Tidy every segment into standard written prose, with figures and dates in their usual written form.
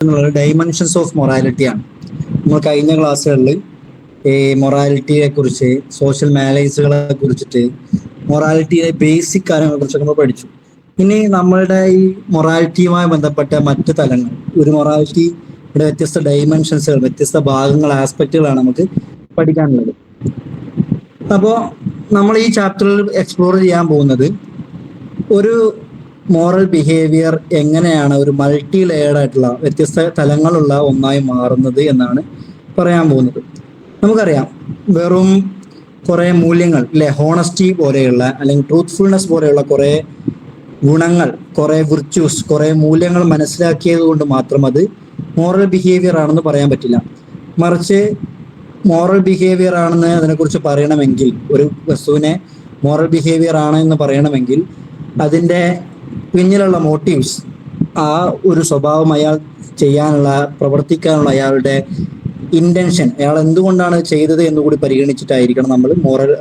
Dimensions of morality ആണ്. നമ്മൾ കഴിഞ്ഞ ക്ലാസ്സുകളിൽ ഈ മൊറാലിറ്റിയെ കുറിച്ച്, സോഷ്യൽ മാനേഴ്സുകളെ കുറിച്ചിട്ട്, മൊറാലിറ്റിയുടെ ബേസിക് കാര്യങ്ങളെ കുറിച്ചൊക്കെ നമ്മൾ പഠിച്ചു. ഇനി നമ്മളുടെ ഈ മൊറാലിറ്റിയുമായി ബന്ധപ്പെട്ട മറ്റു തലങ്ങൾ, ഒരു മൊറാലിറ്റിയുടെ വ്യത്യസ്ത ഡൈമെൻഷൻസുകൾ, വ്യത്യസ്ത ഭാഗങ്ങൾ, ആസ്പെക്റ്റുകളാണ് നമുക്ക് പഠിക്കാനുള്ളത്. അപ്പോൾ നമ്മൾ ഈ ചാപ്റ്ററിൽ എക്സ്പ്ലോർ ചെയ്യാൻ പോകുന്നത് ഒരു മോറൽ ബിഹേവിയർ എങ്ങനെയാണ് ഒരു മൾട്ടി ലെയർഡ് ആയിട്ടുള്ള വ്യത്യസ്ത തലങ്ങളുള്ള ഒന്നായി മാറുന്നത് എന്നാണ് പറയാൻ പോകുന്നത്. നമുക്കറിയാം, വെറും കുറേ മൂല്യങ്ങൾ അല്ലെ, ഹോണസ്റ്റി പോലെയുള്ള അല്ലെങ്കിൽ ട്രൂത്ത്ഫുൾനെസ് പോലെയുള്ള കുറേ ഗുണങ്ങൾ, കുറേ വിർച്യൂസ്, കുറേ മൂല്യങ്ങൾ മനസ്സിലാക്കിയത് കൊണ്ട് മാത്രം അത് മോറൽ ബിഹേവിയർ ആണെന്ന് പറയാൻ പറ്റില്ല. മറിച്ച് മോറൽ ബിഹേവിയർ ആണെന്ന് അതിനെക്കുറിച്ച് പറയണമെങ്കിൽ, ഒരു വസ്തുവിനെ മോറൽ ബിഹേവിയർ ആണ് എന്ന് പറയണമെങ്കിൽ അതിൻ്റെ പിന്നിലുള്ള മോട്ടീവ്സ്, ആ ഒരു സ്വഭാവം അയാൾ ചെയ്യാനുള്ള, പ്രവർത്തിക്കാനുള്ള അയാളുടെ ഇന്റൻഷൻ, അയാൾ എന്തുകൊണ്ടാണ് ചെയ്തത് എന്നുകൂടി പരിഗണിച്ചിട്ടായിരിക്കണം നമ്മൾ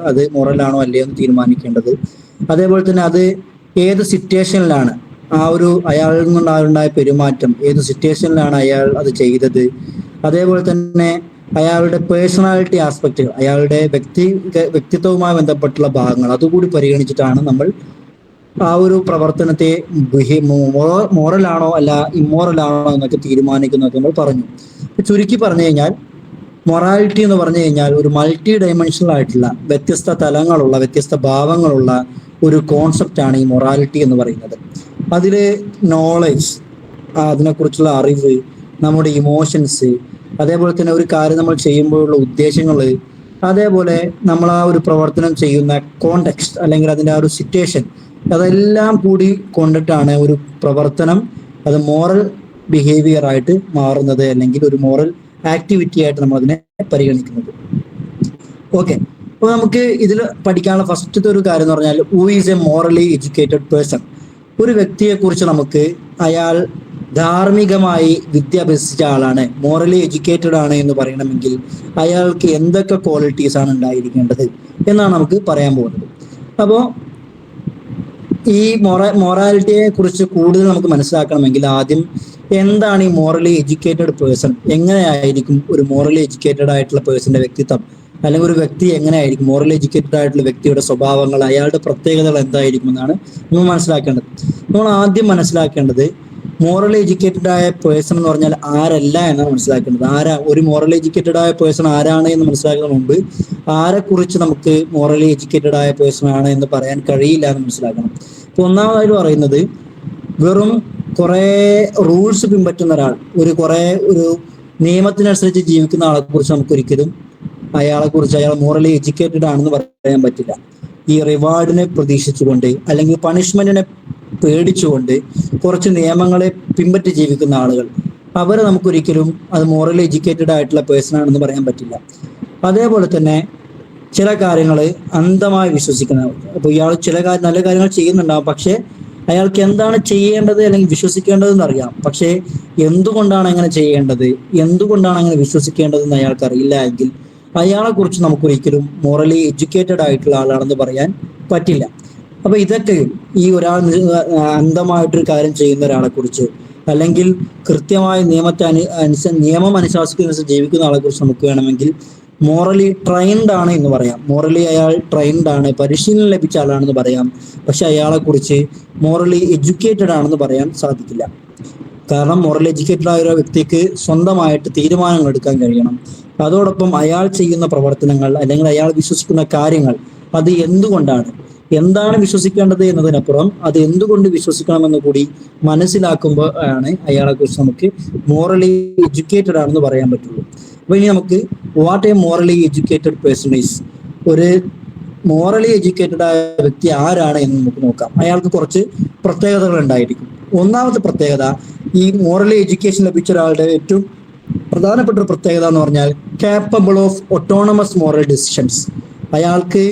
അത് മോറലാണോ അല്ലയോ എന്ന് തീരുമാനിക്കേണ്ടത്. അതേപോലെ തന്നെ അത് ഏത് സിറ്റുവേഷനിലാണ്, ആ ഒരു അയാളിൽ നിന്നുണ്ടായ പെരുമാറ്റം ഏത് സിറ്റുവേഷനിലാണ് അയാൾ അത് ചെയ്തത്, അതേപോലെ തന്നെ അയാളുടെ പേഴ്സണാലിറ്റി ആസ്പെക്റ്റുകൾ, അയാളുടെ വ്യക്തിത്വവുമായി ബന്ധപ്പെട്ടുള്ള ഭാഗങ്ങൾ അതുകൂടി പരിഗണിച്ചിട്ടാണ് നമ്മൾ ആ ഒരു പ്രവർത്തനത്തെ മോറലാണോ അല്ല ഇമ്മോറലാണോ എന്നൊക്കെ തീരുമാനിക്കുന്നത് നമ്മൾ പറഞ്ഞു. ചുരുക്കി പറഞ്ഞു കഴിഞ്ഞാൽ, മൊറാലിറ്റി എന്ന് പറഞ്ഞു കഴിഞ്ഞാൽ ഒരു മൾട്ടി ഡൈമെൻഷണൽ ആയിട്ടുള്ള, വ്യത്യസ്ത തലങ്ങളുള്ള, വ്യത്യസ്ത ഭാവങ്ങളുള്ള ഒരു കോൺസെപ്റ്റാണ് ഈ മൊറാലിറ്റി എന്ന് പറയുന്നത്. അതിൽ നോളജ്, അതിനെക്കുറിച്ചുള്ള അറിവ്, നമ്മുടെ ഇമോഷൻസ്, അതേപോലെ തന്നെ ഒരു കാര്യം നമ്മൾ ചെയ്യുമ്പോഴുള്ള ഉദ്ദേശങ്ങൾ, അതേപോലെ നമ്മൾ ആ ഒരു പ്രവർത്തനം ചെയ്യുന്ന കോണ്ടെക്സ്റ്റ് അല്ലെങ്കിൽ അതിൻ്റെ ആ ഒരു സിറ്റുവേഷൻ, അതെല്ലാം കൂടി കൊണ്ടിട്ടാണ് ഒരു പ്രവർത്തനം അത് മോറൽ ബിഹേവിയർ ആയിട്ട് മാറുന്നത്, അല്ലെങ്കിൽ ഒരു മോറൽ ആക്ടിവിറ്റി ആയിട്ട് നമ്മൾ അതിനെ പരിഗണിക്കുന്നത്. ഓക്കെ, അപ്പോൾ നമുക്ക് ഇതിൽ പഠിക്കാനുള്ള ഫസ്റ്റത്തെ ഒരു കാര്യം എന്ന് പറഞ്ഞാൽ, who is A morally educated person. ഒരു വ്യക്തിയെ കുറിച്ച് നമുക്ക് അയാൾ ധാർമ്മികമായി വിദ്യ അഭ്യസിച്ച ആളാണ്, മോറലി എഡ്യൂക്കേറ്റഡ് ആണ് എന്ന് പറയണമെങ്കിൽ അയാൾക്ക് എന്തൊക്കെ ക്വാളിറ്റീസ് ആണ് ഉണ്ടായിരിക്കേണ്ടത് എന്നാണ് നമുക്ക് പറയാൻ പോകുന്നത്. അപ്പോൾ ഈ മൊറാലിറ്റിയെ കുറിച്ച് കൂടുതൽ നമുക്ക് മനസ്സിലാക്കണമെങ്കിൽ ആദ്യം എന്താണ് ഈ മോറലി എഡ്യൂക്കേറ്റഡ് പേഴ്സൺ, എങ്ങനെയായിരിക്കും ഒരു മോറലി എഡ്യൂക്കേറ്റഡ് ആയിട്ടുള്ള പേഴ്സന്റെ വ്യക്തിത്വം, അല്ലെങ്കിൽ ഒരു വ്യക്തി എങ്ങനെയായിരിക്കും, മോറലി എഡ്യൂക്കേറ്റഡ് ആയിട്ടുള്ള വ്യക്തിയുടെ സ്വഭാവങ്ങൾ, അയാളുടെ പ്രത്യേകതകൾ എന്തായിരിക്കും എന്നാണ് നമ്മൾ മനസ്സിലാക്കേണ്ടത്. നമ്മൾ ആദ്യം മനസ്സിലാക്കേണ്ടത് മോറലി എഡ്യൂക്കേറ്റഡ് ആയ പേഴ്സൺ എന്ന് പറഞ്ഞാൽ ആരല്ല എന്നാണ് മനസ്സിലാക്കേണ്ടത്. ഒരു മോറലി എഡ്യൂക്കേറ്റഡ് ആയ പേഴ്സൺ ആരാണ് എന്ന് മനസ്സിലാക്കുന്നതിന് മുമ്പ് ആരെക്കുറിച്ച് നമുക്ക് മോറലി എഡ്യൂക്കേറ്റഡ് ആയ പേഴ്സൺ ആണ് എന്ന് പറയാൻ കഴിയില്ല എന്ന് മനസ്സിലാക്കണം. ഇപ്പൊ ഒന്നാമതായിട്ട് പറയുന്നത്, വെറും കുറേ റൂൾസ് പിൻപറ്റുന്ന ഒരാൾ, ഒരു നിയമത്തിനനുസരിച്ച് ജീവിക്കുന്ന ആളെ കുറിച്ച് നമുക്കൊരിക്കലും അയാൾ മോറലി എഡ്യൂക്കേറ്റഡ് ആണെന്ന് പറയാൻ പറ്റില്ല. ഈ റിവാർഡിനെ പ്രതീക്ഷിച്ചുകൊണ്ട് അല്ലെങ്കിൽ പണിഷ്മെന്റിനെ പേടിച്ചുകൊണ്ട് കുറച്ച് നിയമങ്ങളെ പിൻപറ്റി ജീവിക്കുന്ന ആളുകൾ, അവരെ നമുക്കൊരിക്കലും അത് മോറലി എഡ്യൂക്കേറ്റഡ് ആയിട്ടുള്ള പേഴ്സൺ ആണെന്ന് പറയാൻ പറ്റില്ല. അതേപോലെ തന്നെ ചില കാര്യങ്ങൾ അന്ധമായി വിശ്വസിക്കുന്ന, അപ്പോൾ ഇയാൾ നല്ല കാര്യങ്ങൾ ചെയ്യുന്നുണ്ടാവും, പക്ഷെ അയാൾക്ക് എന്താണ് ചെയ്യേണ്ടത് അല്ലെങ്കിൽ വിശ്വസിക്കേണ്ടതെന്ന് അറിയാം, പക്ഷേ എന്തുകൊണ്ടാണ് അങ്ങനെ ചെയ്യേണ്ടത്, എന്തുകൊണ്ടാണ് അങ്ങനെ വിശ്വസിക്കേണ്ടതെന്ന് അയാൾക്ക് അറിയില്ല എങ്കിൽ അയാളെ കുറിച്ച് നമുക്കൊരിക്കലും മോറലി എഡ്യൂക്കേറ്റഡ് ആയിട്ടുള്ള ആളാണെന്ന് പറയാൻ പറ്റില്ല. അപ്പൊ ഇതൊക്കെയും ഈ ഒരാൾ അന്ധമായിട്ടൊരു കാര്യം ചെയ്യുന്ന ഒരാളെ കുറിച്ച്, അല്ലെങ്കിൽ കൃത്യമായ നിയമം അനുശാസിക്കുന്ന ജീവിക്കുന്ന ആളെ കുറിച്ച് നമുക്ക് വേണമെങ്കിൽ മോറലി ട്രെയിൻഡ് ആണ് എന്ന് പറയാം. മോറലി അയാൾ ട്രെയിൻഡ് ആണ്, പരിശീലനം ലഭിച്ച ആളാണെന്ന് പറയാം. പക്ഷെ അയാളെ കുറിച്ച് മോറലി എഡ്യൂക്കേറ്റഡ് ആണെന്ന് പറയാൻ സാധിക്കില്ല. കാരണം മോറലി എഡ്യൂക്കേറ്റഡ് ആയ ഒരു വ്യക്തിക്ക് സ്വന്തമായിട്ട് തീരുമാനങ്ങൾ എടുക്കാൻ കഴിയണം. അതോടൊപ്പം അയാൾ ചെയ്യുന്ന പ്രവർത്തനങ്ങൾ അല്ലെങ്കിൽ അയാൾ വിശ്വസിക്കുന്ന കാര്യങ്ങൾ അത് എന്താണ് വിശ്വസിക്കേണ്ടത് എന്നതിനപ്പുറം അത് എന്തുകൊണ്ട് വിശ്വസിക്കണമെന്ന് കൂടി മനസ്സിലാക്കുമ്പോൾ ആണ് അയാളെ കുറിച്ച് നമുക്ക് മോറലി എഡ്യൂക്കേറ്റഡ് ആണെന്ന് പറയാൻ പറ്റുള്ളൂ. അപ്പൊ ഇനി നമുക്ക് what A morally educated person is, ഒരു മോറലി എഡ്യൂക്കേറ്റഡ് ആയ വ്യക്തി ആരാണ് എന്ന് നമുക്ക് നോക്കാം. അയാൾക്ക് കുറച്ച് പ്രത്യേകതകൾ ഉണ്ടായിരിക്കും. ഒന്നാമത്തെ പ്രത്യേകത, ഈ മോറലി എഡ്യൂക്കേഷൻ ലഭിച്ച ഒരാളുടെ ഏറ്റവും പ്രധാനപ്പെട്ട ഒരു പ്രത്യേകത എന്ന് പറഞ്ഞാൽ capable of autonomous moral decisions. അയാൾക്ക്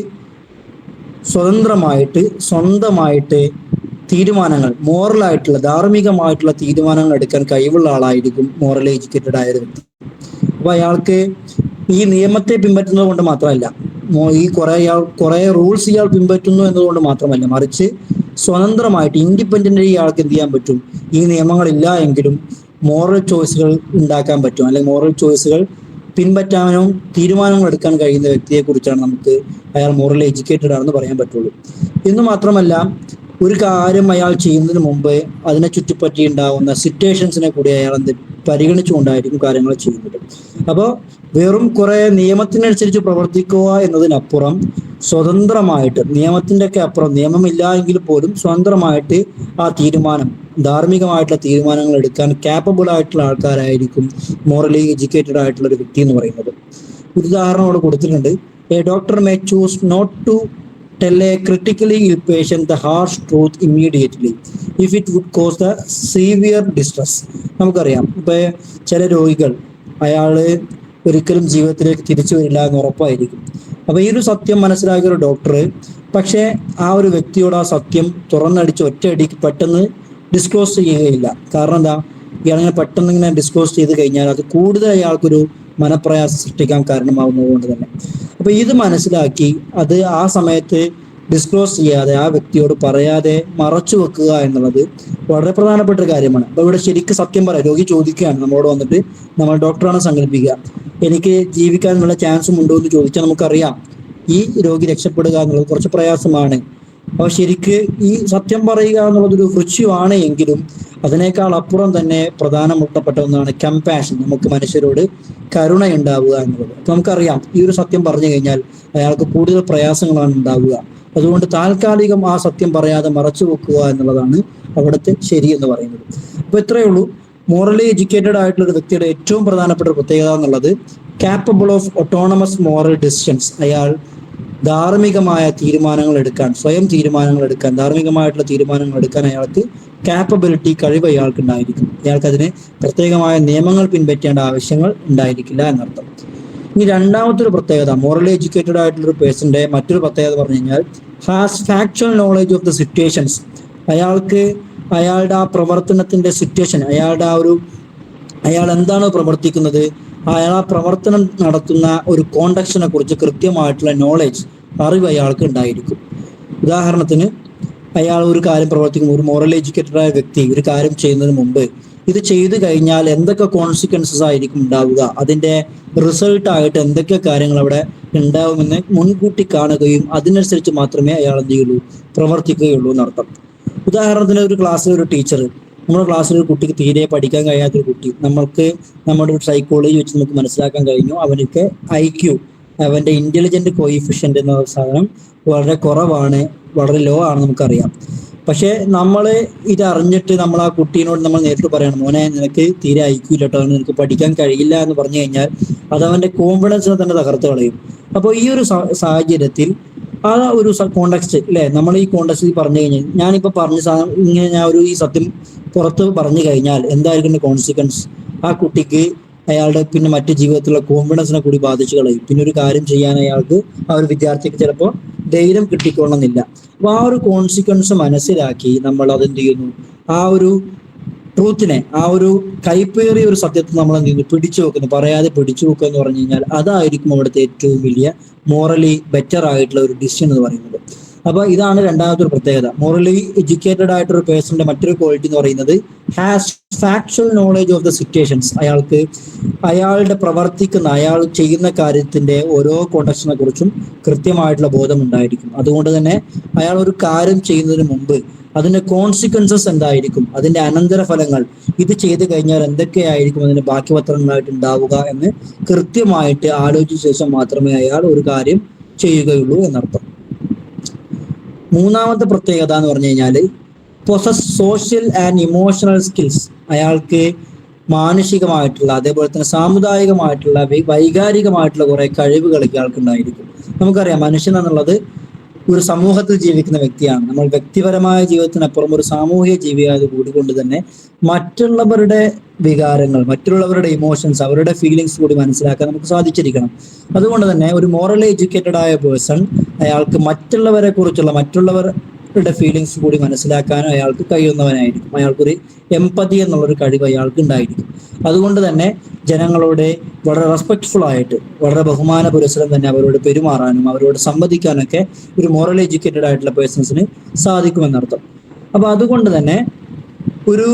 സ്വന്തമായിട്ട് തീരുമാനങ്ങൾ, മോറലായിട്ടുള്ള ധാർമ്മികമായിട്ടുള്ള തീരുമാനങ്ങൾ എടുക്കാൻ കഴിവുള്ള ആളായിരിക്കും മോറലി എഡ്യൂക്കേറ്റഡ് ആയ ഒരു വ്യക്തി. അപ്പൊ അയാൾക്ക് ഈ നിയമത്തെ പിൻപറ്റുന്നത് കൊണ്ട് മാത്രമല്ല, ഈ കുറെ റൂൾസ് ഇയാൾ പിൻപറ്റുന്നു എന്നതുകൊണ്ട് മാത്രമല്ല, മറിച്ച് സ്വതന്ത്രമായിട്ട് ഇൻഡിപെൻഡന്റ് ഇയാൾക്ക് എന്ത് ചെയ്യാൻ പറ്റും, ഈ നിയമങ്ങളില്ല എങ്കിലും മോറൽ ചോയ്സുകൾ ഉണ്ടാക്കാൻ പറ്റും, അല്ലെങ്കിൽ മോറൽ ചോയ്സുകൾ പിൻപറ്റാനും തീരുമാനങ്ങൾ എടുക്കാൻ കഴിയുന്ന വ്യക്തിയെ കുറിച്ചാണ് നമുക്ക് അയാൾ മോറലി എഡ്യൂക്കേറ്റഡ് ആണെന്ന് പറയാൻ പറ്റുള്ളൂ. എന്ന് മാത്രമല്ല, ഒരു കാര്യം അയാൾ ചെയ്യുന്നതിന് മുമ്പ് അതിനെ ചുറ്റിപ്പറ്റി ഉണ്ടാവുന്ന സിറ്റുവേഷൻസിനെ കൂടി അയാൾ പരിഗണിച്ചുകൊണ്ടായിരിക്കും കാര്യങ്ങൾ ചെയ്യുന്നത്. അപ്പോൾ വെറും കുറെ നിയമത്തിനനുസരിച്ച് പ്രവർത്തിക്കുക എന്നതിനപ്പുറം സ്വതന്ത്രമായിട്ട്, നിയമത്തിന്റെ ഒക്കെ അപ്പുറം, നിയമമില്ല എങ്കിൽ പോലും സ്വതന്ത്രമായിട്ട് ആ തീരുമാനം, ധാർമ്മികമായിട്ടുള്ള തീരുമാനങ്ങൾ എടുക്കാൻ കാപ്പബിൾ ആയിട്ടുള്ള ആൾക്കാരായിരിക്കും മോറലി എഡ്യൂക്കേറ്റഡ് ആയിട്ടുള്ള ഒരു വ്യക്തി എന്ന് പറയുന്നത്. ഒരു ഉദാഹരണം അവിടെ കൊടുത്തിട്ടുണ്ട്. A doctor may choose not to tell a critically ill patient the harsh truth immediately if it would cause the severe distress. നമുക്കറിയാം, ഇപ്പൊ ചില രോഗികൾ അയാള് ഒരിക്കലും ജീവിതത്തിലേക്ക് തിരിച്ചു വരില്ല എന്ന് ഉറപ്പായിരിക്കും. അപ്പൊ ഈ ഒരു സത്യം മനസ്സിലാക്കിയ ഒരു ഡോക്ടർ പക്ഷെ ആ ഒരു വ്യക്തിയോട് ആ സത്യം തുറന്നടിച്ച് ഒറ്റയടിക്ക് പെട്ടെന്ന് ഡിസ്ക്ലോസ് ചെയ്യുകയില്ല. കാരണം എന്താ, ഇയാളിങ്ങനെ പെട്ടെന്ന് ഇങ്ങനെ ഡിസ്ക്ലോസ് ചെയ്ത് കഴിഞ്ഞാൽ അത് കൂടുതൽ അയാൾക്കൊരു മനപ്രയാസം സൃഷ്ടിക്കാൻ കാരണമാവുന്നത് കൊണ്ട് തന്നെ. അപ്പൊ ഇത് മനസ്സിലാക്കി അത് ആ സമയത്ത് ഡിസ്ക്ലോസ് ചെയ്യാതെ, ആ വ്യക്തിയോട് പറയാതെ മറച്ചു വെക്കുക എന്നുള്ളത് വളരെ പ്രധാനപ്പെട്ട ഒരു കാര്യമാണ്. അപ്പൊ ഇവിടെ ശരിക്കും സത്യം പറയാം, രോഗി ചോദിക്കുകയാണ് നമ്മളോട് വന്നിട്ട്, നമ്മൾ ഡോക്ടറാണ് സങ്കല്പിക്കുക, എനിക്ക് ജീവിക്കാനുള്ള ചാൻസും ഉണ്ടോ എന്ന് ചോദിച്ചാൽ നമുക്കറിയാം ഈ രോഗി രക്ഷപ്പെടുക എന്നുള്ളത് കുറച്ച് പ്രയാസമാണ്. അപ്പോൾ ശരിക്ക് ഈ സത്യം പറയുക എന്നുള്ളത് ഒരു വൃശ്യമാണ് എങ്കിലും അതിനേക്കാൾ അപ്പുറം തന്നെ പ്രധാനപ്പെട്ട ഒന്നാണ് കമ്പാഷൻ, നമുക്ക് മനുഷ്യരോട് കരുണയുണ്ടാവുക എന്നുള്ളത്. അപ്പൊ നമുക്കറിയാം ഈ ഒരു സത്യം പറഞ്ഞു കഴിഞ്ഞാൽ അയാൾക്ക് കൂടുതൽ പ്രയാസങ്ങളാണ് ഉണ്ടാവുക. അതുകൊണ്ട് താൽക്കാലികം ആ സത്യം പറയാതെ മറച്ചു വെക്കുക എന്നുള്ളതാണ് അവിടുത്തെ ശരി എന്ന് പറയുന്നത്. അപ്പൊ ഇത്രയേ ഉള്ളൂ. മോറലി എഡ്യൂക്കേറ്റഡ് ആയിട്ടുള്ള ഒരു വ്യക്തിയുടെ ഏറ്റവും പ്രധാനപ്പെട്ട പ്രത്യേകത എന്നുള്ളത് capable of autonomous moral decisions. അയാൾ ധാർമ്മികമായ തീരുമാനങ്ങൾ എടുക്കാൻ, സ്വയം തീരുമാനങ്ങൾ എടുക്കാൻ, ധാർമ്മികമായിട്ടുള്ള തീരുമാനങ്ങൾ എടുക്കാൻ അയാൾക്ക് കാപ്പബിലിറ്റി, കഴിവ് അയാൾക്ക് ഉണ്ടായിരിക്കും. അയാൾക്ക് അതിന് പ്രത്യേകമായ നിയമങ്ങൾ പിൻപറ്റേണ്ട ആവശ്യങ്ങൾ ഉണ്ടായിരിക്കില്ല എന്നർത്ഥം. ഇനി രണ്ടാമത്തെ ഒരു പ്രത്യേകത, മോറലി എഡ്യൂക്കേറ്റഡ് ആയിട്ടുള്ള ഒരു പേഴ്സന്റെ മറ്റൊരു പ്രത്യേകത പറഞ്ഞു കഴിഞ്ഞാൽ has factual knowledge of the situations. അയാൾക്ക് അയാളുടെ ആ പ്രവർത്തനത്തിന്റെ സിറ്റുവേഷൻ, അയാൾ എന്താണോ പ്രവർത്തിക്കുന്നത്, അയാൾ ആ പ്രവർത്തനം നടത്തുന്ന ഒരു കോണ്ടക്സ്റ്റിനെ കുറിച്ച് കൃത്യമായിട്ടുള്ള നോളജ്, അറിവ് അയാൾക്ക് ഉണ്ടായിരിക്കും. ഉദാഹരണത്തിന്, അയാൾ ഒരു കാര്യം പ്രവർത്തിക്കുന്ന ഒരു മോറൽ എഡ്യൂക്കേറ്റഡ് ആയ വ്യക്തി ഒരു കാര്യം ചെയ്യുന്നതിന് മുമ്പ് ഇത് ചെയ്തു കഴിഞ്ഞാൽ എന്തൊക്കെ കോൺസിക്വൻസസ് ആയിരിക്കും ഉണ്ടാവുക, അതിന്റെ റിസൾട്ട് ആയിട്ട് എന്തൊക്കെ കാര്യങ്ങൾ അവിടെ ഉണ്ടാവുമെന്ന് മുൻകൂട്ടി കാണുകയും അതിനനുസരിച്ച് മാത്രമേ അയാൾ എന്ത് ചെയ്യുള്ളൂ, പ്രവർത്തിക്കുകയുള്ളൂ എന്നർത്ഥം. ഉദാഹരണത്തിന്, ഒരു ക്ലാസ്സിൽ ഒരു ടീച്ചർ, നമ്മുടെ ക്ലാസ്സിൽ ഒരു കുട്ടിക്ക് തീരെ പഠിക്കാൻ കഴിയാത്തൊരു കുട്ടി, നമ്മുടെ ഒരു സൈക്കോളജി വെച്ച് നമുക്ക് മനസ്സിലാക്കാൻ കഴിഞ്ഞു അവനക്ക് IQ, അവന്റെ ഇന്റലിജന്റ് കോയിഫിഷ്യന്റ് എന്ന സാധനം വളരെ കുറവാണ്, വളരെ ലോ ആണ് നമുക്കറിയാം. പക്ഷെ നമ്മൾ ഇത് അറിഞ്ഞിട്ട് നമ്മൾ ആ കുട്ടീനോട് നമ്മൾ നേരിട്ട് പറയണം, മോനെ നിനക്ക് തീരെ IQ ഇല്ല കേട്ടോ, നിനക്ക് പഠിക്കാൻ കഴിയില്ല എന്ന് പറഞ്ഞു കഴിഞ്ഞാൽ അത് അവന്റെ കോൺഫിഡൻസിനെ തന്നെ തകർത്ത് കളയും. അപ്പോൾ ഈ ഒരു സാഹചര്യത്തിൽ ആ ഒരു കോണ്ടക്സ്റ്റ് അല്ലെ, നമ്മൾ ഈ കോണ്ടക്സ്റ്റിൽ പറഞ്ഞു കഴിഞ്ഞാൽ, ഞാനിപ്പോ പറഞ്ഞ സാധനം ഇങ്ങനെ ഞാൻ ഈ സത്യം പുറത്ത് പറഞ്ഞു കഴിഞ്ഞാൽ എന്തായിരിക്കും കോൺസിക്വൻസ്, ആ കുട്ടിക്ക് അയാളുടെ പിന്നെ മറ്റു ജീവിതത്തിലുള്ള കോൺഫിഡൻസിനെ കൂടി ബാധിച്ചു കളയും. പിന്നെ ഒരു കാര്യം ചെയ്യാൻ അയാൾക്ക്, ആ ഒരു വിദ്യാർത്ഥിക്ക് ചിലപ്പോൾ ധൈര്യം കിട്ടിക്കൊള്ളണമെന്നില്ല. അപ്പൊ ആ ഒരു കോൺസിക്വൻസ് മനസ്സിലാക്കി നമ്മൾ അതെന്ത് ചെയ്യുന്നു, ആ ഒരു ട്രൂത്തിനെ, ആ ഒരു കൈപ്പേറിയ ഒരു സത്യത്തെ നമ്മൾ എന്ത് ചെയ്യുന്നു, പിടിച്ചു വെക്കുന്നു, പറയാതെ പിടിച്ചു വെക്കുക എന്ന് പറഞ്ഞു കഴിഞ്ഞാൽ അതായിരിക്കും അവിടുത്തെ ഏറ്റവും വലിയ മോറലി ബെറ്റർ ആയിട്ടുള്ള ഒരു ഡിസിഷൻ എന്ന് പറയുന്നത്. അപ്പൊ ഇതാണ് രണ്ടാമത്തെ ഒരു പ്രത്യേകത. മോറലി എഡ്യൂക്കേറ്റഡ് ആയിട്ടൊരു പേഴ്സന്റെ മറ്റൊരു ക്വാളിറ്റി എന്ന് പറയുന്നത് has factual knowledge of the situations. അയാൾക്ക് അയാൾ ചെയ്യുന്ന കാര്യത്തിന്റെ ഓരോ കോണ്ടക്സ്റ്റിനെ കുറിച്ചും കൃത്യമായിട്ടുള്ള ബോധം ഉണ്ടായിരിക്കും. അതുകൊണ്ട് തന്നെ അയാൾ ഒരു കാര്യം ചെയ്യുന്നതിന് മുമ്പ് അതിന്റെ കോൺസിക്വൻസസ് എന്തായിരിക്കും, അതിന്റെ അനന്തരഫലങ്ങൾ, ഇത് ചെയ്തു കഴിഞ്ഞാൽ എന്തൊക്കെയായിരിക്കും അതിന്റെ ബാക്കി പത്രങ്ങളായിട്ട് ഉണ്ടാവുക എന്ന് കൃത്യമായിട്ട് ആലോചിച്ച ശേഷം മാത്രമേ അയാൾ ഒരു കാര്യം ചെയ്യുകയുള്ളൂ എന്നർത്ഥം. മൂന്നാമത്തെ പ്രത്യേകത എന്ന് പറഞ്ഞു കഴിഞ്ഞാൽ possess social and emotional skills. അയാൾക്ക് മാനസികമായിട്ടുള്ള, അതേപോലെ തന്നെ സാമുദായികമായിട്ടുള്ള, വൈകാരികമായിട്ടുള്ള കുറെ കഴിവുകൾ ഇയാൾക്ക് ഉണ്ടായിരിക്കും. നമുക്കറിയാം, മനുഷ്യൻ എന്നുള്ളത് ഒരു സമൂഹത്തിൽ ജീവിക്കുന്ന വ്യക്തിയാണ്. നമ്മൾ വ്യക്തിപരമായ ജീവിതത്തിനപ്പുറം ഒരു സാമൂഹിക ജീവിയായത് കൂടിക്കൊണ്ട് തന്നെ മറ്റുള്ളവരുടെ വികാരങ്ങൾ, മറ്റുള്ളവരുടെ ഇമോഷൻസ്, അവരുടെ ഫീലിങ്സ് കൂടി മനസ്സിലാക്കാൻ നമുക്ക് സാധിച്ചിരിക്കണം. അതുകൊണ്ട് തന്നെ ഒരു മോറലി എഡ്യൂക്കേറ്റഡ് ആയ പേഴ്സൺ അയാൾക്ക് മറ്റുള്ളവരുടെ ഫീലിങ്സ് കൂടി മനസ്സിലാക്കാനും അയാൾക്ക് കഴിയുന്നവനായിരിക്കും. അയാൾക്കൊരു എംപതി എന്നുള്ളൊരു കഴിവ് അയാൾക്ക് ഉണ്ടായിരിക്കും. അതുകൊണ്ട് തന്നെ ജനങ്ങളോട് വളരെ റെസ്പെക്ട്ഫുൾ ആയിട്ട്, വളരെ ബഹുമാന പുരസ്സരം തന്നെ അവരോട് പെരുമാറാനും അവരോട് സംവദിക്കാനൊക്കെ ഒരു മോറലി എഡ്യൂക്കേറ്റഡ് ആയിട്ടുള്ള പേഴ്സൺസിന് സാധിക്കുമെന്നർത്ഥം. അപ്പൊ അതുകൊണ്ട് തന്നെ ഒരു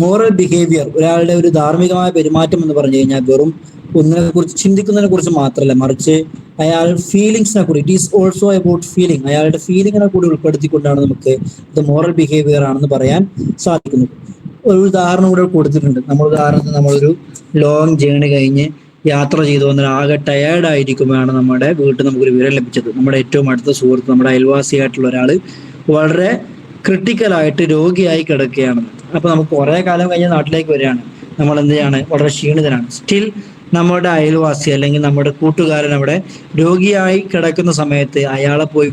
മോറൽ ബിഹേവിയർ, ഒരാളുടെ ഒരു ധാർമ്മികമായ പെരുമാറ്റം എന്ന് പറഞ്ഞു കഴിഞ്ഞാൽ വെറും ഒന്നിനെ കുറിച്ച് ചിന്തിക്കുന്നതിനെ കുറിച്ച് മാത്രമല്ല, മറിച്ച് അയാൾ ഫീലിങ്സിനെ കൂടി, it is also about feeling, അയാളുടെ ഫീലിങ്ങിനെ കൂടി ഉൾപ്പെടുത്തിക്കൊണ്ടാണ് നമുക്ക് ഇത് മോറൽ ബിഹേവിയർ ആണെന്ന് പറയാൻ സാധിക്കുന്നത്. ഒരു ഉദാഹരണം കൂടെ കൊടുത്തിട്ടുണ്ട്. ഉദാഹരണത്തിന് നമ്മളൊരു ലോങ് ജേണി കഴിഞ്ഞ് യാത്ര ചെയ്തു വന്നാൽ ആകെ ടയേർഡ് ആയിരിക്കുമ്പോഴാണ് നമ്മുടെ വീട്ടിൽ നമുക്കൊരു വിവരം ലഭിച്ചത്. നമ്മുടെ ഏറ്റവും അടുത്ത സുഹൃത്ത്, നമ്മുടെ അയൽവാസിയായിട്ടുള്ള ഒരാൾ വളരെ ക്രിട്ടിക്കലായിട്ട് രോഗിയായി കിടക്കുകയാണെന്ന്. അപ്പൊ നമുക്ക് കുറെ കാലം കഴിഞ്ഞ് നാട്ടിലേക്ക് വരികയാണ്, നമ്മൾ എന്ത് ചെയ്യാണ്, വളരെ ക്ഷീണിതനാണ്. സ്റ്റിൽ നമ്മുടെ അയൽവാസി അല്ലെങ്കിൽ നമ്മുടെ കൂട്ടുകാരൻ അവിടെ രോഗിയായി കിടക്കുന്ന സമയത്ത് അയാളെ പോയി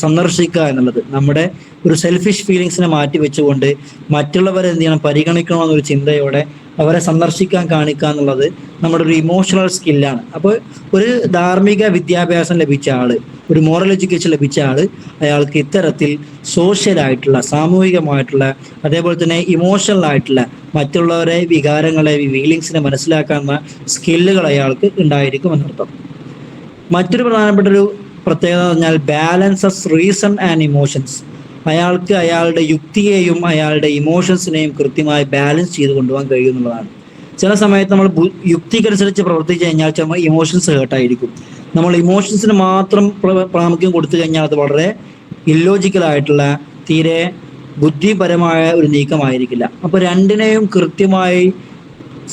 സന്ദർശിക്കുക എന്നുള്ളത് നമ്മുടെ ഒരു സെൽഫിഷ് ഫീലിങ്സിനെ മാറ്റി വെച്ചുകൊണ്ട് മറ്റുള്ളവരെ എന്ത് ചെയ്യണം, പരിഗണിക്കണമെന്നൊരു ചിന്തയോടെ അവരെ സന്ദർശിക്കാൻ കാണിക്കുക എന്നുള്ളത് നമ്മുടെ ഒരു ഇമോഷണൽ സ്കില്ലാണ്. അപ്പോൾ ഒരു ധാർമ്മിക വിദ്യാഭ്യാസം ലഭിച്ച ആള്, ഒരു മോറൽ എഡ്യൂക്കേഷൻ ലഭിച്ച ആള്, അയാൾക്ക് ഇത്തരത്തിൽ സോഷ്യലായിട്ടുള്ള, സാമൂഹികമായിട്ടുള്ള, അതേപോലെ തന്നെ ഇമോഷണൽ ആയിട്ടുള്ള മറ്റുള്ളവരെ വികാരങ്ങളെ, ഫീലിങ്സിനെ മനസ്സിലാക്കാവുന്ന സ്കില്ലുകൾ അയാൾക്ക് ഉണ്ടായിരിക്കും എന്നർത്ഥം. മറ്റൊരു പ്രധാനപ്പെട്ട ഒരു പ്രത്യേകത എന്ന് പറഞ്ഞാൽ ബാലൻസസ് റീസൺ ആൻഡ് ഇമോഷൻസ്. അയാൾക്ക് അയാളുടെ യുക്തിയെയും അയാളുടെ ഇമോഷൻസിനെയും കൃത്യമായി ബാലൻസ് ചെയ്ത് കൊണ്ടുപോകാൻ കഴിയുമെന്നുള്ളതാണ്. ചില സമയത്ത് നമ്മൾ യുക്തിക്കനുസരിച്ച് പ്രവർത്തിച്ചു കഴിഞ്ഞാൽ ചില ഇമോഷൻസ് ഹേർട്ടായിരിക്കും. നമ്മൾ ഇമോഷൻസിന് മാത്രം പ്രാമുഖ്യം കൊടുത്തു കഴിഞ്ഞാൽ അത് വളരെ ഇല്ലോജിക്കലായിട്ടുള്ള, തീരെ ബുദ്ധിപരമായ ഒരു നീക്കമായിരിക്കില്ല. അപ്പൊ രണ്ടിനെയും കൃത്യമായി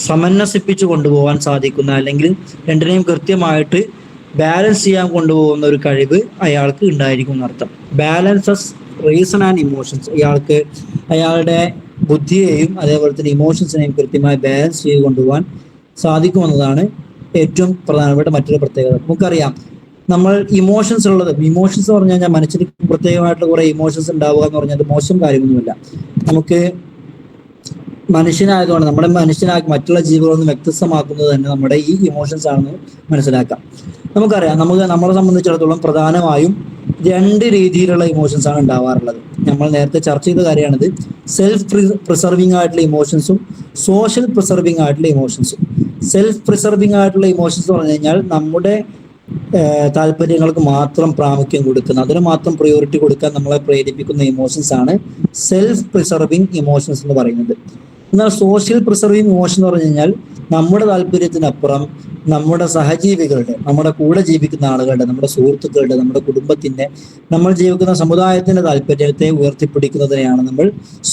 സമന്വസിപ്പിച്ച് കൊണ്ടുപോകാൻ സാധിക്കുന്ന, അല്ലെങ്കിൽ രണ്ടിനെയും കൃത്യമായിട്ട് ബാലൻസ് ചെയ്യാൻ കൊണ്ടുപോകുന്ന ഒരു കഴിവ് അയാൾക്ക് ഉണ്ടായിരിക്കും എന്നർത്ഥം. ബാലൻസസ് റീസൺ ആൻഡ് ഇമോഷൻസ്, ഇയാൾക്ക് അയാളുടെ ബുദ്ധിയെയും അതേപോലെ തന്നെ ഇമോഷൻസിനെയും കൃത്യമായി ബാലൻസ് ചെയ്ത് കൊണ്ടുപോകാൻ സാധിക്കുമെന്നതാണ് ഏറ്റവും പ്രധാനപ്പെട്ട മറ്റൊരു പ്രത്യേകത. നമുക്കറിയാം, നമ്മൾ ഇമോഷൻസ് എന്ന് പറഞ്ഞു കഴിഞ്ഞാൽ മനുഷ്യർക്ക് പ്രത്യേകമായിട്ടുള്ള കുറെ ഇമോഷൻസ് ഉണ്ടാവുക എന്ന് പറഞ്ഞാൽ അത് മോശം കാര്യമൊന്നുമില്ല. നമുക്ക് മനുഷ്യനായതുകൊണ്ട് നമ്മുടെ മനുഷ്യനാക്കി മറ്റുള്ള ജീവികളിൽ നിന്ന് വ്യത്യസ്തമാക്കുന്നത് തന്നെ നമ്മുടെ ഈ ഇമോഷൻസ് ആണെന്ന് മനസ്സിലാക്കാം. നമുക്കറിയാം, നമ്മളെ സംബന്ധിച്ചിടത്തോളം പ്രധാനമായും രണ്ട് രീതിയിലുള്ള ഇമോഷൻസ് ആണ് ഉണ്ടാവാറുള്ളത്. നമ്മൾ നേരത്തെ ചർച്ച ചെയ്ത കാര്യമാണിത്. സെൽഫ് പ്രിസർവിംഗ് ആയിട്ടുള്ള ഇമോഷൻസും സോഷ്യൽ പ്രിസർവിംഗ് ആയിട്ടുള്ള ഇമോഷൻസും. സെൽഫ് പ്രിസർവിംഗ് ആയിട്ടുള്ള ഇമോഷൻസ് എന്ന് പറഞ്ഞു കഴിഞ്ഞാൽ നമ്മുടെ താല്പര്യങ്ങൾക്ക് മാത്രം പ്രാമുഖ്യം കൊടുക്കുന്ന, അതിന് മാത്രം പ്രയോറിറ്റി കൊടുക്കാൻ നമ്മളെ പ്രേരിപ്പിക്കുന്ന ഇമോഷൻസ് ആണ് സെൽഫ് പ്രിസർവിംഗ് ഇമോഷൻസ് എന്ന് പറയുന്നത്. എന്നാൽ സോഷ്യൽ പ്രിസർവിംഗ് ഇമോഷൻ എന്ന് പറഞ്ഞു കഴിഞ്ഞാൽ നമ്മുടെ താല്പര്യത്തിനപ്പുറം നമ്മുടെ സഹജീവികളുടെ, നമ്മുടെ കൂടെ ജീവിക്കുന്ന ആളുകളുടെ, നമ്മുടെ സുഹൃത്തുക്കളുടെ, നമ്മുടെ കുടുംബത്തിന്റെ, നമ്മൾ ജീവിക്കുന്ന സമുദായത്തിന്റെ താല്പര്യത്തെ ഉയർത്തിപ്പിടിക്കുന്നതിനെയാണ് നമ്മൾ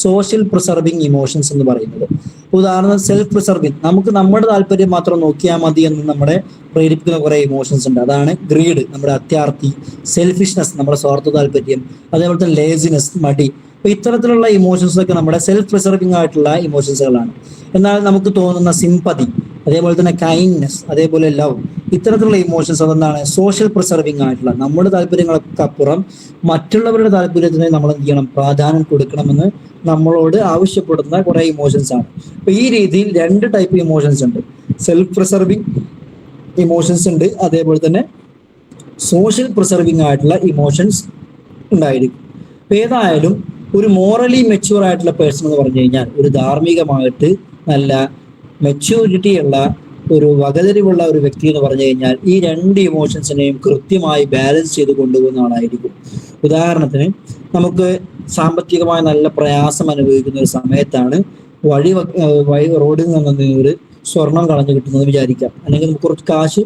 സോഷ്യൽ പ്രിസർവിംഗ് ഇമോഷൻസ് എന്ന് പറയുന്നത്. ഉദാഹരണം, സെൽഫ് പ്രിസർവിംഗ്, നമുക്ക് നമ്മുടെ താല്പര്യം മാത്രം നോക്കിയാൽ മതി എന്ന് നമ്മളെ പ്രേരിപ്പിക്കുന്ന കുറെ ഇമോഷൻസ് ഉണ്ട്. അതാണ് ഗ്രീഡ്, നമ്മുടെ അത്യാർത്തി; സെൽഫിഷ്നെസ്, നമ്മുടെ സ്വാർത്ഥ താല്പര്യം; അതേപോലെ തന്നെ ലേസിനെസ്, മടി. അപ്പൊ ഇത്തരത്തിലുള്ള ഇമോഷൻസ് ഒക്കെ നമ്മുടെ സെൽഫ് പ്രിസർവിംഗ് ആയിട്ടുള്ള ഇമോഷൻസുകളാണ്. എന്നാൽ നമുക്ക് തോന്നുന്ന സിമ്പതി, അതേപോലെ തന്നെ കൈൻഡ്നെസ്, അതേപോലെ ലവ്, ഇത്തരത്തിലുള്ള ഇമോഷൻസ് അതെന്താണ്, സോഷ്യൽ പ്രിസർവിംഗ് ആയിട്ടുള്ള, നമ്മുടെ താല്പര്യങ്ങൾക്ക് അപ്പുറം മറ്റുള്ളവരുടെ താല്പര്യത്തിന് നമ്മൾ എന്ത് ചെയ്യണം, പ്രാധാന്യം കൊടുക്കണമെന്ന് നമ്മളോട് ആവശ്യപ്പെടുന്ന കുറെ ഇമോഷൻസ് ആണ്. അപ്പൊ ഈ രീതിയിൽ രണ്ട് ടൈപ്പ് ഇമോഷൻസ് ഉണ്ട്. സെൽഫ് പ്രിസർവിംഗ് ഇമോഷൻസ് ഉണ്ട്, അതേപോലെ തന്നെ സോഷ്യൽ പ്രിസർവിംഗ് ആയിട്ടുള്ള ഇമോഷൻസ് ഉണ്ടായിരിക്കും. അപ്പൊ ഏതായാലും ഒരു മോറലി മെച്യൂർ ആയിട്ടുള്ള പേഴ്സൺ എന്ന് പറഞ്ഞു കഴിഞ്ഞാൽ, ഒരു ധാർമ്മികമായിട്ട് നല്ല മെച്യൂരിറ്റി ഉള്ള, ഒരു വകതിരിവുള്ള ഒരു വ്യക്തി എന്ന് പറഞ്ഞു കഴിഞ്ഞാൽ ഈ രണ്ട് ഇമോഷൻസിനെയും കൃത്യമായി ബാലൻസ് ചെയ്ത് കൊണ്ടുപോകുന്ന ആളായിരിക്കും. ഉദാഹരണത്തിന്, നമുക്ക് സാമ്പത്തികമായി നല്ല പ്രയാസം അനുഭവിക്കുന്ന ഒരു സമയത്താണ് റോഡിൽ നിന്ന് ഒരു സ്വർണം കളഞ്ഞു കിട്ടുന്നത് വിചാരിക്കാം, അല്ലെങ്കിൽ നമുക്ക് കുറച്ച് കാശ്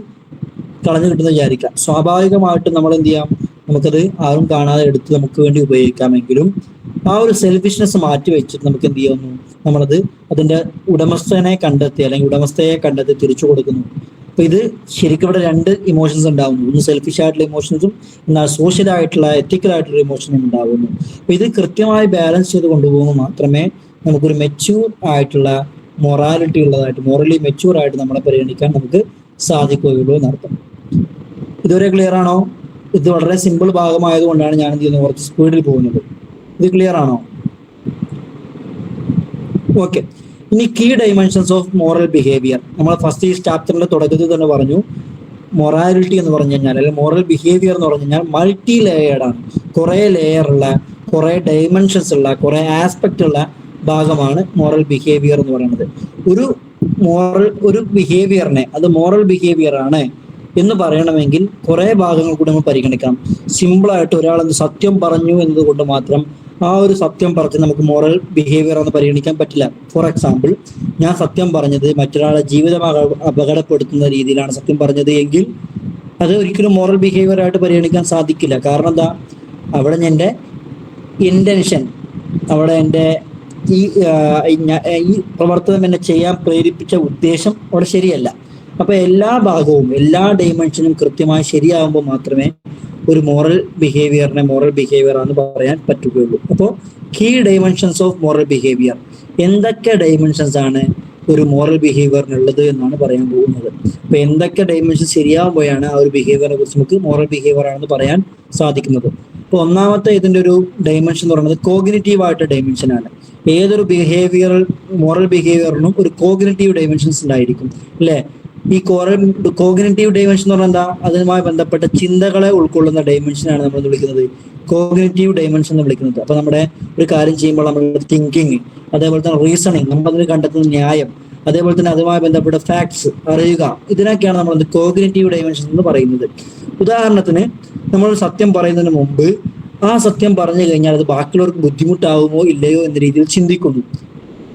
കളഞ്ഞു കിട്ടുന്നത് വിചാരിക്കാം. സ്വാഭാവികമായിട്ടും നമ്മൾ എന്ത് ചെയ്യാം, നമുക്കത് ആരും കാണാതെ എടുത്ത് നമുക്ക് വേണ്ടി ഉപയോഗിക്കാമെങ്കിലും ആ ഒരു സെൽഫിഷ്നെസ് മാറ്റി വെച്ചിട്ട് നമുക്ക് എന്ത് ചെയ്യുന്നു, നമ്മളത് അതിന്റെ ഉടമസ്ഥയെ കണ്ടെത്തി തിരിച്ചു കൊടുക്കുന്നു. അപ്പൊ ഇത് ശരിക്കും ഇവിടെ രണ്ട് ഇമോഷൻസ് ഉണ്ടാവുന്നു. ഒന്ന് സെൽഫിഷ് ആയിട്ടുള്ള ഇമോഷൻസും എന്നാൽ സോഷ്യൽ ആയിട്ടുള്ള, എത്തിക്കൽ ആയിട്ടുള്ള ഇമോഷനും ഉണ്ടാവുന്നു. അപ്പൊ ഇത് കൃത്യമായി ബാലൻസ് ചെയ്ത് കൊണ്ടുപോകുമ്പോൾ മാത്രമേ നമുക്കൊരു മെച്യൂർ ആയിട്ടുള്ള, മോറലി മെച്യൂർ ആയിട്ട് നമ്മളെ പരിഗണിക്കാൻ നമുക്ക് സാധിക്കുകയുള്ളൂ എന്നർത്ഥം. ഇതുവരെ ക്ലിയർ ആണോ? ഇത് വളരെ സിമ്പിൾ ഭാഗമായതുകൊണ്ടാണ് ഞാൻ എന്ത് ചെയ്യുന്നത്, കുറച്ച് സ്പീഡിൽ പോകുന്നത്. ഇത് ക്ലിയർ ആണോ? ഓക്കെ. ഇനി key dimensions of moral behaviour. നമ്മൾ ഫസ്റ്റ് ഈ ചാപ്റ്ററിന്റെ തുടക്കത്തിൽ തന്നെ പറഞ്ഞു, മൊറാലിറ്റി എന്ന് പറഞ്ഞു കഴിഞ്ഞാൽ, അല്ലെങ്കിൽ മോറൽ ബിഹേവിയർ എന്ന് പറഞ്ഞു കഴിഞ്ഞാൽ മൾട്ടി ലെയേർഡ് ആണ്. കുറെ ലെയറുള്ള, കുറെ ഡൈമെൻഷൻസ് ഉള്ള, കുറെ ആസ്പെക്ട് ഉള്ള ഭാഗമാണ് മോറൽ ബിഹേവിയർ എന്ന് പറയുന്നത്. ഒരു ബിഹേവിയറിനെ അത് മോറൽ ബിഹേവിയർ ആണ് എന്ന് പറയണമെങ്കിൽ കുറെ ഭാഗങ്ങൾ കൂടി നമ്മൾ പരിഗണിക്കണം. സിമ്പിളായിട്ട് ഒരാൾ സത്യം പറഞ്ഞു എന്നതുകൊണ്ട് മാത്രം ആ ഒരു സത്യം പറഞ്ഞ് നമുക്ക് മോറൽ ബിഹേവിയർ എന്ന് പരിഗണിക്കാൻ പറ്റില്ല. ഫോർ എക്സാമ്പിൾ, ഞാൻ സത്യം പറഞ്ഞത് മറ്റൊരാളെ ജീവിതം അപകടപ്പെടുത്തുന്ന രീതിയിലാണ് സത്യം പറഞ്ഞത് എങ്കിൽ അത് ഒരിക്കലും മോറൽ ബിഹേവിയർ ആയിട്ട് പരിഗണിക്കാൻ സാധിക്കില്ല. കാരണം എന്താ, അവിടെ എൻ്റെ ഇന്റൻഷൻ, അവിടെ എൻ്റെ ഈ ഈ പ്രവർത്തനം എന്നെ ചെയ്യാൻ പ്രേരിപ്പിച്ച ഉദ്ദേശം അവിടെ ശരിയല്ല. അപ്പൊ എല്ലാ ഭാഗവും എല്ലാ ഡൈമെൻഷനും കൃത്യമായി ശരിയാകുമ്പോൾ മാത്രമേ ഒരു മോറൽ ബിഹേവിയർ ആണെന്ന് പറയാൻ പറ്റുകയുള്ളൂ. അപ്പോൾ key dimensions of moral behaviour, എന്തൊക്കെ ഡൈമെൻഷൻസ് ആണ് ഒരു മോറൽ ബിഹേവിയറിനുള്ളത് എന്നാണ് പറയാൻ പോകുന്നത്. അപ്പൊ എന്തൊക്കെ ഡൈമെൻഷൻ ശരിയാകുമ്പോഴാണ് ആ ഒരു ബിഹേവിയറിനെ കുറിച്ച് നമുക്ക് മോറൽ ബിഹേവിയർ ആണെന്ന് പറയാൻ സാധിക്കുന്നത്. ഇപ്പൊ ഒന്നാമത്തെ ഇതിന്റെ ഒരു ഡൈമെൻഷൻ എന്ന് പറയുന്നത് കോഗ്നിറ്റീവ് ആയിട്ട് ഡൈമെൻഷൻ ആണ്. ഏതൊരു മോറൽ ബിഹേവിയറിനും ഒരു കോഗ്നിറ്റീവ് ഡൈമെൻഷൻസ് ഉണ്ടായിരിക്കും, അല്ലെ? ഈ കോഗ്നിറ്റീവ് ഡൈമെൻഷൻ എന്ന് പറഞ്ഞാൽ എന്താ, അതുമായി ബന്ധപ്പെട്ട ചിന്തകളെ ഉൾക്കൊള്ളുന്ന ഡൈമെൻഷനാണ് നമ്മൾ വിളിക്കുന്നത് കോഗ്നിറ്റീവ് ഡൈമെൻഷൻ എന്ന് വിളിക്കുന്നത്. അപ്പൊ നമ്മുടെ ഒരു കാര്യം ചെയ്യുമ്പോൾ നമ്മുടെ തിങ്കിങ്, അതേപോലെ തന്നെ റീസണിങ്, നമ്മൾ അതിന് കണ്ടെത്തുന്ന ന്യായം, അതേപോലെ തന്നെ അതുമായി ബന്ധപ്പെട്ട ഫാക്ട്സ് അറിയുക, ഇതിനൊക്കെയാണ് നമ്മൾ കോഗ്നിറ്റീവ് ഡൈമെൻഷൻ എന്ന് പറയുന്നത്. ഉദാഹരണത്തിന്, നമ്മൾ സത്യം പറയുന്നതിന് മുമ്പ് ആ സത്യം പറഞ്ഞു കഴിഞ്ഞാൽ അത് ബാക്കിയുള്ളവർക്ക് ബുദ്ധിമുട്ടാവുമോ ഇല്ലയോ എന്ന രീതിയിൽ ചിന്തിക്കുന്നു.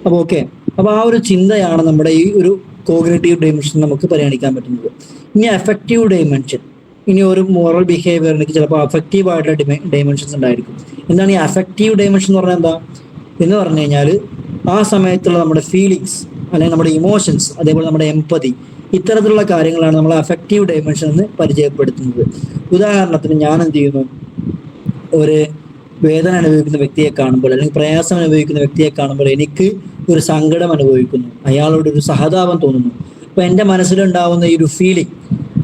അപ്പൊ ഓക്കെ, അപ്പൊ ആ ഒരു ചിന്തയാണ് നമ്മുടെ ഈ ഒരു കോഗ്നിറ്റീവ് ഡൈമെൻഷൻ നമുക്ക് പരിഗണിക്കാൻ പറ്റുന്നത്. ഇനി അഫക്റ്റീവ് ഡൈമെൻഷൻ, ഇനി ഒരു മോറൽ ബിഹേവിയറിന് ചിലപ്പോൾ അഫക്റ്റീവ് ആയിട്ടുള്ള ഡൈമെൻഷൻസ് ഉണ്ടായിരിക്കും. എന്താണ് ഈ അഫക്റ്റീവ് ഡൈമെൻഷൻ എന്ന് പറഞ്ഞാൽ എന്താ എന്ന് പറഞ്ഞു കഴിഞ്ഞാൽ, ആ സമയത്തുള്ള നമ്മുടെ ഫീലിങ്സ് അല്ലെങ്കിൽ നമ്മുടെ ഇമോഷൻസ്, അതേപോലെ നമ്മുടെ എംപതി, ഇത്തരത്തിലുള്ള കാര്യങ്ങളാണ് നമ്മൾ അഫക്റ്റീവ് ഡൈമെൻഷൻ എന്ന് പരിചയപ്പെടുത്തുന്നത്. ഉദാഹരണത്തിന്, ഞാൻ എന്ത് ചെയ്യുന്നു, ഒരു വേദന അനുഭവിക്കുന്ന വ്യക്തിയെ കാണുമ്പോൾ അല്ലെങ്കിൽ പ്രയാസം അനുഭവിക്കുന്ന വ്യക്തിയെ കാണുമ്പോൾ എനിക്ക് ഒരു സങ്കടം അനുഭവിക്കുന്നു, അയാളോട് ഒരു സഹതാപം തോന്നുന്നു. അപ്പൊ എൻ്റെ മനസ്സിലുണ്ടാവുന്ന ഈ ഒരു ഫീലിംഗ്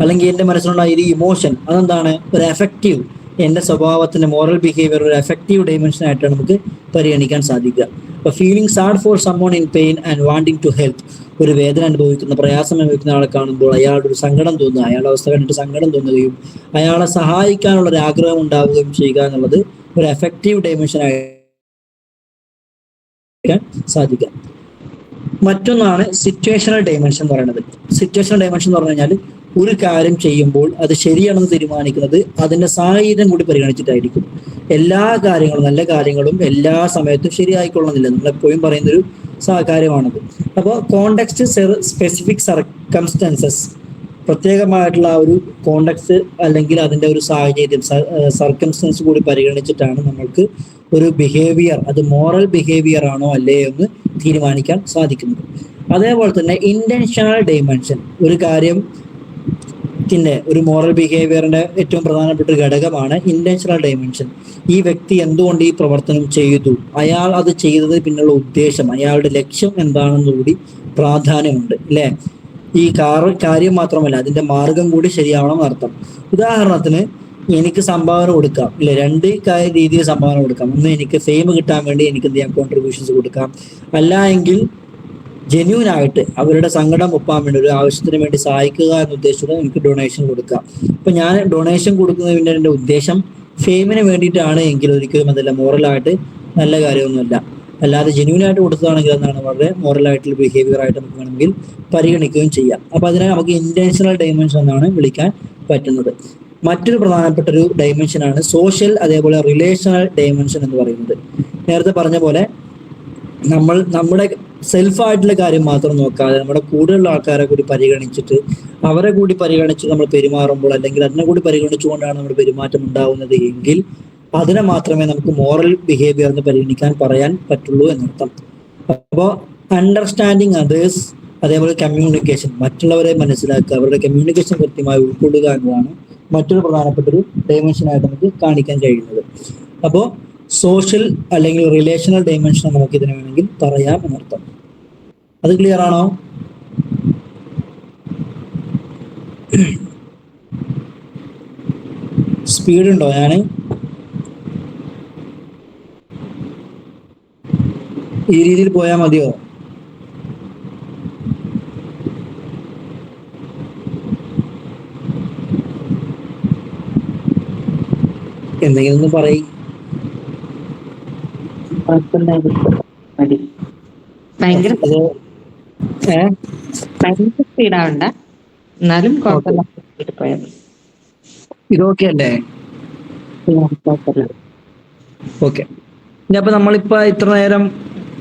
അല്ലെങ്കിൽ എൻ്റെ മനസ്സിലുണ്ടായ ഈ ഇമോഷൻ, അതെന്താണ്, ഒരു എഫക്റ്റീവ്, എൻ്റെ സ്വഭാവത്തിന്റെ മോറൽ ബിഹേവിയർ ഒരു എഫക്റ്റീവ് ഡൈമെൻഷൻ ആയിട്ടാണ് നമുക്ക് പരിഗണിക്കാൻ സാധിക്കുക. അപ്പൊ feeling sad for someone in pain and wanting to help, ഒരു വേദന അനുഭവിക്കുന്ന, പ്രയാസം അനുഭവിക്കുന്ന ആളെ കാണുമ്പോൾ അയാളുടെ ഒരു സങ്കടം തോന്നുക, അയാളുടെ അവസ്ഥ കണ്ടിട്ട് സങ്കടം തോന്നുകയും അയാളെ സഹായിക്കാനുള്ള ഒരു ആഗ്രഹം ഉണ്ടാവുകയും ചെയ്യുക എന്നുള്ളത് ഒരു എഫക്റ്റീവ് ഡൈമെൻഷൻ ആയിരിക്കാൻ സാധിക്കുക. മറ്റൊന്നാണ് സിറ്റുവേഷണൽ ഡൈമെൻഷൻ എന്ന് പറയുന്നത്. സിറ്റുവേഷണൽ ഡൈമെൻഷൻ എന്ന് പറഞ്ഞു കഴിഞ്ഞാൽ, ഒരു കാര്യം ചെയ്യുമ്പോൾ അത് ശരിയാണെന്ന് തീരുമാനിക്കുന്നത് അതിന്റെ സാഹചര്യം കൂടി പരിഗണിച്ചിട്ടായിരിക്കും. എല്ലാ കാര്യങ്ങളും, നല്ല കാര്യങ്ങളും എല്ലാ സമയത്തും ശരിയായിക്കൊള്ളുന്നില്ല, നമ്മൾ എപ്പോഴും പറയുന്നൊരു കാര്യമാണത്. അപ്പോൾ കോണ്ടെക്സ്റ്റ്, സ്പെസിഫിക് സർക്കംസ്റ്റൻസസ്, പ്രത്യേകമായിട്ടുള്ള ആ ഒരു കോണ്ടെക്സ്റ്റ് അല്ലെങ്കിൽ അതിന്റെ ഒരു സാഹചര്യം, സർക്കംസ്റ്റൻസ് കൂടി പരിഗണിച്ചിട്ടാണ് നമ്മൾക്ക് ഒരു ബിഹേവിയർ അത് മോറൽ ബിഹേവിയർ ആണോ അല്ലേ എന്ന് തീരുമാനിക്കാൻ സാധിക്കുന്നത്. അതേപോലെ തന്നെ ഇന്റൻഷണൽ ഡൈമെൻഷൻ, ഒരു കാര്യത്തിന്റെ ഒരു മോറൽ ബിഹേവിയറിന്റെ ഏറ്റവും പ്രധാനപ്പെട്ട ഒരു ഘടകമാണ് ഇന്റൻഷണൽ ഡൈമെൻഷൻ. ഈ വ്യക്തി എന്തുകൊണ്ട് ഈ പ്രവർത്തനം ചെയ്തു, അയാൾ അത് ചെയ്തത് പിന്നുള്ള ഉദ്ദേശം, അയാളുടെ ലക്ഷ്യം എന്താണെന്ന് കൂടി പ്രാധാന്യമുണ്ട്, അല്ലെ? ഈ കാര്യം മാത്രമല്ല, അതിന്റെ മാർഗം കൂടി ശരിയാവണം എന്നർത്ഥം. ഉദാഹരണത്തിന്, എനിക്ക് സംഭാവന കൊടുക്കാം, ഇല്ല, രണ്ട് രീതിയിൽ സംഭാവന കൊടുക്കാം. ഒന്ന്, എനിക്ക് ഫെയിം കിട്ടാൻ വേണ്ടി എനിക്ക് എന്ത് ചെയ്യാം, കോൺട്രിബ്യൂഷൻസ് കൊടുക്കാം. അല്ല എങ്കിൽ ജെന്യൂൻ ആയിട്ട് അവരുടെ സങ്കടം ഒപ്പാൻ വേണ്ടി, ഒരു ആവശ്യത്തിന് വേണ്ടി സഹായിക്കുക എന്ന ഉദ്ദേശത്തോടെ എനിക്ക് ഡൊണേഷൻ കൊടുക്കാം. അപ്പൊ ഞാൻ ഡൊണേഷൻ കൊടുക്കുന്നതിന്റെ എൻ്റെ ഉദ്ദേശം ഫെയിമിന് വേണ്ടിയിട്ടാണ് എങ്കിൽ ഒരിക്കലും അതല്ല മോറലായിട്ട് നല്ല കാര്യമൊന്നുമല്ല. അല്ലാതെ ജെന്യൂൻ ആയിട്ട് കൊടുത്തതാണെങ്കിൽ എന്താണ്, വളരെ മോറലായിട്ടുള്ള ബിഹേവിയർ ആയിട്ട് നമുക്ക് വേണമെങ്കിൽ പരിഗണിക്കുകയും ചെയ്യാം. അപ്പൊ അതിനെ നമുക്ക് ഇന്റൻഷണൽ ഡൈമെൻഷൻ എന്നാണ് വിളിക്കാൻ പറ്റുന്നത്. മറ്റൊരു പ്രധാനപ്പെട്ട ഒരു ഡൈമെൻഷനാണ് സോഷ്യൽ, അതേപോലെ റിലേഷണൽ ഡൈമെൻഷൻ എന്ന് പറയുന്നത്. നേരത്തെ പറഞ്ഞ പോലെ നമ്മുടെ സെൽഫായിട്ടുള്ള കാര്യം മാത്രം നോക്കാതെ നമ്മുടെ കൂടെയുള്ള ആൾക്കാരെ കൂടി പരിഗണിച്ചിട്ട്, അവരെ കൂടി പരിഗണിച്ച് നമ്മൾ പെരുമാറുമ്പോൾ, അല്ലെങ്കിൽ അതിനെ കൂടി പരിഗണിച്ചുകൊണ്ടാണ് നമ്മുടെ പെരുമാറ്റം ഉണ്ടാവുന്നത് എങ്കിൽ അതിനെ മാത്രമേ നമുക്ക് മോറൽ ബിഹേവിയർ എന്ന് പറയാൻ പറ്റുള്ളൂ എന്നർത്ഥം. അപ്പോൾ അണ്ടർസ്റ്റാൻഡിങ് അതേഴ്സ്, അതേപോലെ കമ്മ്യൂണിക്കേഷൻ, മറ്റുള്ളവരെ മനസ്സിലാക്കുക, അവരുടെ കമ്മ്യൂണിക്കേഷൻ കൃത്യമായി ഉൾക്കൊള്ളുക എന്നതാണ് മറ്റൊരു പ്രധാനപ്പെട്ട ഒരു ഡൈമെൻഷനായിട്ട് നമുക്ക് കാണിക്കാൻ കഴിയുന്നത്. അപ്പോൾ സോഷ്യൽ അല്ലെങ്കിൽ റിലേഷണൽ ഡൈമെൻഷൻ നമുക്ക് ഇതിനെ വേണമെങ്കിൽ പറയാം എന്നർത്ഥം. അത് ക്ലിയർ ആണോ? സ്പീഡ് ഉണ്ടോ? ഞാൻ ഈ രീതിയിൽ പോയാൽ മതിയോ? എന്തെങ്കിലും ഒന്ന് പറയും. ഭയങ്കര സ്പീഡാവണ്ട, എന്നാലും കുഴപ്പമില്ല. ഇതൊക്കെ അല്ലേ? ഓക്കെ. അപ്പൊ നമ്മളിപ്പോ ഇത്ര നേരം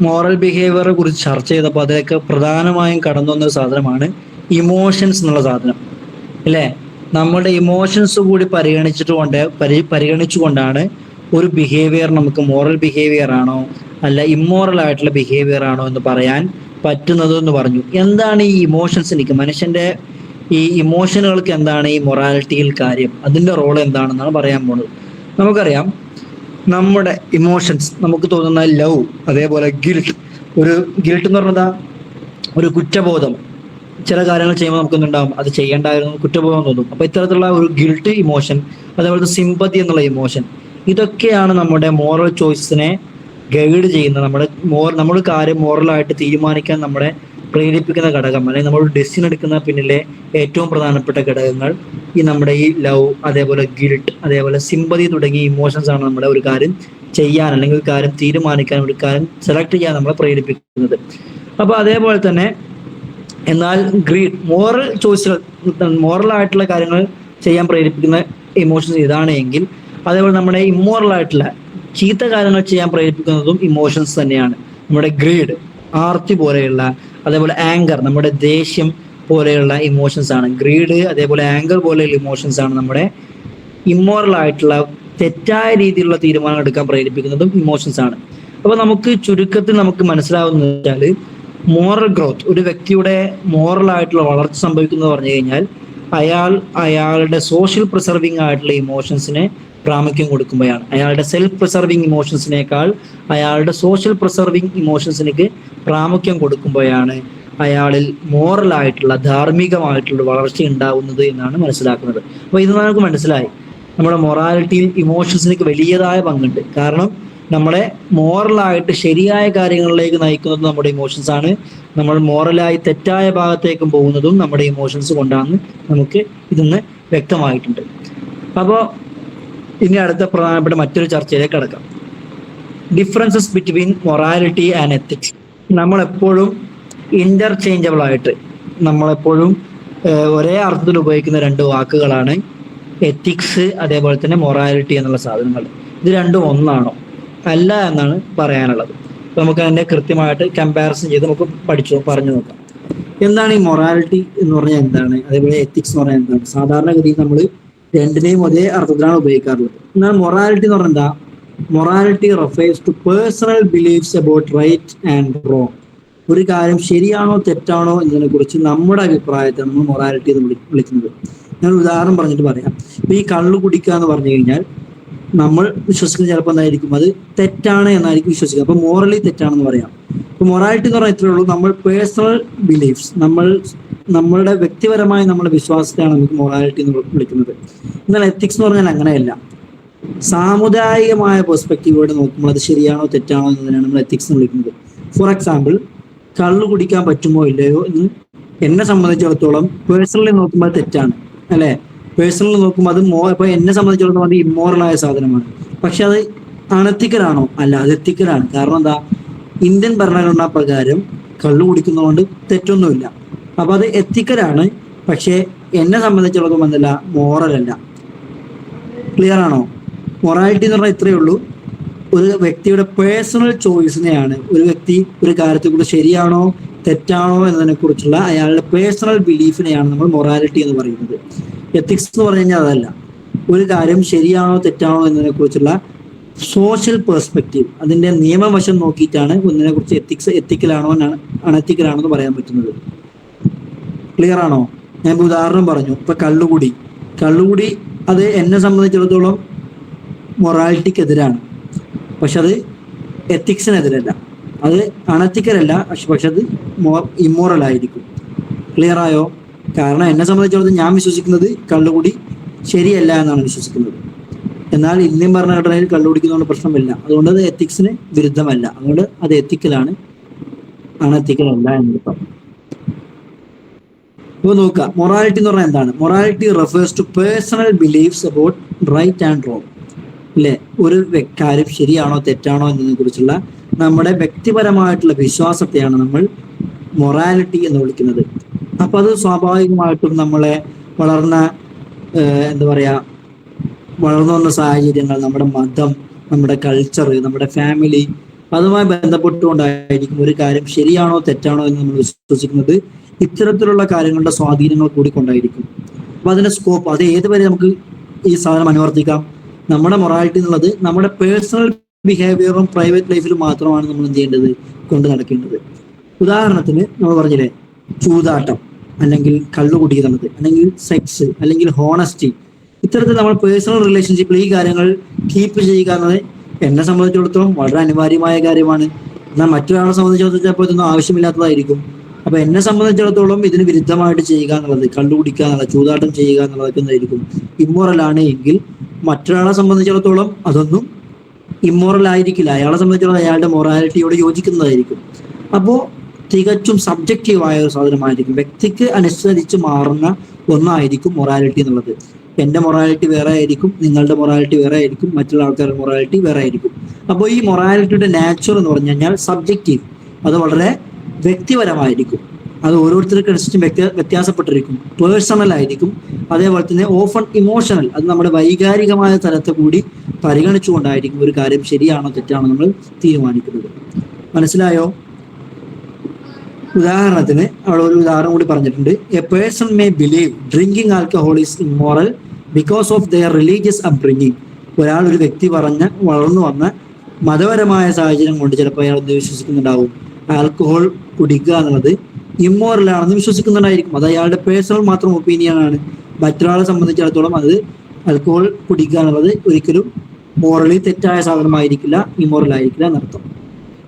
മോറൽ ബിഹേവിയറെ കുറിച്ച് ചർച്ച ചെയ്തപ്പോൾ അതിലൊക്കെ പ്രധാനമായും കടന്നു വന്ന ഒരു സാധനമാണ് ഇമോഷൻസ് എന്നുള്ള സാധനം, അല്ലേ? നമ്മുടെ ഇമോഷൻസ് കൂടി പരിഗണിച്ചുകൊണ്ടാണ് ഒരു ബിഹേവിയർ നമുക്ക് മോറൽ ബിഹേവിയർ ആണോ അല്ല ഇമ്മോറൽ ആയിട്ടുള്ള ബിഹേവിയർ ആണോ എന്ന് പറയാൻ പറ്റുന്നത് എന്ന് പറഞ്ഞു. എന്താണ് ഈ ഇമോഷൻസ്? എനിക്ക് മനുഷ്യന്റെ ഈ ഇമോഷനുകൾക്ക് എന്താണ് ഈ മൊറാലിറ്റിയിൽ കാര്യം, അതിന്റെ റോൾ എന്താണെന്നാണ് പറയാൻ പോകുന്നത്. നമുക്കറിയാം നമ്മുടെ ഇമോഷൻസ്, നമുക്ക് തോന്നുന്ന ലവ്, അതേപോലെ ഗിൽട്ട്. ഒരു ഗിൽട്ട് എന്ന് പറഞ്ഞാൽ ഒരു കുറ്റബോധം. ചില കാര്യങ്ങൾ ചെയ്യുമ്പോൾ നമുക്കൊന്നുണ്ടാവും അത് ചെയ്യേണ്ടായിരുന്നു, കുറ്റബോധം തോന്നും. അപ്പൊ ഇത്തരത്തിലുള്ള ഒരു ഗിൽട്ട് ഇമോഷൻ, അതേപോലെ സിമ്പതി എന്നുള്ള ഇമോഷൻ, ഇതൊക്കെയാണ് നമ്മുടെ മോറൽ ചോയ്സിനെ ഗൈഡ് ചെയ്യുന്ന, നമ്മൾ കാര്യം മോറലായിട്ട് തീരുമാനിക്കാൻ നമ്മളെ പ്രേരിപ്പിക്കുന്ന ഘടകം, അല്ലെങ്കിൽ നമ്മൾ ഡെസിഷൻ എടുക്കുന്ന പിന്നിലെ ഏറ്റവും പ്രധാനപ്പെട്ട ഘടകങ്ങൾ ഈ നമ്മുടെ ഈ ലവ്, അതേപോലെ ഗിൽട്ട്, അതേപോലെ സിമ്പതി തുടങ്ങിയ ഇമോഷൻസ് ആണ് നമ്മളെ ഒരു കാര്യം ചെയ്യാൻ, അല്ലെങ്കിൽ ഒരു കാര്യം തീരുമാനിക്കാൻ, ഒരു കാര്യം സെലക്ട് ചെയ്യാൻ നമ്മളെ പ്രേരിപ്പിക്കുന്നത്. അപ്പൊ അതേപോലെ തന്നെ എന്നാൽ ഗ്രീഡ്, മോറൽ ചോയ്സുകൾ, മോറൽ ആയിട്ടുള്ള കാര്യങ്ങൾ ചെയ്യാൻ പ്രേരിപ്പിക്കുന്ന ഇമോഷൻസ് ഇതാണ് എങ്കിൽ, അതേപോലെ നമ്മുടെ ഇമ്മോറൽ ആയിട്ടുള്ള ചീത്ത കാര്യങ്ങൾ ചെയ്യാൻ പ്രേരിപ്പിക്കുന്നതും ഇമോഷൻസ് തന്നെയാണ്. നമ്മുടെ ഗ്രീഡ്, ആർത്തി പോലെയുള്ള, അതേപോലെ ആങ്കർ, നമ്മുടെ ദേഷ്യം പോലെയുള്ള ഇമോഷൻസ് ആണ്. ഗ്രീഡ്, അതേപോലെ ആങ്കർ പോലെയുള്ള ഇമോഷൻസ് ആണ് നമ്മുടെ ഇമ്മോറൽ ആയിട്ടുള്ള തെറ്റായ രീതിയിലുള്ള തീരുമാനങ്ങൾ എടുക്കാൻ പ്രേരിപ്പിക്കുന്നതും ഇമോഷൻസ് ആണ്. അപ്പൊ നമുക്ക് ചുരുക്കത്തിൽ നമുക്ക് മനസ്സിലാവുന്നത് വെച്ചാൽ, മോറൽ ഗ്രോത്ത്, ഒരു വ്യക്തിയുടെ മോറൽ ആയിട്ടുള്ള വളർച്ച സംഭവിക്കുന്നത് പറഞ്ഞു കഴിഞ്ഞാൽ അയാളുടെ സോഷ്യൽ പ്രിസർവിങ് ആയിട്ടുള്ള ഇമോഷൻസിനെ പ്രാമുഖ്യം കൊടുക്കുമ്പോഴാണ്. അയാളുടെ സെൽഫ് പ്രിസർവിങ് ഇമോഷൻസിനേക്കാൾ അയാളുടെ സോഷ്യൽ പ്രിസർവിങ് ഇമോഷൻസിലേക്ക് പ്രാമുഖ്യം കൊടുക്കുമ്പോഴാണ് അയാളിൽ മോറൽ ആയിട്ടുള്ള, ധാർമ്മികമായിട്ടുള്ള വളർച്ച ഉണ്ടാവുന്നത് എന്നാണ് മനസ്സിലാക്കുന്നത്. അപ്പൊ ഇത് നമുക്ക് മനസ്സിലായി, നമ്മുടെ മൊറാലിറ്റിയിൽ ഇമോഷൻസിനൊക്കെ വലിയതായ പങ്കുണ്ട്. കാരണം നമ്മളെ മോറലായിട്ട് ശരിയായ കാര്യങ്ങളിലേക്ക് നയിക്കുന്നത് നമ്മുടെ ഇമോഷൻസ് ആണ്. നമ്മൾ മോറലായി തെറ്റായ ഭാഗത്തേക്കും പോകുന്നതും നമ്മുടെ ഇമോഷൻസ് കൊണ്ടാണ് നമുക്ക് ഇതൊന്ന് വ്യക്തമായിട്ടുണ്ട്. അപ്പോൾ ഇനി അടുത്ത പ്രധാനപ്പെട്ട മറ്റൊരു ചർച്ചയിലേക്ക് കടക്കാം. Differences between morality and ethics. നമ്മളെപ്പോഴും ഇന്റർചേഞ്ചബിൾ ആയിട്ട്, നമ്മളെപ്പോഴും ഒരേ അർത്ഥത്തിൽ ഉപയോഗിക്കുന്ന രണ്ട് വാക്കുകളാണ് എത്തിക്സ്, അതേപോലെ തന്നെ മൊറാലിറ്റി എന്നുള്ള സാധനങ്ങൾ. ഇത് രണ്ടും ഒന്നാണോ? അല്ല എന്നാണ് പറയാനുള്ളത്. അപ്പൊ നമുക്ക് അതിന്റെ കൃത്യമായിട്ട് കമ്പാരിസൺ ചെയ്ത് നമുക്ക് പറഞ്ഞു നോക്കാം. എന്താണ് ഈ മൊറാലിറ്റി എന്ന് പറഞ്ഞാൽ എന്താണ്, അതേപോലെ എത്തിക്സ് എന്ന് പറഞ്ഞാൽ എന്താണ്? സാധാരണഗതിയിൽ നമ്മൾ രണ്ടിനെയും ഒരേ അർത്ഥത്തിലാണ് ഉപയോഗിക്കാറുള്ളത്. എന്നാൽ മൊറാലിറ്റി എന്ന് പറഞ്ഞാൽ എന്താ? Morality refers to personal beliefs about right and wrong. ഒരു കാര്യം ശരിയാണോ തെറ്റാണോ എന്നതിനെ കുറിച്ച് നമ്മുടെ അഭിപ്രായത്തെ നമ്മൾ മൊറാലിറ്റി എന്ന് വിളിക്കുന്നത്. ഞാൻ ഉദാഹരണം പറഞ്ഞിട്ട് പറയാം. ഇപ്പൊ ഈ കള്ളു കുടിക്കുക എന്ന് പറഞ്ഞു കഴിഞ്ഞാൽ നമ്മൾ വിശ്വസിക്കുന്നത് ചിലപ്പോൾ എന്തായിരിക്കും, അത് തെറ്റാണ് എന്നായിരിക്കും വിശ്വസിക്കുക. അപ്പൊ മോറലി തെറ്റാണെന്ന് പറയാം. ഇപ്പൊ മൊറാലിറ്റി എന്ന് പറഞ്ഞാൽ ഇത്രയേ ഉള്ളൂ, നമ്മൾ പേഴ്സണൽ ബിലീഫ്സ്, നമ്മളുടെ വ്യക്തിപരമായ നമ്മുടെ വിശ്വാസത്തെയാണ് നമുക്ക് മൊറാലിറ്റി എന്ന് വിളിക്കുന്നത്. എന്നാൽ എത്തിക്സ് എന്ന് പറഞ്ഞാൽ അങ്ങനെയല്ല. സാമുദായികമായ പെർസ്പെക്റ്റീവോടെ നോക്കുമ്പോൾ അത് ശരിയാണോ തെറ്റാണോ എന്നതിനാണ് നമ്മൾ എത്തിക്സ് എന്ന് വിളിക്കുന്നത്. ഫോർ എക്സാമ്പിൾ, കള്ളു കുടിക്കാൻ പറ്റുമോ ഇല്ലയോ എന്ന് എന്നെ സംബന്ധിച്ചിടത്തോളം പേഴ്സണലി നോക്കുമ്പോൾ തെറ്റാണ്, അല്ലെ? പേഴ്സണലി നോക്കുമ്പോൾ അത് ഇപ്പൊ എന്നെ സംബന്ധിച്ചിടത്തോളം അത് ഇമ്മോറലായ സാധനമാണ്. പക്ഷെ അത് അണെത്തിക്കലാണോ? അല്ല, അത് എത്തിക്കലാണ്. കാരണം എന്താ? ഇന്ത്യൻ ഭരണഘടനാ പ്രകാരം കള്ളു കുടിക്കുന്നതുകൊണ്ട് തെറ്റൊന്നുമില്ല. അപ്പൊ അത് എത്തിക്കലാണ്. പക്ഷെ എന്നെ സംബന്ധിച്ചിടത്തോളം എന്തല്ല, മോറൽ അല്ല. ക്ലിയർ ആണോ? മൊറാലിറ്റി എന്ന് പറഞ്ഞാൽ ഇത്രയേ ഉള്ളൂ, ഒരു വ്യക്തിയുടെ പേഴ്സണൽ ചോയ്സിനെയാണ്, ഒരു വ്യക്തി ഒരു കാര്യത്തെക്കുറിച്ച് ശരിയാണോ തെറ്റാണോ എന്നതിനെ കുറിച്ചുള്ള അയാളുടെ പേഴ്സണൽ ബിലീഫിനെയാണ് നമ്മൾ മൊറാലിറ്റി എന്ന് പറയുന്നത്. എത്തിക്സ് എന്ന് പറഞ്ഞു കഴിഞ്ഞാൽ അതല്ല, ഒരു കാര്യം ശരിയാണോ തെറ്റാണോ എന്നതിനെ കുറിച്ചുള്ള സോഷ്യൽ പെർസ്പെക്റ്റീവ്, അതിന്റെ നിയമവശം നോക്കിയിട്ടാണ് ഒന്നിനെ കുറിച്ച് എത്തിക്കലാണോ അണെത്തിക്കലാണോ എന്ന് പറയാൻ പറ്റുന്നത്. ക്ലിയർ ആണോ? ഞാൻ ഉദാഹരണം പറഞ്ഞു. ഇപ്പൊ കള്ളുകുടി അത് എന്നെ സംബന്ധിച്ചിടത്തോളം മൊറാലിറ്റിക്കെതിരാണ്, പക്ഷെ അത് എത്തിക്സിനെതിരല്ല. അത് അണെത്തിക്കലല്ല, പക്ഷെ അത് ഇമ്മോറൽ ആയിരിക്കും. ക്ലിയർ ആയോ? കാരണം എന്നെ സംബന്ധിച്ചിടത്തോളം ഞാൻ വിശ്വസിക്കുന്നത് കള്ളുകുടി ശരിയല്ല എന്നാണ് വിശ്വസിക്കുന്നത്. എന്നാൽ ഇന്ത്യൻ ഭരണഘടനയിൽ കള്ളുകുടിക്കുന്നതുകൊണ്ട് പ്രശ്നമില്ല, അതുകൊണ്ട് അത് എത്തിക്സിന് വിരുദ്ധമല്ല, അതുകൊണ്ട് അത് എത്തിക്കലാണ്, അണെത്തിക്കലല്ല എന്ന് പറഞ്ഞു. ഇപ്പൊ നോക്കുക, മൊറാലിറ്റി എന്ന് പറഞ്ഞാൽ എന്താണ്? Morality refers to personal beliefs about right and wrong. അല്ലെ? ഒരു കാര്യം ശരിയാണോ തെറ്റാണോ എന്നതിനെ കുറിച്ചുള്ള നമ്മുടെ വ്യക്തിപരമായിട്ടുള്ള വിശ്വാസത്തെയാണ് നമ്മൾ മൊറാലിറ്റി എന്ന് വിളിക്കുന്നത്. അപ്പൊ അത് സ്വാഭാവികമായിട്ടും നമ്മളെ വളർന്നു വന്ന സാഹചര്യങ്ങൾ, നമ്മുടെ മതം, നമ്മുടെ കൾച്ചർ, നമ്മുടെ ഫാമിലി, അതുമായി ബന്ധപ്പെട്ടുകൊണ്ടായിരിക്കും ഒരു കാര്യം ശരിയാണോ തെറ്റാണോ എന്ന് നമ്മൾ വിശ്വസിക്കുന്നത്. ഇത്തരത്തിലുള്ള കാര്യങ്ങളുടെ സ്വാധീനങ്ങൾ കൂടിക്കൊണ്ടായിരിക്കും. അപ്പൊ അതിന്റെ സ്കോപ്പ് അത് ഏത് വരെ നമുക്ക് ഈ സാധനം അനുവർത്തിക്കാം? നമ്മുടെ മൊറാലിറ്റി എന്നുള്ളത് നമ്മുടെ പേഴ്സണൽ ബിഹേവിയറും പ്രൈവറ്റ് ലൈഫിലും മാത്രമാണ് നമ്മൾ എന്ത് ചെയ്യേണ്ടത്, കൊണ്ട് നടക്കേണ്ടത്. ഉദാഹരണത്തിന് നമ്മൾ പറഞ്ഞില്ലേ, ചൂതാട്ടം, അല്ലെങ്കിൽ കള്ളു കുടിക്കുന്നത്, അല്ലെങ്കിൽ സെക്സ്, അല്ലെങ്കിൽ ഹോണസ്റ്റി, ഇത്തരത്തിൽ നമ്മൾ പേഴ്സണൽ റിലേഷൻഷിപ്പിൽ ഈ കാര്യങ്ങൾ കീപ്പ് ചെയ്യുക എന്നത് എന്നെ സംബന്ധിച്ചിടത്തോളം വളരെ അനിവാര്യമായ കാര്യമാണ്. എന്നാൽ മറ്റൊരാളെ സംബന്ധിച്ചിടത്തോളം ചിലപ്പോൾ ഇതൊന്നും ആവശ്യമില്ലാത്തതായിരിക്കും. അപ്പൊ എന്നെ സംബന്ധിച്ചിടത്തോളം ഇതിന് വിരുദ്ധമായിട്ട് ചെയ്യുക എന്നുള്ളത്, കണ്ടുപിടിക്കുക എന്നുള്ളത്, ചൂതാട്ടം ചെയ്യുക എന്നുള്ളതൊക്കെ എന്തായിരിക്കും, ഇമ്മോറൽ ആണ് എങ്കിൽ മറ്റൊരാളെ സംബന്ധിച്ചിടത്തോളം അതൊന്നും ഇമ്മോറൽ ആയിരിക്കില്ല. അയാളെ സംബന്ധിച്ചിടത്തോളം അയാളുടെ മൊറാലിറ്റിയോട് യോജിക്കുന്നതായിരിക്കും. അപ്പോൾ തികച്ചും സബ്ജക്റ്റീവായ ഒരു സാധനമായിരിക്കും, വ്യക്തിക്ക് അനുസരിച്ച് മാറുന്ന ഒന്നായിരിക്കും മൊറാലിറ്റി എന്നുള്ളത്. എന്റെ മൊറാലിറ്റി വേറെ ആയിരിക്കും, നിങ്ങളുടെ മൊറാലിറ്റി വേറെ ആയിരിക്കും, മറ്റുള്ള ആൾക്കാരുടെ മൊറാലിറ്റി വേറെ ആയിരിക്കും. അപ്പോൾ ഈ മൊറാലിറ്റിയുടെ നാച്ചർ എന്ന് പറഞ്ഞു കഴിഞ്ഞാൽ സബ്ജക്റ്റീവ്, അത് വളരെ വ്യക്തിപരമായിരിക്കും. അത് ഓരോരുത്തർക്ക് അനുസരിച്ചും വ്യത്യാസപ്പെട്ടിരിക്കും, പേഴ്സണൽ ആയിരിക്കും. അതേപോലെ തന്നെ ഓഫൺ ഇമോഷണൽ, അത് നമ്മുടെ വൈകാരികമായ തലത്തെ കൂടി പരിഗണിച്ചുകൊണ്ടായിരിക്കും ഒരു കാര്യം ശരിയാണോ തെറ്റാണോ നമ്മൾ തീരുമാനിക്കുന്നത്. മനസ്സിലായോ? ഉദാഹരണത്തിന് അവിടെ ഒരു ഉദാഹരണം കൂടി പറഞ്ഞിട്ടുണ്ട്. A person may believe drinking alcohol is immoral because of their religious upbringing. ഒരാൾ, ഒരു വ്യക്തി വളർന്നു വന്ന മതപരമായ സാഹചര്യം കൊണ്ട് ചിലപ്പോൾ അയാൾ എന്ത് വിശ്വസിക്കുന്നുണ്ടാവും, ആൽക്കഹോൾ കുടിക്കുക എന്നുള്ളത് ഇമ്മോറൽ ആണെന്ന് വിശ്വസിക്കുന്നുണ്ടായിരിക്കും. അത് അയാളുടെ പേഴ്സണൽ മാത്രം ഒപ്പീനിയൻ ആണ്. മറ്റൊരാളെ സംബന്ധിച്ചിടത്തോളം അത് ആൽക്കഹോൾ കുടിക്കുക എന്നുള്ളത് ഒരിക്കലും മോറലി തെറ്റായ സാധനമായിരിക്കില്ല, ഇമ്മോറൽ ആയിരിക്കില്ല എന്നർത്ഥം.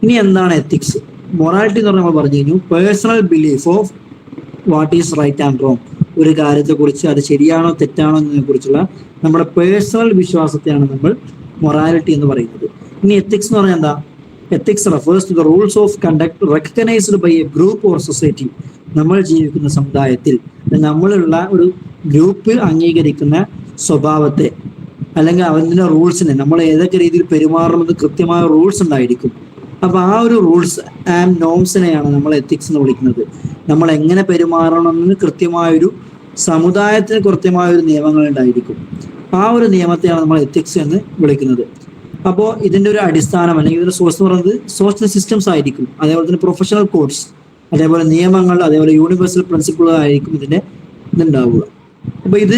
ഇനി എന്താണ് എത്തിക്സ്? മൊറാലിറ്റി എന്ന് പറഞ്ഞാൽ നമ്മൾ പറഞ്ഞു കഴിഞ്ഞു, personal belief of what is right and wrong. ഒരു കാര്യത്തെക്കുറിച്ച് അത് ശരിയാണോ തെറ്റാണോ എന്നതിനെ കുറിച്ചുള്ള നമ്മുടെ പേഴ്സണൽ വിശ്വാസത്തെയാണ് നമ്മൾ മൊറാലിറ്റി എന്ന് പറയുന്നത്. ഇനി എത്തിക്സ് എന്ന് പറഞ്ഞാൽ എന്താ? Ethics refers to the rules of conduct recognised by a group or society. നമ്മൾ ജീവിക്കുന്ന സമുദായത്തിൽ നമ്മളുള്ള ഒരു ഗ്രൂപ്പ് അംഗീകരിക്കുന്ന സ്വഭാവത്തെ, അല്ലെങ്കിൽ അതിന്റെ റൂൾസിനെ, നമ്മൾ ഏതൊക്കെ രീതിയിൽ പെരുമാറുന്നത് കൃത്യമായ റൂൾസ് ഉണ്ടായിരിക്കും. അപ്പൊ ആ ഒരു റൂൾസ് ആൻഡ് നോംസിനെയാണ് നമ്മൾ എത്തിക്സ് എന്ന് വിളിക്കുന്നത്. നമ്മൾ എങ്ങനെ പെരുമാറണമെന്ന് കൃത്യമായൊരു സമുദായത്തിന് കൃത്യമായൊരു നിയമങ്ങൾ ഉണ്ടായിരിക്കും. ആ ഒരു നിയമത്തെയാണ് നമ്മൾ എത്തിക്സ് എന്ന് വിളിക്കുന്നത്. അപ്പോൾ ഇതിന്റെ ഒരു അടിസ്ഥാനം അല്ലെങ്കിൽ ഇതിന്റെ സോഴ്സ് എന്ന് പറയുന്നത് സോഷ്യൽ സിസ്റ്റംസ് ആയിരിക്കും. അതേപോലെ തന്നെ പ്രൊഫഷണൽ കോഡ്സ്, അതേപോലെ നിയമങ്ങൾ, അതേപോലെ യൂണിവേഴ്സൽ പ്രിൻസിപ്പിളുകൾ ആയിരിക്കും ഇതിന്റെ ഇതുണ്ടാവുക. അപ്പൊ ഇത്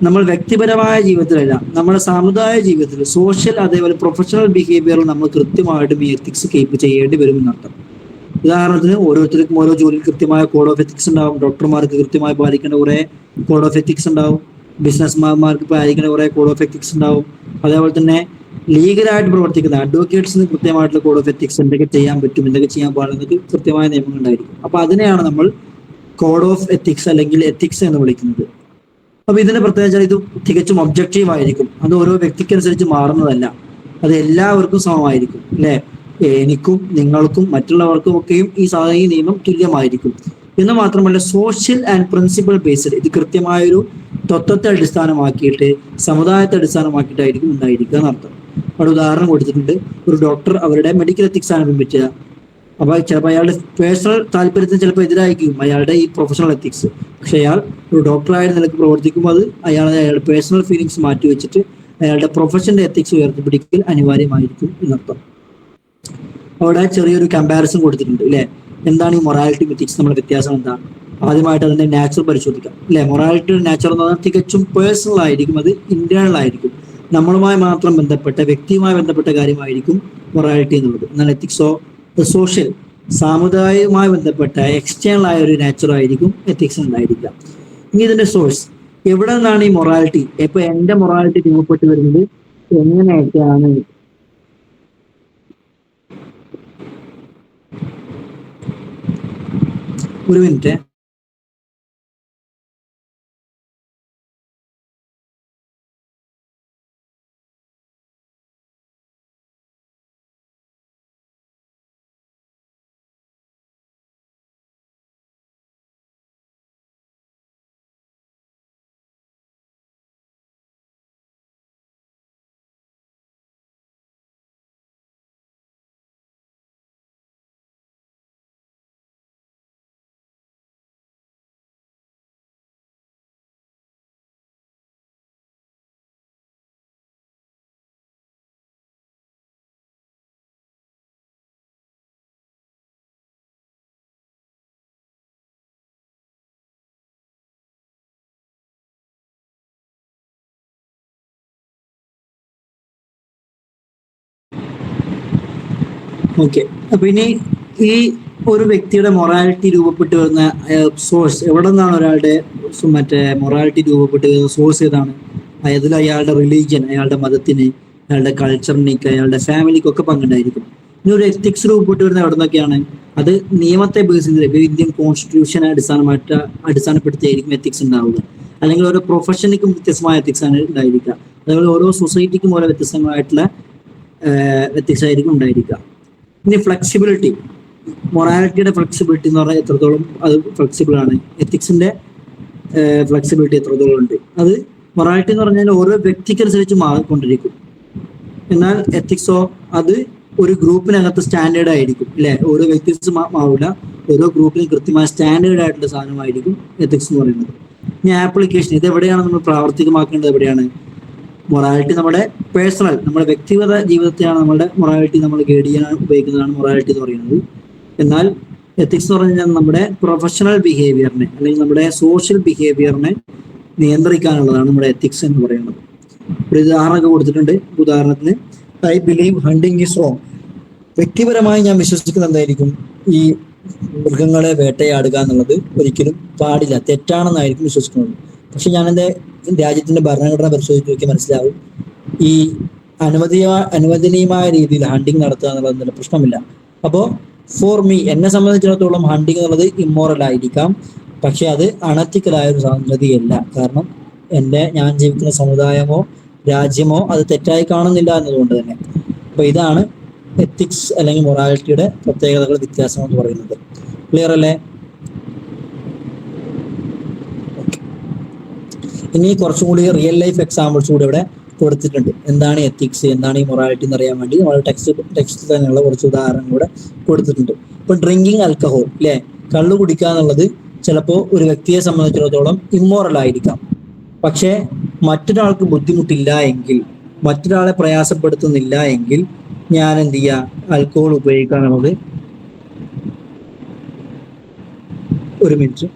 നമ്മൾ വ്യക്തിപരമായ ജീവിതത്തിലല്ല, നമ്മുടെ സാമുദായിക ജീവിതത്തിൽ, സോഷ്യൽ അതേപോലെ പ്രൊഫഷണൽ ബിഹേവിയറിൽ നമ്മൾ കൃത്യമായിട്ടും ഈ എത്തിക്സ് കീപ്പ് ചെയ്യേണ്ടി വരും എന്നർത്ഥം. ഉദാഹരണത്തിന് ഓരോരുത്തർക്കും ഓരോ ജോലിയിൽ കൃത്യമായ കോഡ് ഓഫ് എത്തിക്സ് ഉണ്ടാവും. ഡോക്ടർമാർക്ക് കൃത്യമായി പാലിക്കേണ്ട കുറെ കോഡ് ഓഫ് എത്തിക്സ് ഉണ്ടാവും. ബിസിനസ്മാൻമാർക്ക് പാലിക്കേണ്ട കുറെ കോഡ് ഓഫ് എത്തിക്സ് ഉണ്ടാവും. അതേപോലെ തന്നെ ലീഗലായിട്ട് പ്രവർത്തിക്കുന്ന അഡ്വക്കേറ്റ്സിന് കൃത്യമായിട്ടുള്ള കോഡ് ഓഫ് എത്തിക്സ്, എന്തൊക്കെ ചെയ്യാൻ പറ്റും, എന്തൊക്കെ ചെയ്യാൻ പാടില്ല, കൃത്യമായ നിയമങ്ങൾ ഉണ്ടായിരിക്കും. അപ്പൊ അതിനെയാണ് നമ്മൾ കോഡ് ഓഫ് എത്തിക്സ് അല്ലെങ്കിൽ എത്തിക്സ് എന്ന് വിളിക്കുന്നത്. അപ്പൊ ഇതിന്റെ പ്രത്യേകത ഇത് തികച്ചും ഒബ്ജക്റ്റീവ് ആയിരിക്കും. അത് ഓരോ വ്യക്തിക്കനുസരിച്ച് മാറുന്നതല്ല, അത് എല്ലാവർക്കും സമമായിരിക്കും. അല്ലെ, എനിക്കും നിങ്ങൾക്കും മറ്റുള്ളവർക്കും ഒക്കെയും ഈ നിയമം തുല്യമായിരിക്കും. എന്ന് മാത്രമല്ല സോഷ്യൽ ആൻഡ് പ്രിൻസിപ്പൽ ബേസ്ഡ്, ഇത് കൃത്യമായൊരു തത്വത്തെ അടിസ്ഥാനമാക്കിയിട്ട്, സമുദായത്തെ അടിസ്ഥാനമാക്കിയിട്ടായിരിക്കും ഉണ്ടായിരിക്കുക എന്നർത്ഥം. അവിടെ ഉദാഹരണം കൊടുത്തിട്ടുണ്ട്. ഒരു ഡോക്ടർ അവരുടെ മെഡിക്കൽ എത്തിക്സ് ആണ് പിൻപറ്റുക. അപ്പൊ ചിലപ്പോൾ അയാളുടെ പേഴ്സണൽ താല്പര്യത്തിന് ചിലപ്പോൾ എതിരായിരിക്കും അയാളുടെ ഈ പ്രൊഫഷണൽ എത്തിക്സ്. പക്ഷെ അയാൾ ഒരു ഡോക്ടറായ നിലക്ക് പ്രവർത്തിക്കുമ്പോൾ അത് അയാളുടെ പേഴ്സണൽ ഫീലിങ്സ് മാറ്റി വെച്ചിട്ട് അയാളുടെ പ്രൊഫഷന്റെ എത്തിക്സ് ഉയർത്തിപ്പിടിക്കൽ അനിവാര്യമായിരിക്കും എന്നർത്ഥം. അവിടെ ചെറിയൊരു കമ്പാരിസൺ കൊടുത്തിട്ടുണ്ട് അല്ലെ. എന്താണ് ഈ മൊറാലിറ്റി എത്തിക്സ് നമ്മുടെ വ്യത്യാസം എന്താ? ആദ്യമായിട്ട് അതിന്റെ നാച്ചർ പരിശോധിക്കാം അല്ലെ. മൊറാലിറ്റിയുടെ നാച്ചർ എന്ന് പറഞ്ഞാൽ തികച്ചും പേഴ്സണൽ ആയിരിക്കും, അത് ഇന്റേണൽ ആയിരിക്കും, നമ്മളുമായി മാത്രം ബന്ധപ്പെട്ട, വ്യക്തിയുമായി ബന്ധപ്പെട്ട കാര്യമായിരിക്കും മൊറാലിറ്റി എന്നുള്ളത്. എന്നാൽ എത്തിക്സോ സോഷ്യൽ, സാമുദായികവുമായി ബന്ധപ്പെട്ട എക്സ്റ്റേണൽ ആയ ഒരു നാച്ചർ ആയിരിക്കും എത്തിക്സ് ഉണ്ടായിരിക്കുക. ഇനി ഇതിന്റെ സോഴ്സ് എവിടെ നിന്നാണ് ഈ മൊറാലിറ്റി, ഇപ്പൊ എന്റെ മൊറാലിറ്റി രൂപപ്പെട്ട് വരുന്നത് എങ്ങനെയൊക്കെയാണ്? ഒരു മിനിറ്റ്. ഓക്കെ. അപ്പൊ ഇനി ഈ ഒരു വ്യക്തിയുടെ മൊറാലിറ്റി രൂപപ്പെട്ട് വരുന്ന സോഴ്സ് എവിടെ നിന്നാണ് ഒരാളുടെ മറ്റേ മൊറാലിറ്റി രൂപപ്പെട്ട് വരുന്ന സോഴ്സ് ഏതാണ്? അതിൽ അയാളുടെ റിലീജിയൻ, അയാളുടെ മതത്തിന്, അയാളുടെ കൾച്ചറിനേക്ക്, അയാളുടെ ഫാമിലിക്കൊക്കെ പങ്കുണ്ടായിരിക്കും. ഇനി ഒരു എത്തിക്സ് രൂപപ്പെട്ട് വരുന്ന എവിടെ നിന്നൊക്കെയാണ്? അത് നിയമത്തെ ബേസ് ചെയ്ത് ഇന്ത്യൻ കോൺസ്റ്റിറ്റ്യൂഷനെ അടിസ്ഥാനപ്പെടുത്തിയായിരിക്കും എത്തിക്സ് ഉണ്ടാവുക. അല്ലെങ്കിൽ ഓരോ പ്രൊഫഷനിക്കും വ്യത്യസ്തമായ എത്തിക്സ് ആണ് ഉണ്ടായിരിക്കുക. അതുപോലെ ഓരോ സൊസൈറ്റിക്കും ഓരോ വ്യത്യസ്തമായിട്ടുള്ള എത്തിക്സ് ആയിരിക്കും ഉണ്ടായിരിക്കുക. ഇനി ഫ്ലെക്സിബിലിറ്റി, മൊറാലിറ്റിയുടെ ഫ്ലെക്സിബിലിറ്റി എന്ന് പറഞ്ഞാൽ എത്രത്തോളം അത് ഫ്ലെക്സിബിൾ ആണ്, എത്തിക്സിന്റെ ഫ്ലെക്സിബിലിറ്റി എത്രത്തോളം ഉണ്ട്. അത് മൊറാലിറ്റി എന്ന് പറഞ്ഞാൽ ഓരോ വ്യക്തിക്കനുസരിച്ച് മാറിക്കൊണ്ടിരിക്കും. എന്നാൽ എത്തിക്സോ അത് ഒരു ഗ്രൂപ്പിനകത്ത് സ്റ്റാൻഡേർഡ് ആയിരിക്കും, അല്ലെ? ഓരോ വ്യക്തിസ് മാവില്ല, ഓരോ ഗ്രൂപ്പിനും കൃത്യമായ സ്റ്റാൻഡേർഡ് ആയിട്ടുള്ള സാധനമായിരിക്കും എത്തിക്സ് എന്ന് പറയുന്നത്. ഇനി ആപ്ലിക്കേഷൻ, ഇത് എവിടെയാണ് നമ്മൾ പ്രാവർത്തികമാക്കേണ്ടത്? എവിടെയാണ് മൊറാലിറ്റി? നമ്മുടെ പേഴ്സണൽ, നമ്മുടെ വ്യക്തിഗത ജീവിതത്തെയാണ് നമ്മുടെ മൊറാലിറ്റി നമ്മൾ ഗൈഡ് ചെയ്യാൻ ഉപയോഗിക്കുന്നതാണ് മൊറാലിറ്റി എന്ന് പറയുന്നത്. എന്നാൽ എത്തിക്സ് എന്ന് പറഞ്ഞു കഴിഞ്ഞാൽ നമ്മുടെ പ്രൊഫഷണൽ ബിഹേവിയറിനെ അല്ലെങ്കിൽ നമ്മുടെ സോഷ്യൽ ബിഹേവിയറിനെ നിയന്ത്രിക്കാനുള്ളതാണ് നമ്മുടെ എത്തിക്സ് എന്ന് പറയുന്നത്. ഒരു ഉദാഹരണമൊക്കെ കൊടുത്തിട്ടുണ്ട്. ഉദാഹരണത്തിന്, I believe hunting is wrong. വ്യക്തിപരമായി ഞാൻ വിശ്വസിക്കുന്നത് എന്തായിരിക്കും? ഈ മൃഗങ്ങളെ വേട്ടയാടുക എന്നുള്ളത് ഒരിക്കലും പാടില്ല, തെറ്റാണെന്നായിരിക്കും വിശ്വസിക്കുന്നത്. പക്ഷെ ഞാൻ എൻ്റെ രാജ്യത്തിന്റെ ഭരണഘടന പരിശോധിച്ച് നോക്കി മനസ്സിലാവും, ഈ അനുവദനീയമായ രീതിയിൽ ഹണ്ടിങ് നടത്തുക എന്നുള്ളതിന് പ്രശ്നമില്ല. അപ്പോൾ ഫോർ മീ, എന്നെ സംബന്ധിച്ചിടത്തോളം ഹണ്ടിങ് എന്നുള്ളത് ഇമ്മോറൽ ആയിരിക്കാം, പക്ഷെ അത് അണത്തിക്കലായ ഒരു സംഗതിയല്ല. കാരണം ഞാൻ ജീവിക്കുന്ന സമുദായമോ രാജ്യമോ അത് തെറ്റായി കാണുന്നില്ല എന്നതുകൊണ്ട് തന്നെ. അപ്പൊ ഇതാണ് എത്തിക്സ് അല്ലെങ്കിൽ മൊറാലിറ്റിയുടെ പ്രത്യേകതകൾ, വ്യത്യാസം എന്ന് പറയുന്നത്. ക്ലിയർ അല്ലേ? ഇനി കുറച്ചും കൂടി റിയൽ ലൈഫ് എക്സാമ്പിൾസ് കൂടി ഇവിടെ കൊടുത്തിട്ടുണ്ട്. എന്താണ് എത്തിക്സ്, എന്താണ് ഈ മൊറാലിറ്റി എന്ന് അറിയാൻ വേണ്ടി നമ്മൾ ടെക്സ്റ്റ് തന്നെയുള്ള കുറച്ച് ഉദാഹരണങ്ങൾ കൂടെ കൊടുത്തിട്ടുണ്ട്. ഇപ്പൊ ഡ്രിങ്കിങ് ആൽക്കഹോൾ, അല്ലെ? കള്ളു കുടിക്കുക എന്നുള്ളത് ചിലപ്പോൾ ഒരു വ്യക്തിയെ സംബന്ധിച്ചിടത്തോളം ഇമ്മോറൽ ആയിരിക്കാം. പക്ഷേ മറ്റൊരാൾക്ക് ബുദ്ധിമുട്ടില്ല എങ്കിൽ, മറ്റൊരാളെ പ്രയാസപ്പെടുത്തുന്നില്ല എങ്കിൽ ഞാൻ എന്ത് ചെയ്യുക? ആൽക്കഹോൾ ഉപയോഗിക്കുക എന്നുള്ളത്. ഒരു മിനിറ്റ്.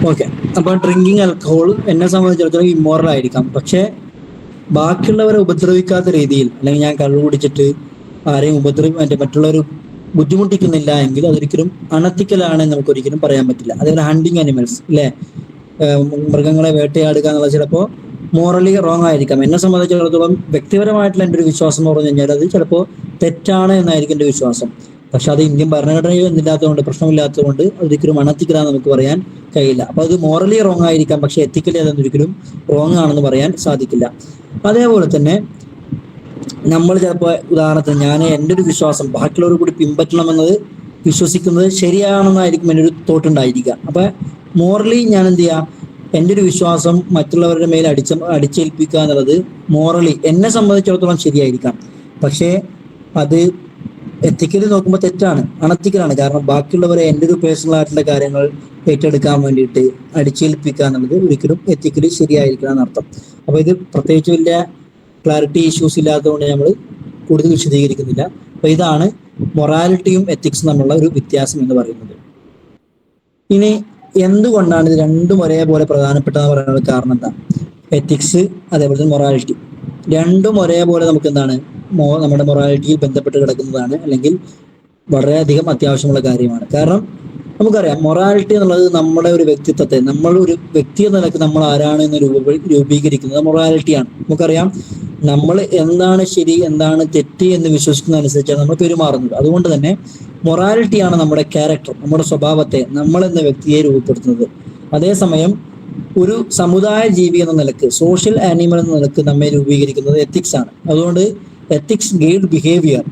ഓക്കെ. അപ്പൊ ഡ്രിങ്കിങ് ആൽക്കഹോൾ എന്നെ സംബന്ധിച്ചിടത്തോളം ഇമ്മോറൽ ആയിരിക്കാം, പക്ഷെ ബാക്കിയുള്ളവരെ ഉപദ്രവിക്കാത്ത രീതിയിൽ, അല്ലെങ്കിൽ ഞാൻ കള്ളു കുടിച്ചിട്ട് ആരെയും മറ്റുള്ളവർ ബുദ്ധിമുട്ടിക്കുന്നില്ല എങ്കിൽ അതൊരിക്കലും അണത്തിക്കലാണ് എന്ന് നമുക്ക് ഒരിക്കലും പറയാൻ പറ്റില്ല. അതേപോലെ ഹണ്ടിങ് അനിമൽസ്, അല്ലെ? മൃഗങ്ങളെ വേട്ടയാടുക എന്നുള്ളത് ചിലപ്പോൾ മോറലി റോങ് ആയിരിക്കാം. എന്നെ സംബന്ധിച്ചിടത്തോളം വ്യക്തിപരമായിട്ടുള്ള എൻ്റെ ഒരു വിശ്വാസം എന്ന് പറഞ്ഞു കഴിഞ്ഞാൽ അത് ചിലപ്പോൾ തെറ്റാണ് എന്നായിരിക്കും എൻ്റെ വിശ്വാസം. പക്ഷെ അത് ഇന്ത്യൻ ഭരണഘടനയിൽ ഒന്നില്ലാത്തതുകൊണ്ട്, പ്രശ്നമില്ലാത്തതുകൊണ്ട് ഒരിക്കലും അണത്തിക്കലാന്ന് നമുക്ക് പറയാൻ കഴിയില്ല. അപ്പൊ അത് മോറലി റോങ് ആയിരിക്കാം, പക്ഷെ എത്തിക്കലി അതൊരിക്കലും റോങ് ആണെന്ന് പറയാൻ സാധിക്കില്ല. അതേപോലെ തന്നെ നമ്മൾ ചിലപ്പോൾ ഉദാഹരണത്തിന് ഞാൻ എൻ്റെ ഒരു വിശ്വാസം ബാക്കിയുള്ളവർ കൂടി പിൻപറ്റണമെന്നത് വിശ്വസിക്കുന്നത് ശരിയാണെന്നായിരിക്കും എൻ്റെ ഒരു തോട്ടുണ്ടായിരിക്കുക. അപ്പൊ മോറലി ഞാൻ എന്ത് ചെയ്യാം? എൻ്റെ ഒരു വിശ്വാസം മറ്റുള്ളവരുടെ മേൽ അടിച്ചേൽപ്പിക്കുക എന്നുള്ളത് മോറലി എന്നെ സംബന്ധിച്ചിടത്തോളം ശരിയായിരിക്കാം, പക്ഷേ അത് എത്തിക്കലി നോക്കുമ്പോൾ തെറ്റാണ്, അണത്തിക്കലാണ്. കാരണം ബാക്കിയുള്ളവരെ എൻ്റെ ഒരു പേഴ്സണൽ ആയിട്ടുള്ള കാര്യങ്ങൾ ഏറ്റെടുക്കാൻ വേണ്ടിയിട്ട് അടിച്ചേൽപ്പിക്കുക എന്നുള്ളത് ഒരിക്കലും എത്തിക്കലി ശരിയായിരിക്കണം എന്നർത്ഥം. അപ്പൊ ഇത് പ്രത്യേകിച്ച് വലിയ ക്ലാരിറ്റി ഇഷ്യൂസ് ഇല്ലാത്തതുകൊണ്ട് നമ്മൾ കൂടുതൽ വിശദീകരിക്കുന്നില്ല. അപ്പൊ ഇതാണ് മൊറാലിറ്റിയും എത്തിക്സും തമ്മിലുള്ള ഒരു വ്യത്യാസം എന്ന് പറയുന്നത്. ഇനി എന്തുകൊണ്ടാണ് ഇത് രണ്ടും ഒരേപോലെ പ്രധാനപ്പെട്ടതെന്ന് പറയാനുള്ള കാരണം എന്താ? എത്തിക്സ് അതേപോലെ തന്നെ മൊറാലിറ്റി രണ്ടും ഒരേപോലെ നമുക്ക് എന്താണ് നമ്മുടെ മൊറാലിറ്റിയിൽ ബന്ധപ്പെട്ട് കിടക്കുന്നതാണ്, അല്ലെങ്കിൽ വളരെയധികം അത്യാവശ്യമുള്ള കാര്യമാണ്. കാരണം നമുക്കറിയാം മൊറാലിറ്റി എന്നുള്ളത് നമ്മുടെ ഒരു വ്യക്തിത്വത്തെ, നമ്മൾ ഒരു വ്യക്തി എന്ന നിലയ്ക്ക് നമ്മൾ ആരാണ് എന്ന് രൂപീകരിക്കുന്നത് മൊറാലിറ്റിയാണ്. നമുക്കറിയാം നമ്മൾ എന്താണ് ശരി എന്താണ് തെറ്റ് എന്ന് വിശ്വസിക്കുന്ന അനുസരിച്ചാണ് നമ്മൾ പെരുമാറുന്നത്. അതുകൊണ്ട് തന്നെ മൊറാലിറ്റിയാണ് നമ്മുടെ ക്യാരക്ടർ, നമ്മുടെ സ്വഭാവത്തെ, നമ്മൾ എന്ന വ്യക്തിയെ രൂപപ്പെടുത്തുന്നത്. അതേസമയം ഒരു സമുദായ ജീവി എന്ന നിലക്ക്, സോഷ്യൽ ആനിമൽ എന്ന നിലക്ക് നമ്മെ രൂപീകരിക്കുന്നത് എത്തിക്സ് ആണ്. അതുകൊണ്ട് എത്തിക്സ് ഗൈഡ് ബിഹേവിയർ.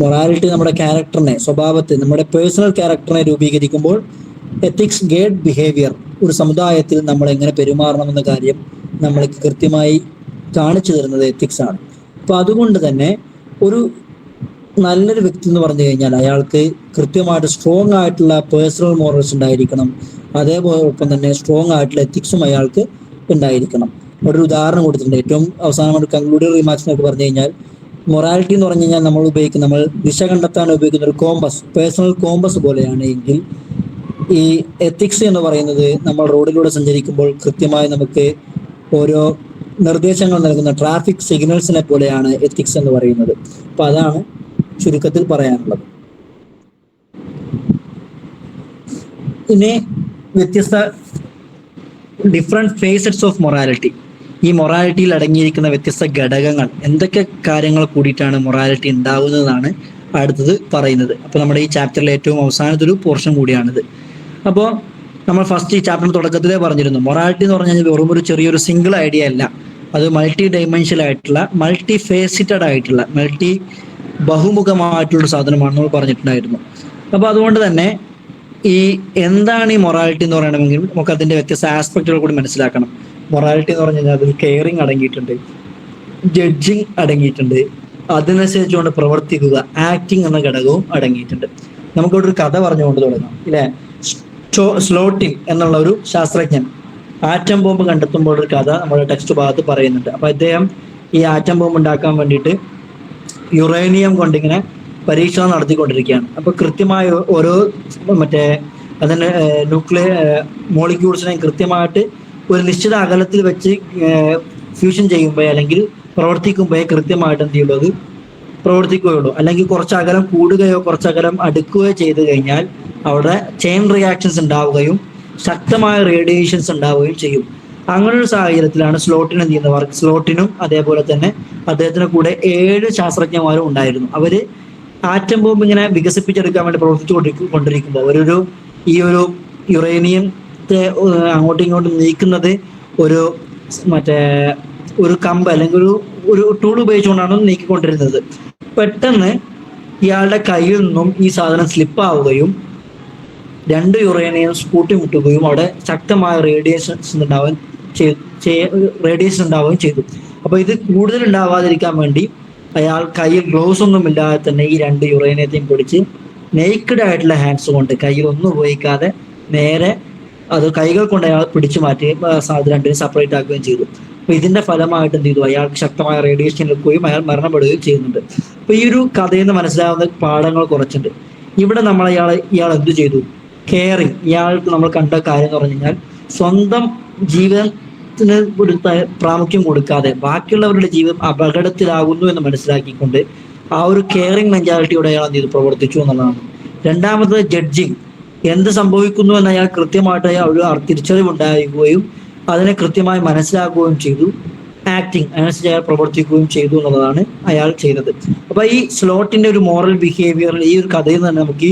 മൊറാലിറ്റി നമ്മുടെ ക്യാരക്ടറിനെ, സ്വഭാവത്തെ, നമ്മുടെ പേഴ്സണൽ ക്യാരക്ടറിനെ രൂപീകരിക്കുമ്പോൾ എത്തിക്സ് ഗൈഡ് ബിഹേവിയർ, ഒരു സമുദായത്തിൽ നമ്മൾ എങ്ങനെ പെരുമാറണമെന്ന കാര്യം നമ്മൾക്ക് കൃത്യമായി കാണിച്ചു തരുന്നത് എത്തിക്സ് ആണ്. അപ്പൊ അതുകൊണ്ട് തന്നെ ഒരു നല്ലൊരു വ്യക്തി എന്ന് പറഞ്ഞു കഴിഞ്ഞാൽ അയാൾക്ക് കൃത്യമായിട്ട് സ്ട്രോങ് ആയിട്ടുള്ള പേഴ്സണൽ മോറൽസ് ഉണ്ടായിരിക്കണം. അതേപോലൊപ്പം തന്നെ സ്ട്രോങ് ആയിട്ടുള്ള എത്തിക്സും അയാൾക്ക് ഉണ്ടായിരിക്കണം. അവിടെ ഒരു ഉദാഹരണം കൊടുത്തിട്ടുണ്ട്. ഏറ്റവും അവസാനമായിട്ട് കൺക്ലൂഡിംഗ് റിമാർക്സ് എന്നൊക്കെ പറഞ്ഞു കഴിഞ്ഞാൽ മൊറാലിറ്റി എന്ന് പറഞ്ഞു കഴിഞ്ഞാൽ നമ്മൾ ദിശ കണ്ടെത്താൻ ഉപയോഗിക്കുന്ന ഒരു കോമ്പസ്, പേഴ്സണൽ കോമ്പസ് പോലെയാണ്. എങ്കിൽ ഈ എത്തിക്സ് എന്ന് പറയുന്നത് നമ്മൾ റോഡിലൂടെ സഞ്ചരിക്കുമ്പോൾ കൃത്യമായി നമുക്ക് ഓരോ നിർദ്ദേശങ്ങൾ നൽകുന്ന ട്രാഫിക് സിഗ്നൽസിനെ പോലെയാണ് എത്തിക്സ് എന്ന് പറയുന്നത്. അപ്പൊ അതാണ് ചുരുക്കത്തിൽ പറയാനുള്ളത്. ഇനി വ്യത്യസ്ത ഡിഫറെന്റ് ഫേസറ്റ്സ് ഓഫ് മൊറാലിറ്റി, ഈ മൊറാലിറ്റിയിൽ അടങ്ങിയിരിക്കുന്ന വ്യത്യസ്ത ഘടകങ്ങൾ, എന്തൊക്കെ കാര്യങ്ങൾ കൂടിയിട്ടാണ് മൊറാലിറ്റി ഉണ്ടാവുന്നതാണ് അടുത്തത് പറയുന്നത്. അപ്പോൾ നമ്മുടെ ഈ ചാപ്റ്ററിലെ ഏറ്റവും അവസാനത്തൊരു പോർഷൻ കൂടിയാണിത്. അപ്പോൾ നമ്മൾ ഫസ്റ്റ് ഈ ചാപ്റ്ററിന് തുടക്കത്തിലേ പറഞ്ഞിരുന്നു, മൊറാലിറ്റി എന്ന് പറഞ്ഞു കഴിഞ്ഞാൽ വെറും ഒരു ചെറിയൊരു സിംഗിൾ ഐഡിയ അല്ല, അത് മൾട്ടി ഡൈമെൻഷനൽ ആയിട്ടുള്ള, മൾട്ടി ഫേസിറ്റഡ് ആയിട്ടുള്ള, ബഹുമുഖമായിട്ടുള്ള സാധനമാണ് നമ്മൾ പറഞ്ഞിട്ടുണ്ടായിരുന്നു. അപ്പോൾ അതുകൊണ്ട് തന്നെ ഈ എന്താണ് ഈ മൊറാലിറ്റി എന്ന് പറയണമെങ്കിൽ നമുക്ക് അതിന്റെ വ്യത്യസ്ത ആസ്പെക്റ്റുകൾ കൂടി മനസ്സിലാക്കണം. മൊറാലിറ്റി എന്ന് പറഞ്ഞു കഴിഞ്ഞാൽ അതിൽ കെയറിങ് അടങ്ങിയിട്ടുണ്ട്, ജഡ്ജിങ് അടങ്ങിയിട്ടുണ്ട്, അതിനനുസരിച്ചുകൊണ്ട് പ്രവർത്തിക്കുക, ആക്ടിങ് എന്ന ഘടകവും അടങ്ങിയിട്ടുണ്ട്. നമുക്കിവിടെ ഒരു കഥ പറഞ്ഞുകൊണ്ട് തുടങ്ങാം ഇല്ലേ. സ്ലോട്ടിൻ എന്നുള്ള ഒരു ശാസ്ത്രജ്ഞൻ ആറ്റം ബോംബ് കണ്ടെത്തുമ്പോൾ ഒരു കഥ നമ്മുടെ ടെക്സ്റ്റ് ഭാഗത്ത് പറയുന്നുണ്ട്. അപ്പൊ അദ്ദേഹം ഈ ആറ്റം ബോംബ് ഉണ്ടാക്കാൻ വേണ്ടിയിട്ട് യുറേനിയം കൊണ്ടിങ്ങനെ പരീക്ഷണം നടത്തിക്കൊണ്ടിരിക്കുകയാണ്. അപ്പൊ കൃത്യമായ ഓരോ അതിന്റെ ന്യൂക്ലിയർ മോളിക്യൂൾസിനെ കൃത്യമായിട്ട് ഒരു നിശ്ചിത അകലത്തിൽ വെച്ച് ഫ്യൂഷൻ ചെയ്യുമ്പോൾ അല്ലെങ്കിൽ പ്രവർത്തിക്കുമ്പോഴേ കൃത്യമായിട്ട് എന്ത് ചെയ്യുള്ളൂ, അത് പ്രവർത്തിക്കുകയുള്ളൂ. അല്ലെങ്കിൽ കുറച്ച് അകലം കൂടുകയോ കുറച്ച് അകലം അടുക്കുകയോ ചെയ്തു കഴിഞ്ഞാൽ അവിടെ ചെയിൻ റിയാക്ഷൻസ് ഉണ്ടാവുകയും ശക്തമായ റേഡിയേഷൻസ് ഉണ്ടാവുകയും ചെയ്യും. അങ്ങനെ ഒരു സാഹചര്യത്തിലാണ് സ്ലോട്ടിൻ എന്ത് ചെയ്യുന്നത്, സ്ലോട്ടിനും അതേപോലെ തന്നെ അദ്ദേഹത്തിന് കൂടെ 7 ശാസ്ത്രജ്ഞന്മാരും ഉണ്ടായിരുന്നു. അവര് ആറ്റം ബോംബ് ഇങ്ങനെ വികസിപ്പിച്ചെടുക്കാൻ വേണ്ടി പ്രവർത്തിച്ചു കൊണ്ടിരിക്കുമ്പോൾ ഈ ഒരു യുറേനിയത്തെ അങ്ങോട്ടും ഇങ്ങോട്ടും നീക്കുന്നത് ഒരു കമ്പ് അല്ലെങ്കിൽ ഒരു ടൂൾ ഉപയോഗിച്ചുകൊണ്ടാണ് നീക്കിക്കൊണ്ടിരുന്നത്. പെട്ടെന്ന് ഇയാളുടെ കയ്യിൽ നിന്നും ഈ സാധനം സ്ലിപ്പാവുകയും 2 യുറേനിയം കൂട്ടിമുട്ടുകയും അവിടെ ശക്തമായ റേഡിയേഷൻ ഉണ്ടാവുകയും ചെയ്തു. അപ്പൊ ഇത് കൂടുതൽ ഉണ്ടാവാതിരിക്കാൻ വേണ്ടി അയാൾ കയ്യിൽ ഗ്ലൗസ് ഒന്നും ഇല്ലാതെ തന്നെ ഈ 2 യുറേനിയത്തെയും പിടിച്ച് നെയ്ക്കഡ് ആയിട്ടുള്ള ഹാൻഡ്സ് കൊണ്ട്, കയ്യിൽ ഒന്നും ഉപയോഗിക്കാതെ നേരെ അത് കൈകൾ കൊണ്ട് അയാൾ പിടിച്ചു മാറ്റി അത് രണ്ടിനും സെപ്പറേറ്റ് ആക്കുകയും ചെയ്തു. അപ്പൊ ഇതിന്റെ ഫലമായിട്ട് എന്ത് ചെയ്തു, അയാൾക്ക് ശക്തമായ റേഡിയേഷൻ എടുക്കുകയും അയാൾ മരണപ്പെടുകയും ചെയ്യുന്നുണ്ട്. അപ്പൊ ഈ ഒരു കഥയിൽ നിന്ന് മനസ്സിലാവുന്ന പാഠങ്ങൾ കുറച്ചുണ്ട്. ഇവിടെ ഇയാൾ എന്ത് ചെയ്തു, കെയറിങ്, ഇയാൾക്ക് നമ്മൾ കണ്ട കാര്യം എന്ന് പറഞ്ഞു കഴിഞ്ഞാൽ സ്വന്തം ജീവിതത്തിന് ഒരു പ്രാമുഖ്യം കൊടുക്കാതെ ബാക്കിയുള്ളവരുടെ ജീവിതം അപകടത്തിലാകുന്നു എന്ന് മനസ്സിലാക്കിക്കൊണ്ട് ആ ഒരു കെയറിങ് മെന്റാലിറ്റിയോടെ അയാൾ എന്ത് ചെയ്തു, പ്രവർത്തിച്ചു എന്നുള്ളതാണ്. രണ്ടാമത്തത് ജഡ്ജിങ്, എന്ത് സംഭവിക്കുന്നു എന്ന് അയാൾ കൃത്യമായിട്ട് ഒരു തിരിച്ചറിവുണ്ടാകുകയും അതിനെ കൃത്യമായി മനസ്സിലാക്കുകയും ചെയ്തു. ആക്ടിങ്, അതിനനുസരിച്ച് അയാൾ പ്രവർത്തിക്കുകയും ചെയ്തു എന്നുള്ളതാണ് അയാൾ ചെയ്തത്. അപ്പൊ ഈ സ്ലോട്ടിന്റെ ഒരു മോറൽ ബിഹേവിയറിൽ, ഈ ഒരു കഥയിൽ നിന്ന് തന്നെ നമുക്ക്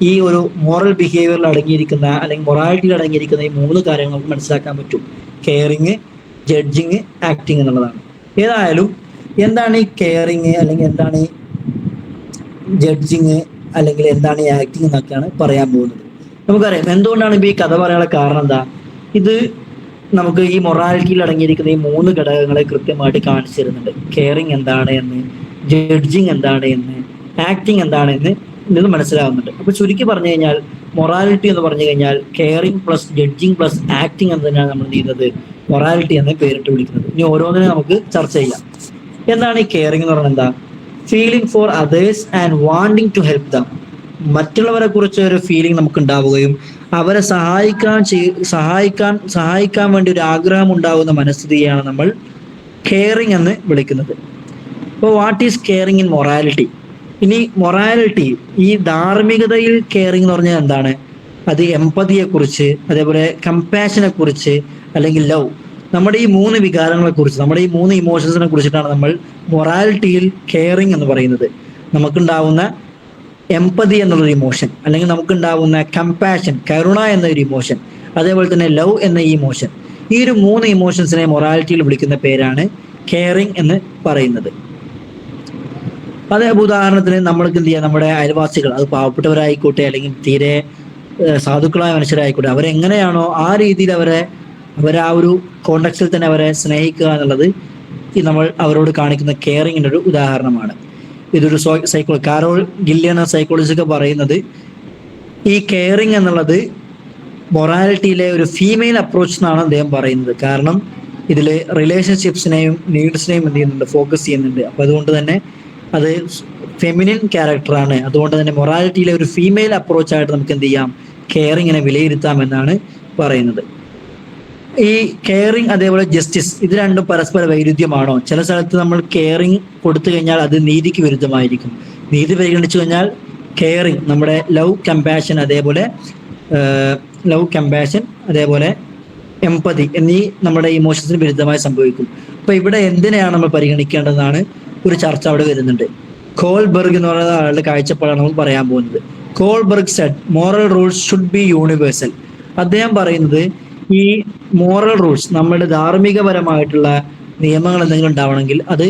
ഈ ഒരു മോറൽ ബിഹേവിയറിൽ അടങ്ങിയിരിക്കുന്ന അല്ലെങ്കിൽ മൊറാലിറ്റിയിൽ അടങ്ങിയിരിക്കുന്ന ഈ 3 കാര്യങ്ങൾ നമുക്ക് മനസ്സിലാക്കാൻ പറ്റും. കെയറിങ്, ജഡ്ജിങ്, ആക്ടിങ് എന്നുള്ളതാണ്. ഏതായാലും എന്താണ് ഈ കെയറിങ് അല്ലെങ്കിൽ എന്താണ് ഈ ജഡ്ജിങ് അല്ലെങ്കിൽ എന്താണ് ഈ ആക്ടിങ് എന്നൊക്കെയാണ് പറയാൻ പോകുന്നത്. നമുക്കറിയാം എന്തുകൊണ്ടാണ് ഇപ്പൊ ഈ കഥ പറയാനുള്ള കാരണം എന്താ. ഇത് നമുക്ക് ഈ മൊറാലിറ്റിയിൽ അടങ്ങിയിരിക്കുന്ന ഈ 3 ഘടകങ്ങളെ കൃത്യമായിട്ട് കാണിച്ചു തരുന്നുണ്ട്. കെയറിങ് എന്താണ് എന്ന്, ജഡ്ജിങ് എന്താണ് എന്ന്, ആക്ടിങ് എന്താണ് എന്ന് ഇത് മനസ്സിലാവുന്നുണ്ട്. അപ്പൊ ചുരുക്കി പറഞ്ഞു കഴിഞ്ഞാൽ മൊറാലിറ്റി എന്ന് പറഞ്ഞു കഴിഞ്ഞാൽ caring plus judging plus acting എന്ന് തന്നെയാണ് നമ്മൾ ചെയ്യുന്നത് മൊറാലിറ്റി എന്ന് പേരിട്ട് വിളിക്കുന്നത്. ഇനി ഓരോന്നിനെ നമുക്ക് ചർച്ച ചെയ്യാം. എന്താണ് ഈ കെയറിങ് എന്ന് പറയുന്നത്? എന്താ, feeling for others and wanting to help them. മറ്റുള്ളവരെ കുറിച്ച് ഒരു ഫീലിംഗ് നമുക്ക് ഉണ്ടാവുകയും അവരെ സഹായിക്കാൻ വേണ്ടി ഒരു ആഗ്രഹം ഉണ്ടാകുന്ന മനസ്ഥിതിയാണ് നമ്മൾ കെയറിങ് എന്ന് വിളിക്കുന്നത്. അപ്പോൾ what is caring in morality? ഇനി മൊറാലിറ്റി, ഈ ധാർമ്മികതയിൽ കെയറിങ് എന്ന് പറഞ്ഞാൽ എന്താണ്? അത് എംപതിയെ കുറിച്ച്, അതേപോലെ കമ്പാഷനെ കുറിച്ച്, അല്ലെങ്കിൽ ലവ്, നമ്മുടെ ഈ 3 വികാരങ്ങളെ കുറിച്ച്, നമ്മുടെ ഈ 3 ഇമോഷൻസിനെ കുറിച്ചിട്ടാണ് നമ്മൾ മൊറാലിറ്റിയിൽ കെയറിങ് എന്ന് പറയുന്നത്. നമുക്കുണ്ടാവുന്ന എംപതി എന്നുള്ളൊരു ഇമോഷൻ, അല്ലെങ്കിൽ നമുക്കുണ്ടാവുന്ന കമ്പാഷൻ, കരുണ എന്നൊരു ഇമോഷൻ, അതേപോലെ തന്നെ ലവ് എന്ന ഈ ഇമോഷൻ, ഈ ഒരു 3 ഇമോഷൻസിനെ മൊറാലിറ്റിയിൽ വിളിക്കുന്ന പേരാണ് കെയറിങ് എന്ന് പറയുന്നത്. അതേ ഉദാഹരണത്തിന് നമ്മൾക്ക് എന്ത് ചെയ്യാം, നമ്മുടെ അയൽവാസികൾ, അത് പാവപ്പെട്ടവരായിക്കോട്ടെ അല്ലെങ്കിൽ തീരെ സാധുക്കളായ മനുഷ്യരായിക്കോട്ടെ, അവരെങ്ങനെയാണോ ആ രീതിയിൽ അവരെ ആ ഒരു കോണ്ടക്സ്റ്റിൽ തന്നെ അവരെ സ്നേഹിക്കുക എന്നുള്ളത് ഈ നമ്മൾ അവരോട് കാണിക്കുന്ന കെയറിങ്ങിൻ്റെ ഒരു ഉദാഹരണമാണ്. ഇതൊരു കാരോൾ ഗില്ലിയൻ എന്ന സൈക്കോളജിസ്റ്റ് പറയുന്നത് ഈ കെയറിങ് എന്നുള്ളത് മൊറാലിറ്റിയിലെ ഒരു ഫീമെയിൽ അപ്രോച്ച് എന്നാണ് അദ്ദേഹം പറയുന്നത്. കാരണം ഇതിൽ റിലേഷൻഷിപ്സിനെയും നീഡ്സിനെയും എന്ത് ചെയ്യുന്നുണ്ട്, ഫോക്കസ് ചെയ്യുന്നുണ്ട്. അപ്പോൾ അതുകൊണ്ട് തന്നെ അത് ഫെമിനിൻ ക്യാരക്ടറാണ്. അതുകൊണ്ട് തന്നെ മൊറാലിറ്റിയിലെ ഒരു ഫീമെയിൽ അപ്രോച്ചായിട്ട് നമുക്ക് എന്ത് ചെയ്യാം, കെയറിങ്ങിനെ വിലയിരുത്താം എന്നാണ് പറയുന്നത്. ഈ കെയറിങ് അതേപോലെ ജസ്റ്റിസ്, ഇത് രണ്ടും പരസ്പര വൈരുദ്ധ്യമാണോ? ചില സ്ഥലത്ത് നമ്മൾ കെയറിങ് കൊടുത്തു കഴിഞ്ഞാൽ അത് നീതിക്ക് വിരുദ്ധമായിരിക്കും. നീതി പരിഗണിച്ചു കഴിഞ്ഞാൽ കെയറിങ്, നമ്മുടെ ലവ് കമ്പാഷൻ അതേപോലെ എംപതി എന്നീ നമ്മുടെ ഇമോഷൻസിന് വിരുദ്ധമായി സംഭവിക്കും. അപ്പൊ ഇവിടെ എന്തിനെയാണ് നമ്മൾ പരിഗണിക്കേണ്ടതെന്നാണ് ഒരു ചർച്ച അവിടെ വരുന്നുണ്ട്. കോൾബർഗ് എന്ന് പറയുന്ന ആളുടെ കാഴ്ചപ്പാടാണ് നമ്മൾ പറയാൻ പോകുന്നത്. Kohlberg said moral rules should be universal. അദ്ദേഹം പറയുന്നത് ഈ മോറൽ റൂൾസ്, നമ്മുടെ ധാർമ്മികപരമായിട്ടുള്ള നിയമങ്ങൾ എന്തെങ്കിലും ഉണ്ടാവണമെങ്കിൽ അത്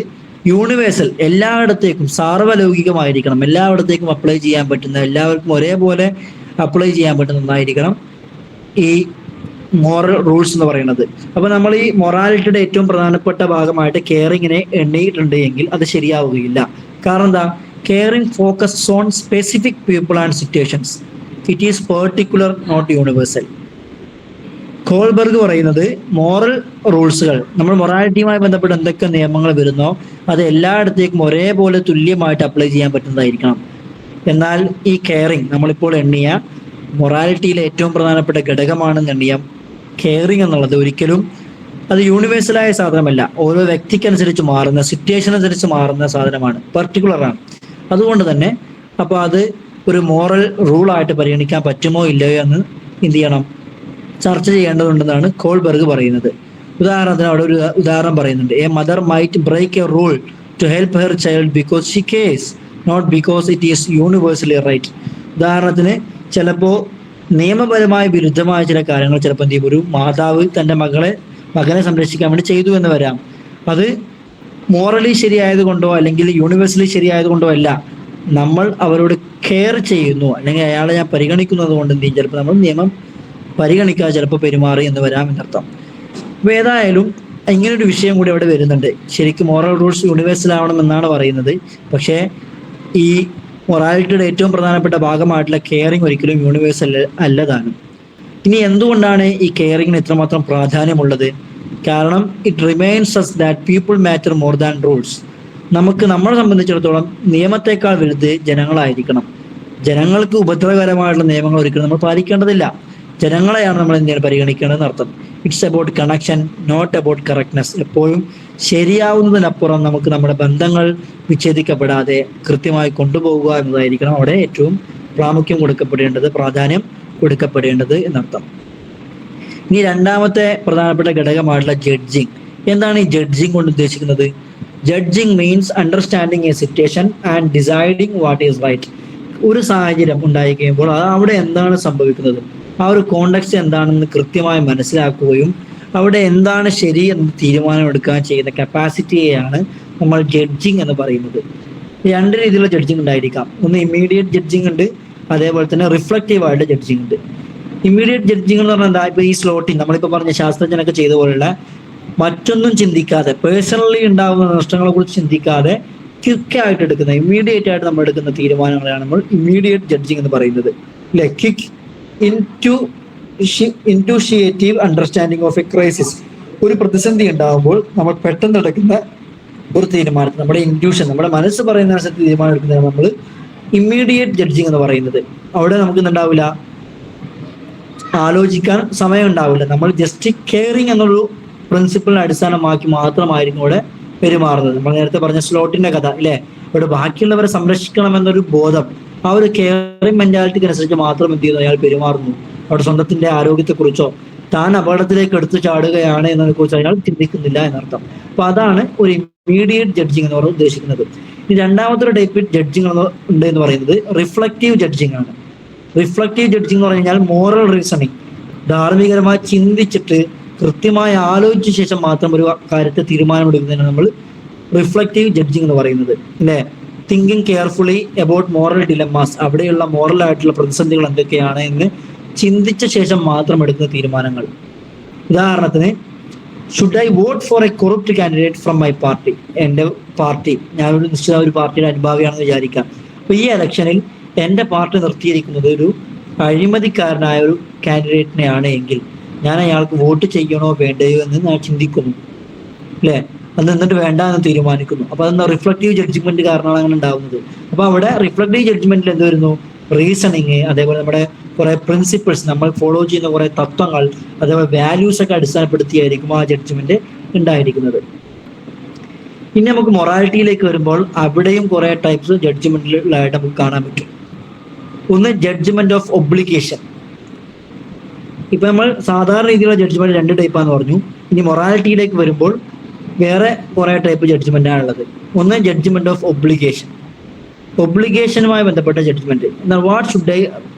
യൂണിവേഴ്സൽ, എല്ലായിടത്തേക്കും സാർവലൗകികമായിരിക്കണം, എല്ലായിടത്തേക്കും അപ്ലൈ ചെയ്യാൻ പറ്റുന്ന, എല്ലാവർക്കും ഒരേപോലെ അപ്ലൈ ചെയ്യാൻ പറ്റുന്നതായിരിക്കണം ഈ മോറൽ റൂൾസ് എന്ന് പറയുന്നത്. അപ്പൊ നമ്മൾ ഈ മൊറാലിറ്റിയുടെ ഏറ്റവും പ്രധാനപ്പെട്ട ഭാഗമായിട്ട് കെയറിങ്ങിനെ എണ്ണിയിട്ടുണ്ട് എങ്കിൽ അത് ശരിയാവുകയില്ല. കാരണം എന്താ? Caring focus on specific people and situations. It is particular, not universal. Kohlberg പറയുന്നത് മോറൽ റൂൾസുകൾ, നമ്മൾ മൊറാലിറ്റിയുമായി ബന്ധപ്പെട്ട് എന്തൊക്കെ നിയമങ്ങൾ വരുന്നോ അത് എല്ലായിടത്തേക്കും ഒരേപോലെ തുല്യമായിട്ട് അപ്ലൈ ചെയ്യാൻ പറ്റുന്നതായിരിക്കണം. എന്നാൽ ഈ കെയറിങ്, നമ്മളിപ്പോൾ എണ്ണിയ മൊറാലിറ്റിയിലെ ഏറ്റവും പ്രധാനപ്പെട്ട ഘടകമാണെന്ന് എണ്ണിയ കെയറിങ് എന്നുള്ളത് ഒരിക്കലും അത് യൂണിവേഴ്സലായ സാധനമല്ല. ഓരോ വ്യക്തിക്കനുസരിച്ച് മാറുന്ന, സിറ്റുവേഷൻ അനുസരിച്ച് മാറുന്ന സാധനമാണ്, പർട്ടിക്കുലറാണ്. അതുകൊണ്ട് തന്നെ അപ്പോൾ അത് ഒരു മോറൽ റൂളായിട്ട് പരിഗണിക്കാൻ പറ്റുമോ ഇല്ലയോ എന്ന് എന്ത് ചെയ്യണം, ചർച്ച ചെയ്യേണ്ടതുണ്ടെന്നാണ് കോൾബർഗ് പറയുന്നത്. ഉദാഹരണത്തിന് അവിടെ ഒരു ഉദാഹരണം പറയുന്നുണ്ട്. A mother might break a rule to help her child because she cares, not because it is universally right. ഉദാഹരണത്തിന് ചിലപ്പോൾ നിയമപരമായ വിരുദ്ധമായ ചില കാര്യങ്ങൾ ചിലപ്പോൾ എന്ത് ചെയ്യും, ഒരു മാതാവ് തൻ്റെ മകനെ സംരക്ഷിക്കാൻ വേണ്ടി ചെയ്തു എന്ന് വരാം. അത് മോറലി ശരിയായത് കൊണ്ടോ അല്ലെങ്കിൽ യൂണിവേഴ്സലി ശരിയായത് കൊണ്ടോ അല്ല, നമ്മൾ അവരോട് കെയർ ചെയ്യുന്നു അല്ലെങ്കിൽ അയാളെ ഞാൻ പരിഗണിക്കുന്നത് കൊണ്ട് എന്ത് ചെയ്യും, ചിലപ്പോൾ നമ്മൾ നിയമം പരിഗണിക്കാതെ ചിലപ്പോൾ പെരുമാറി എന്ന് വരാം എന്നർത്ഥം. അപ്പോൾ ഏതായാലും ഇങ്ങനൊരു വിഷയം കൂടി അവിടെ വരുന്നുണ്ട്. ശരിക്കും മോറൽ റൂൾസ് യൂണിവേഴ്സൽ ആവണമെന്നാണ് പറയുന്നത്. പക്ഷേ ഈ മൊറാലിറ്റിയുടെ ഏറ്റവും പ്രധാനപ്പെട്ട ഭാഗമായിട്ടുള്ള കെയറിങ് ഒരിക്കലും യൂണിവേഴ്സൽ അല്ലതാണ്. ഇനി എന്തുകൊണ്ടാണ് ഈ കെയറിങ്ങിന് ഇത്രമാത്രം പ്രാധാന്യമുള്ളത്? കാരണം it reminds us that people matter more than rules. നമ്മളെ സംബന്ധിച്ചിടത്തോളം നിയമത്തെക്കാൾ വലുത് ജനങ്ങളായിരിക്കണം. ജനങ്ങൾക്ക് ഉപദ്രവകരമായിട്ടുള്ള നിയമങ്ങൾ ഒരിക്കലും നമ്മൾ പാലിക്കേണ്ടതില്ല. ജനങ്ങളെയാണ് നമ്മൾ എന്തിനാണ് പരിഗണിക്കേണ്ടതെന്ന് അർത്ഥം. It's about connection, not about correctness. എപ്പോഴും ശരിയാവുന്നതിനപ്പുറം നമുക്ക് നമ്മുടെ ബന്ധങ്ങൾ വിച്ഛേദിക്കപ്പെടാതെ കൃത്യമായി കൊണ്ടുപോകുക എന്നതായിരിക്കണം അവിടെ ഏറ്റവും പ്രാധാന്യം കൊടുക്കപ്പെടേണ്ടത് എന്നർത്ഥം. ഇനി രണ്ടാമത്തെ പ്രധാനപ്പെട്ട ഘടകമായിട്ടുള്ള ജഡ്ജിങ്. എന്താണ് ഈ ജഡ്ജിങ് കൊണ്ട് ഉദ്ദേശിക്കുന്നത്? Judging means understanding a situation and deciding what is right. ഒരു സാഹചര്യം ഉണ്ടായി കഴിയുമ്പോൾ അവിടെ എന്താണ് സംഭവിക്കുന്നത്, ആ ഒരു കോണ്ടെക്സ്റ്റ് എന്താണെന്ന് കൃത്യമായി മനസ്സിലാക്കുകയും അവിടെ എന്താണ് ശരി എന്ന് തീരുമാനമെടുക്കാൻ ചെയ്യുന്ന കപ്പാസിറ്റിയെയാണ് നമ്മൾ ജഡ്ജിങ് എന്ന് പറയുന്നത്. രണ്ട് രീതിയിലുള്ള ജഡ്ജിങ് ഉണ്ടായിരിക്കാം. ഒന്ന് ഇമ്മീഡിയറ്റ് ജഡ്ജിങ് ഉണ്ട്, അതേപോലെ തന്നെ റിഫ്ലക്റ്റീവ് ആയിട്ട് ജഡ്ജിങ് ഉണ്ട്. ഇമ്മീഡിയറ്റ് ജഡ്ജിങ് എന്ന് പറഞ്ഞാൽ എന്താ? ഇപ്പൊ ഈ സ്ലോട്ടിങ് നമ്മളിപ്പോൾ പറഞ്ഞ ശാസ്ത്രജ്ഞനൊക്കെ ചെയ്ത പോലുള്ള മറ്റൊന്നും ചിന്തിക്കാതെ, പേഴ്സണലി ഉണ്ടാകുന്ന നഷ്ടങ്ങളെ കുറിച്ച് ചിന്തിക്കാതെ ക്വിക്കായിട്ട് എടുക്കുന്ന, ഇമ്മീഡിയറ്റ് ആയിട്ട് നമ്മൾ എടുക്കുന്ന തീരുമാനങ്ങളാണ് നമ്മൾ ഇമ്മീഡിയറ്റ് ജഡ്ജിങ് എന്ന് പറയുന്നത്. അല്ലെ? Quick intuitive understanding of a crisis. ഒരു പ്രതിസന്ധി ഉണ്ടാകുമ്പോൾ നമ്മൾ പെട്ടെന്ന് എടുക്കുന്ന ഒരു തീരുമാനം, നമ്മുടെ ഇൻറ്റ്യൂഷൻ, നമ്മുടെ മനസ്സ് പറയുന്ന അനുസരിച്ച് തീരുമാനം എടുക്കുന്നതാണ് നമ്മൾ ഇമ്മീഡിയറ്റ് ജഡ്ജിങ് എന്ന് പറയുന്നത്. അവിടെ നമുക്ക് എന്തുണ്ടാവില്ല, ആലോചിക്കാൻ സമയം ഉണ്ടാവില്ല. നമ്മൾ ജസ്റ്റ് കെയറിങ് എന്നൊരു പ്രിൻസിപ്പിളിനെ അടിസ്ഥാനമാക്കി മാത്രമായിരിക്കും ഇവിടെ പെരുമാറുന്നത്. നമ്മൾ നേരത്തെ പറഞ്ഞ സ്ലോട്ടിന്റെ കഥ അല്ലെ, ഇവിടെ ബാക്കിയുള്ളവരെ സംരക്ഷിക്കണം എന്നൊരു ബോധം, ആ ഒരു കെയറിങ് മെന്റാലിറ്റിക്ക് അനുസരിച്ച് മാത്രം എന്ത് ചെയ്യുന്നു, അയാൾ പെരുമാറുന്നു. അവിടെ സ്വന്തത്തിന്റെ ആരോഗ്യത്തെക്കുറിച്ചോ താൻ അപകടത്തിലേക്ക് എടുത്തു ചാടുകയാണ് എന്നതിനെ കുറിച്ച് അയാൾ ചിന്തിക്കുന്നില്ല എന്നർത്ഥം. അപ്പൊ അതാണ് ഒരു ഇമ്മീഡിയറ്റ് ജഡ്ജിങ് എന്ന് പറഞ്ഞ് ഉദ്ദേശിക്കുന്നത്. ഈ രണ്ടാമത്തെ ഒരു ടൈപ്പ് ജഡ്ജിങ് ഉണ്ട് എന്ന് പറയുന്നത് റിഫ്ലക്റ്റീവ് ജഡ്ജിങ് ആണ്. റിഫ്ലക്റ്റീവ് ജഡ്ജിങ് എന്ന് പറഞ്ഞു കഴിഞ്ഞാൽ മോറൽ റീസണിങ്, ധാർമ്മികരമായി ചിന്തിച്ചിട്ട് കൃത്യമായി ആലോചിച്ച ശേഷം മാത്രം ഒരു കാര്യത്തെ തീരുമാനമെടുക്കുന്നതിന് നമ്മൾ റിഫ്ലക്റ്റീവ് ജഡ്ജിങ് എന്ന് പറയുന്നത് അല്ലേ. തിങ്കിങ് കെയർഫുള്ളി അബൌട്ട് മോറൽ ഡിലമാസ്, അവിടെയുള്ള മോറൽ ആയിട്ടുള്ള പ്രതിസന്ധികൾ എന്തൊക്കെയാണ് എന്ന് ചിന്തിച്ച ശേഷം മാത്രം എടുക്കുന്ന തീരുമാനങ്ങൾ. ഉദാഹരണത്തിന്, should I vote for a corrupt candidate from my party, എൻ്റെ പാർട്ടി, ഞാനൊരു നിശ്ചിത ഒരു പാർട്ടിയുടെ അനുഭാവിയാണെന്ന് വിചാരിക്കാം. അപ്പൊ ഈ ഇലക്ഷനിൽ എൻ്റെ പാർട്ടി നിർത്തിയിരിക്കുന്നത് ഒരു അഴിമതിക്കാരനായ ഒരു കാൻഡിഡേറ്റിനെയാണ് എങ്കിൽ ഞാൻ അയാൾക്ക് വോട്ട് ചെയ്യണോ വേണ്ടയോ എന്ന് ഞാൻ ചിന്തിക്കുന്നു അല്ലേ. അത് എന്നിട്ട് വേണ്ട എന്ന് തീരുമാനിക്കുന്നു. അപ്പൊ അതെന്താ, റിഫ്ലക്റ്റീവ് ജഡ്ജ്മെന്റ് കാരണമാണ് അങ്ങനെ ഉണ്ടാവുന്നത്. അപ്പൊ അവിടെ റിഫ്ലക്റ്റീവ് ജഡ്ജ്മെന്റിൽ എന്ത് വരുന്നു, റീസണിങ്, അതേപോലെ നമ്മുടെ കുറെ പ്രിൻസിപ്പിൾസ്, നമ്മൾ ഫോളോ ചെയ്യുന്ന കുറെ തത്വങ്ങൾ, അതേപോലെ വാല്യൂസ് ഒക്കെ അടിസ്ഥാനപ്പെടുത്തിയായിരിക്കും ആ ജഡ്ജ്മെന്റ് ഉണ്ടായിരിക്കുന്നത്. ഇനി നമുക്ക് മൊറാലിറ്റിയിലേക്ക് വരുമ്പോൾ അവിടെയും കുറെ ടൈപ്സ് ജഡ്ജ്മെന്റിലായിട്ട് നമുക്ക് കാണാൻ പറ്റും. ഒന്ന് ജഡ്ജ്മെന്റ് ഓഫ് ഒബ്ലിഗേഷൻ. ഇപ്പൊ നമ്മൾ സാധാരണ രീതിയിലുള്ള ജഡ്ജ്മെന്റ് രണ്ട് ടൈപ്പാന്ന് പറഞ്ഞു. ഇനി മൊറാലിറ്റിയിലേക്ക് വരുമ്പോൾ വേറെ കുറെ ടൈപ്പ് ജഡ്ജ്മെന്റ് ആണുള്ളത്. ഒന്ന് ജഡ്ജ്മെന്റ് ഓഫ് ഒബ്ലിഗേഷൻ, ഒബ്ലിഗേഷനുമായി ബന്ധപ്പെട്ട ജഡ്ജ്മെന്റ്. എന്നാൽ വാട്ട് ഷുഡ് ഐ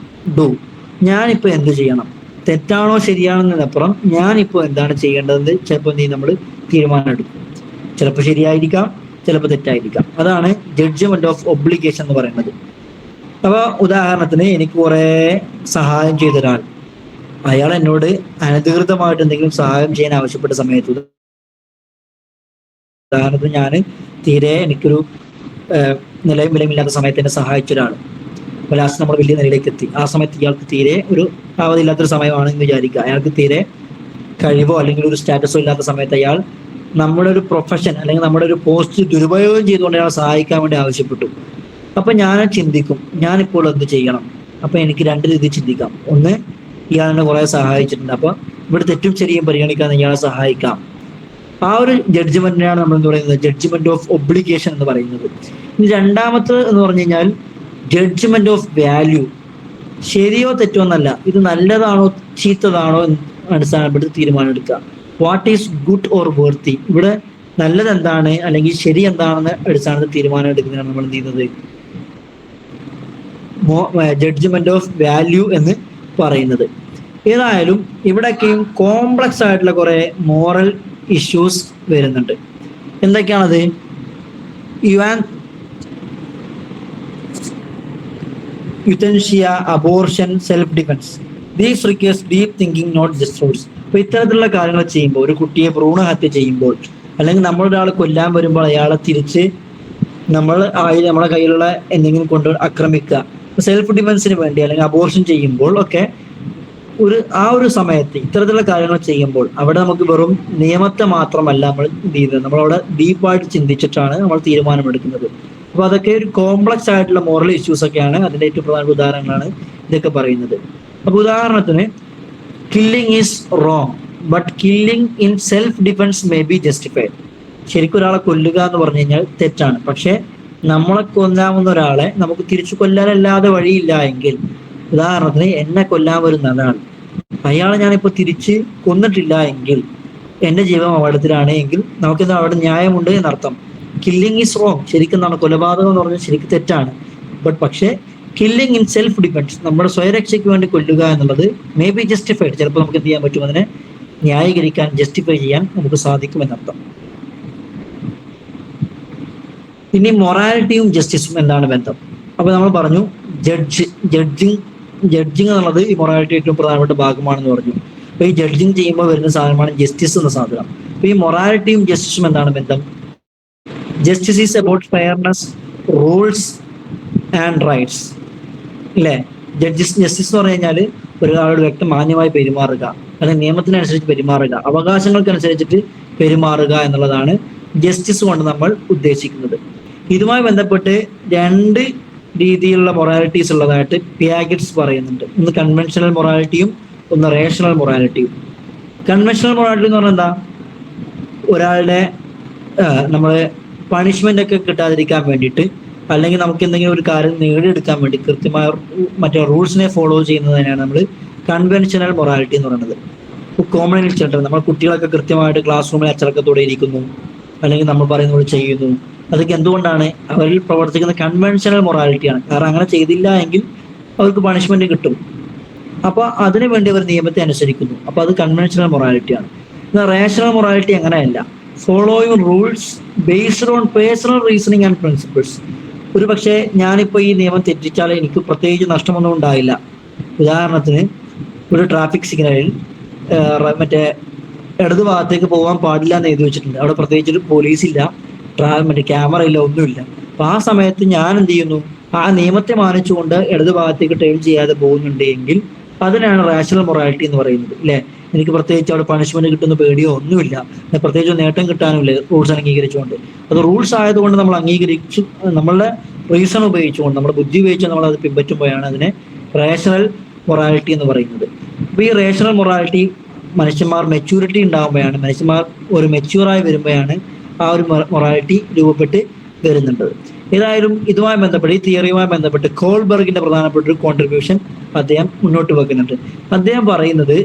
ഡു, ഞാനിപ്പോൾ എന്ത് ചെയ്യണം, തെറ്റാണോ ശരിയാണെന്നതിനപ്പുറം ഞാനിപ്പോൾ എന്താണ് ചെയ്യേണ്ടതെന്ന് ചിലപ്പോൾ നമ്മൾ തീരുമാനം എടുക്കും. ചിലപ്പോൾ ശരിയായിരിക്കാം, ചിലപ്പോൾ തെറ്റായിരിക്കാം. അതാണ് ജഡ്ജ്മെന്റ് ഓഫ് ഒബ്ലിഗേഷൻ എന്ന് പറയുന്നത്. അപ്പൊ ഉദാഹരണത്തിന്, എനിക്ക് കുറെ സഹായം ചെയ്തൊരാൾ, അയാൾ എന്നോട് അനധികൃതമായിട്ട് എന്തെങ്കിലും സഹായം ചെയ്യാൻ ആവശ്യപ്പെട്ട സമയത്ത്, ഉദാഹരണത്തിന് ഞാൻ തീരെ എനിക്കൊരു നിലയും വിലയുമില്ലാത്ത സമയത്ത് എന്നെ സഹായിച്ച ഒരാൾ, അപ്പോൾ ലാസ്റ്റ് നമ്മൾ വലിയ നിലയിലേക്ക് എത്തി. ആ സമയത്ത് ഇയാൾക്ക് തീരെ ഒരു ആവതില്ലാത്തൊരു സമയമാണെന്ന് വിചാരിക്കുക. അയാൾക്ക് തീരെ കഴിവോ അല്ലെങ്കിൽ ഒരു സ്റ്റാറ്റസോ ഇല്ലാത്ത സമയത്ത് അയാൾ നമ്മുടെ ഒരു പ്രൊഫഷൻ അല്ലെങ്കിൽ നമ്മുടെ ഒരു പോസ്റ്റ് ദുരുപയോഗം ചെയ്തുകൊണ്ട് അയാൾ സഹായിക്കാൻ വേണ്ടി ആവശ്യപ്പെട്ടു. അപ്പൊ ഞാൻ ചിന്തിക്കും, ഞാനിപ്പോൾ എന്ത് ചെയ്യണം. അപ്പൊ എനിക്ക് രണ്ട് രീതിയിൽ ചിന്തിക്കാം. ഒന്ന്, ഇയാൾ എന്നെ കുറെ സഹായിച്ചിട്ടുണ്ട്, അപ്പൊ ഇവിടെ തെറ്റും ശരിയും പരിഗണിക്കാതെ ഇയാളെ സഹായിക്കാം. ആ ഒരു ജഡ്ജ്മെന്റിനാണ് നമ്മൾ എന്ന് പറയുന്നത് ജഡ്ജ്മെന്റ് ഓഫ് ഒബ്ലിഗേഷൻ എന്ന് പറയുന്നത്. ഇനി രണ്ടാമത്തെ എന്ന് പറഞ്ഞു കഴിഞ്ഞാൽ ജഡ്ജ്മെന്റ് ഓഫ് വാല്യൂ. ശരിയോ തെറ്റോ എന്നല്ല, ഇത് നല്ലതാണോ ചീത്തതാണോ എന്ന് അടിസ്ഥാനപ്പെടുത്തി തീരുമാനം എടുക്കുക. വാട്ട് ഈസ് ഗുഡ് ഓർ വർത്തി, ഇവിടെ നല്ലത് എന്താണ് അല്ലെങ്കിൽ ശരി എന്താണെന്ന് അടിസ്ഥാനത്തിൽ തീരുമാനം എടുക്കുന്നതാണ് നമ്മൾ എന്ത് ചെയ്യുന്നത് ജഡ്ജ്മെന്റ് ഓഫ് വാല്യൂ എന്ന് പറയുന്നത്. ഏതായാലും ഇവിടെയൊക്കെയും കോംപ്ലക്സ് ആയിട്ടുള്ള കുറെ മോറൽ ഇഷ്യൂസ് വരുന്നുണ്ട്. എന്തൊക്കെയാണത്? Euthanasia, abortion, self defence. These requires deep thinking, not just rules. അപ്പൊ ഇത്തരത്തിലുള്ള കാര്യങ്ങൾ ചെയ്യുമ്പോൾ, ഒരു കുട്ടിയെ ഭ്രൂണഹത്യ ചെയ്യുമ്പോൾ, അല്ലെങ്കിൽ നമ്മളൊരാൾ കൊല്ലാൻ വരുമ്പോൾ അയാളെ തിരിച്ച് നമ്മളെ കയ്യിലുള്ള എന്തെങ്കിലും കൊണ്ട് ആക്രമിക്കുക, സെൽഫ് ഡിഫൻസിന് വേണ്ടി അല്ലെങ്കിൽ അബോർഷൻ ചെയ്യുമ്പോൾ ഒക്കെ ആ ഒരു സമയത്ത് ഇത്തരത്തിലുള്ള കാര്യങ്ങൾ ചെയ്യുമ്പോൾ അവിടെ നമുക്ക് വെറും നിയമത്തെ മാത്രമല്ല നമ്മൾ എന്ത് ചെയ്യുന്നത്, നമ്മളവിടെ ഡീപ്പായിട്ട് ചിന്തിച്ചിട്ടാണ് നമ്മൾ തീരുമാനമെടുക്കുന്നത്. അപ്പൊ അതൊക്കെ ഒരു കോംപ്ലക്സ് ആയിട്ടുള്ള മോറൽ ഇഷ്യൂസ് ഒക്കെയാണ്. അതിന്റെ ഏറ്റവും പ്രധാന ഉദാഹരണങ്ങളാണ് ഇതൊക്കെ പറയുന്നത്. അപ്പൊ ഉദാഹരണത്തിന്, killing is wrong but killing in self defence may be justified. ശരിക്കും ഒരാളെ കൊല്ലുക എന്ന് പറഞ്ഞു കഴിഞ്ഞാൽ തെറ്റാണ്. പക്ഷെ നമ്മളെ കൊല്ലാവുന്ന ഒരാളെ നമുക്ക് തിരിച്ചു കൊല്ലാനല്ലാതെ വഴിയില്ല എങ്കിൽ, ഉദാഹരണത്തിന് എന്നെ കൊല്ലാൻ വരുന്ന ആളാണ്, അയാളെ ഞാനിപ്പോൾ തിരിച്ച് കൊന്നിട്ടില്ല എങ്കിൽ എന്റെ ജീവൻ അപകടത്തിലാണ് എങ്കിൽ നമുക്കെന്താ അവിടെ ന്യായമുണ്ട് എന്നർത്ഥം. കില്ലിങ് ഈസ് റോങ്, ശരിക്കും എന്താണ് കൊലപാതകം എന്ന് പറഞ്ഞാൽ ശരിക്കും തെറ്റാണ്. പക്ഷേ കില്ലിങ് ഇൻ സെൽഫ് ഡിഫൻസ്, നമ്മുടെ സ്വയരക്ഷയ്ക്ക് വേണ്ടി കൊല്ലുക എന്നുള്ളത് മേ ബി ജസ്റ്റിഫൈഡ്. ചിലപ്പോൾ നമുക്ക് എന്ത് ചെയ്യാൻ പറ്റും, അതിനെ ന്യായീകരിക്കാൻ, ജസ്റ്റിഫൈ ചെയ്യാൻ നമുക്ക് സാധിക്കുമെന്നർത്ഥം. ഇനി മൊറാലിറ്റിയും ജസ്റ്റിസും എന്താണ് ബന്ധം? അപ്പൊ നമ്മൾ പറഞ്ഞു ജഡ്ജിങ് എന്നുള്ളത് ഈ മൊറാലിറ്റി ഏറ്റവും പ്രധാനപ്പെട്ട ഭാഗമാണെന്ന് പറഞ്ഞു. അപ്പൊ ഈ ജഡ്ജിങ് ചെയ്യുമ്പോൾ വരുന്ന സാധനമാണ് ജസ്റ്റിസ് എന്ന സാധനം. അപ്പൊ ഈ മൊറാലിറ്റിയും ജസ്റ്റിസും എന്താണ് ബന്ധം? Justice is about fairness, rules and rights അല്ലേ. ജസ്റ്റിസ് എന്ന് പറഞ്ഞു കഴിഞ്ഞാൽ ഒരാളോട് വ്യക്തി മാന്യമായി പെരുമാറുക, അല്ലെങ്കിൽ നിയമത്തിനനുസരിച്ച് പെരുമാറുക, അവകാശങ്ങൾക്കനുസരിച്ചിട്ട് പെരുമാറുക എന്നുള്ളതാണ് ജസ്റ്റിസ് കൊണ്ട് നമ്മൾ ഉദ്ദേശിക്കുന്നത്. ഇതുമായി ബന്ധപ്പെട്ട് രണ്ട് രീതിയിലുള്ള മൊറാലിറ്റീസ് ഉള്ളതായിട്ട് പിയാഗറ്റ്സ് പറയുന്നുണ്ട്. ഒന്ന് കൺവെൻഷണൽ മൊറാലിറ്റിയും ഒന്ന് റേഷണൽ മൊറാലിറ്റിയും. കൺവെൻഷണൽ മൊറാലിറ്റി എന്ന് പറഞ്ഞാൽ എന്താ? ഒരാളുടെ നമ്മൾ പണിഷ്മെന്റ് ഒക്കെ കിട്ടാതിരിക്കാൻ വേണ്ടിയിട്ട്, അല്ലെങ്കിൽ നമുക്ക് എന്തെങ്കിലും ഒരു കാര്യം നേടിയെടുക്കാൻ വേണ്ടി കൃത്യമായ മറ്റേ റൂൾസിനെ ഫോളോ ചെയ്യുന്നതിനാണ് നമ്മൾ കൺവെൻഷണൽ മൊറാലിറ്റി എന്ന് പറയുന്നത്. ഇപ്പോൾ കോമൺ ചിൽഡ്രൻ, നമ്മൾ കുട്ടികളൊക്കെ കൃത്യമായിട്ട് ക്ലാസ് റൂമിൽ അച്ചടക്കത്തോടെ ഇരിക്കുന്നു, അല്ലെങ്കിൽ നമ്മൾ പറയുന്ന പോലെ ചെയ്യുന്നു. അതൊക്കെ എന്തുകൊണ്ടാണ്? അവരിൽ പ്രവർത്തിക്കുന്ന കൺവെൻഷണൽ മൊറാലിറ്റിയാണ്. കാരണം അങ്ങനെ ചെയ്തില്ല എങ്കിൽ അവർക്ക് പണിഷ്മെന്റ് കിട്ടും. അപ്പോൾ അതിനു വേണ്ടി അവർ നിയമത്തെ അനുസരിക്കുന്നു. അപ്പോൾ അത് കൺവെൻഷണൽ മൊറാലിറ്റിയാണ്. എന്നാൽ റേഷണൽ മൊറാലിറ്റി അങ്ങനെയല്ല. Following rules based on personal reasoning and principles. ഒരു പക്ഷേ ഞാനിപ്പോൾ ഈ നിയമം തെറ്റിച്ചാൽ എനിക്ക് പ്രത്യേകിച്ച് നഷ്ടമൊന്നും ഉണ്ടായില്ല. ഉദാഹരണത്തിന്, ഒരു ട്രാഫിക് സിഗ്നലിൽ മറ്റേ ഇടത് ഭാഗത്തേക്ക് പോകാൻ പാടില്ല എന്ന് എഴുതി വെച്ചിട്ടുണ്ട്. അവിടെ പ്രത്യേകിച്ച് പോലീസ് ഇല്ല, മറ്റേ ക്യാമറ ഇല്ല, ഒന്നുമില്ല. അപ്പൊ ആ സമയത്ത് ഞാൻ എന്ത് ചെയ്യുന്നു? ആ നിയമത്തെ മാനിച്ചുകൊണ്ട് ഇടത് ഭാഗത്തേക്ക് ടേൺ ചെയ്യാതെ പോകുന്നുണ്ട് എങ്കിൽ അതിനാണ് റേഷണൽ മൊറാലിറ്റി എന്ന് പറയുന്നത്, അല്ലെ? എനിക്ക് പ്രത്യേകിച്ച് അവിടെ പണിഷ്മെന്റ് കിട്ടുന്ന പേടിയോ ഒന്നുമില്ല, പ്രത്യേകിച്ച് നേട്ടം കിട്ടാനുമില്ല റൂൾസ് അംഗീകരിച്ചുകൊണ്ട്. അത് റൂൾസ് ആയതുകൊണ്ട് നമ്മൾ അംഗീകരിച്ചു, നമ്മളുടെ റീസൺ ഉപയോഗിച്ചുകൊണ്ട്, നമ്മുടെ ബുദ്ധി ഉപയോഗിച്ച് നമ്മൾ അത് പിൻപറ്റുമ്പോഴാണ് അതിനെ റേഷണൽ മൊറാലിറ്റി എന്ന് പറയുന്നത്. അപ്പൊ ഈ റേഷണൽ മൊറാലിറ്റി മനുഷ്യന്മാർ മെച്യൂരിറ്റി ഉണ്ടാകുമ്പോഴാണ്, മനുഷ്യന്മാർ ഒരു മെച്യൂറായി വരുമ്പോഴാണ് ആ ഒരു മൊറാലിറ്റി രൂപപ്പെട്ട് വരുന്നുണ്ട്. ഏതായാലും ഇതുമായി ബന്ധപ്പെട്ട്, ഈ തിയറിയുമായി ബന്ധപ്പെട്ട് കോൾബർഗിന്റെ പ്രധാനപ്പെട്ട ഒരു കോൺട്രിബ്യൂഷൻ അദ്ദേഹം മുന്നോട്ട് വെക്കുന്നുണ്ട്. അദ്ദേഹം പറയുന്നത്